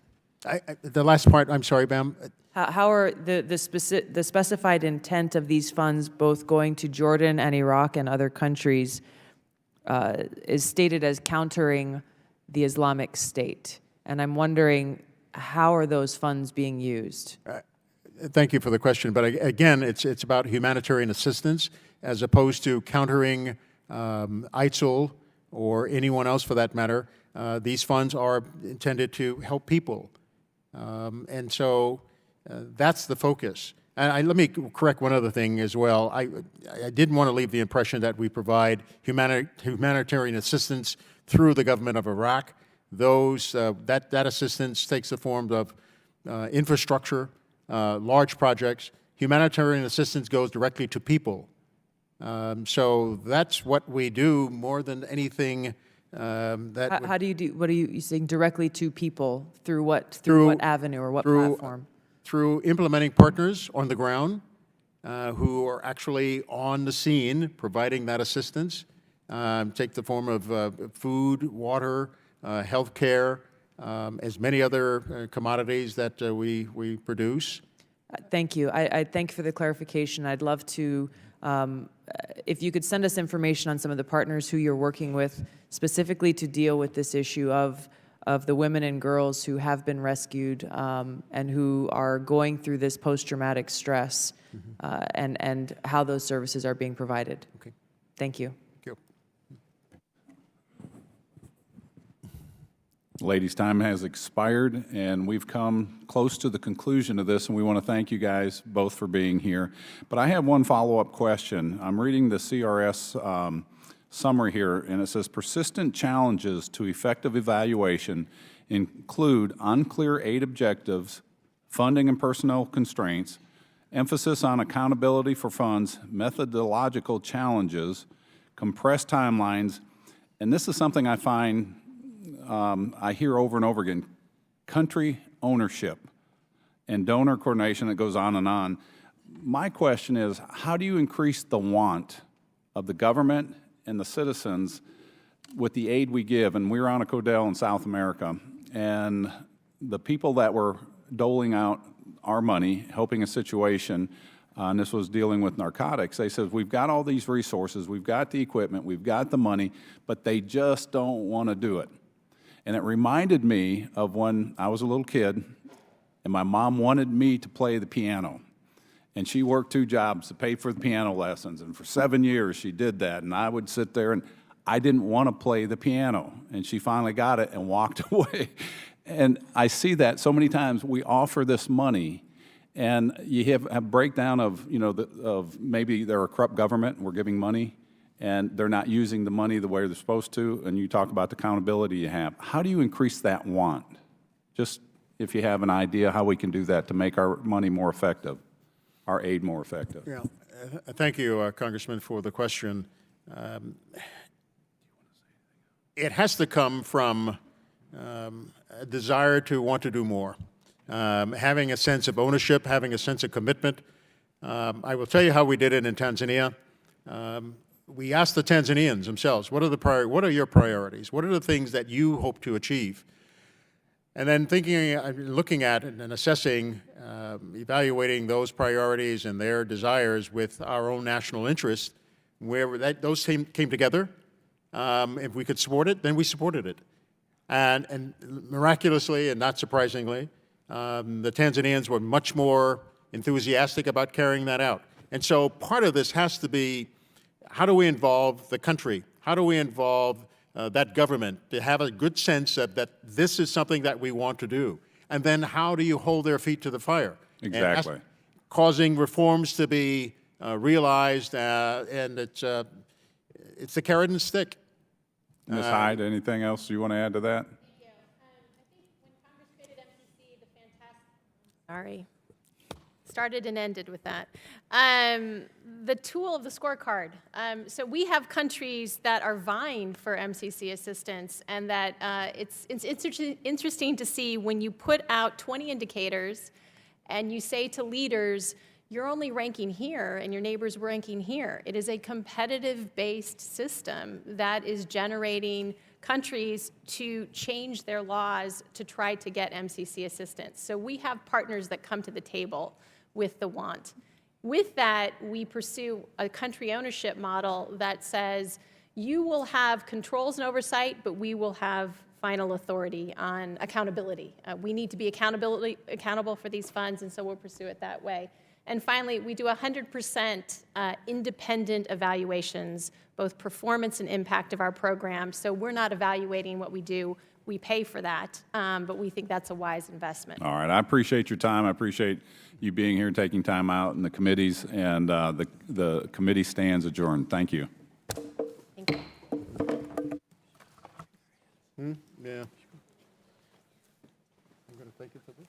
[SPEAKER 3] The last part, I'm sorry, ma'am.
[SPEAKER 18] How are the specified intent of these funds, both going to Jordan and Iraq and other countries, is stated as countering the Islamic State? And I'm wondering, how are those funds being used?
[SPEAKER 3] Thank you for the question. But again, it's about humanitarian assistance as opposed to countering ISIL or anyone else for that matter. These funds are intended to help people. And so that's the focus. And let me correct one other thing as well. I didn't want to leave the impression that we provide humanitarian assistance through the government of Iraq. That assistance takes the form of infrastructure, large projects. Humanitarian assistance goes directly to people. So that's what we do more than anything.
[SPEAKER 18] How do you do? What are you saying? Directly to people through what avenue or what platform?
[SPEAKER 3] Through implementing partners on the ground who are actually on the scene providing that assistance. Take the form of food, water, health care, as many other commodities that we produce.
[SPEAKER 18] Thank you. I thank you for the clarification. I'd love to If you could send us information on some of the partners who you're working with specifically to deal with this issue of the women and girls who have been rescued and who are going through this post-traumatic stress, and how those services are being provided.
[SPEAKER 3] Okay.
[SPEAKER 18] Thank you.
[SPEAKER 11] Ladies, time has expired, and we've come close to the conclusion of this, and we want to thank you guys both for being here. But I have one follow-up question. I'm reading the CRS summary here, and it says, persistent challenges to effective evaluation include unclear aid objectives, funding and personnel constraints, emphasis on accountability for funds, methodological challenges, compressed timelines, and this is something I find I hear over and over again, country ownership and donor coordination that goes on and on. My question is, how do you increase the want of the government and the citizens with the aid we give? And we were on a Codell in South America, and the people that were doling out our money, helping a situation, and this was dealing with narcotics, they said, we've got all these resources, we've got the equipment, we've got the money, but they just don't want to do it. And it reminded me of when I was a little kid and my mom wanted me to play the piano. And she worked 2 jobs to pay for the piano lessons. And for 7 years she did that. And I would sit there and I didn't want to play the piano. And she finally got it and walked away. And I see that so many times. We offer this money and you have a breakdown of, of maybe they're a corrupt government and we're giving money, and they're not using the money the way they're supposed to, and you talk about the accountability you have. How do you increase that want? Just if you have an idea how we can do that to make our money more effective, our aid more effective.
[SPEAKER 3] Yeah. Thank you, Congressman, for the question. It has to come from a desire to want to do more, having a sense of ownership, having a sense of commitment. I will tell you how we did it in Tanzania. We asked the Tanzanians themselves, what are your priorities? What are the things that you hope to achieve? And then looking at and assessing, evaluating those priorities and their desires with our own national interests, where those came together. If we could support it, then we supported it. And miraculously and not surprisingly, the Tanzanians were much more enthusiastic about carrying that out. And so part of this has to be, how do we involve the country? How do we involve that government to have a good sense of that this is something that we want to do? And then how do you hold their feet to the fire?
[SPEAKER 11] Exactly.
[SPEAKER 3] Causing reforms to be realized, and it's the carrot and stick.
[SPEAKER 11] Ms. Hyde, anything else you want to add to that?
[SPEAKER 4] Thank you. I think when Congress created MCC, the fantastic, started and ended with that. The tool of the scorecard. So we have countries that are vying for MCC assistance, and that it's interesting to see when you put out 20 indicators and you say to leaders, you're only ranking here and your neighbor's ranking here. It is a competitive-based system that is generating countries to change their laws to try to get MCC assistance. So we have partners that come to the table with the want. With that, we pursue a country ownership model that says you will have controls and oversight, but we will have final authority on accountability. We need to be accountable for these funds, and so we'll pursue it that way. And finally, we do 100% independent evaluations, both performance and impact of our program. So we're not evaluating what we do. We pay for that, but we think that's a wise investment.
[SPEAKER 11] All right. I appreciate your time. I appreciate you being here, taking time out in the committees, and the committee stands adjourned. Thank you.
[SPEAKER 4] Thank you.
[SPEAKER 3] Yeah. I'm going to take it to this.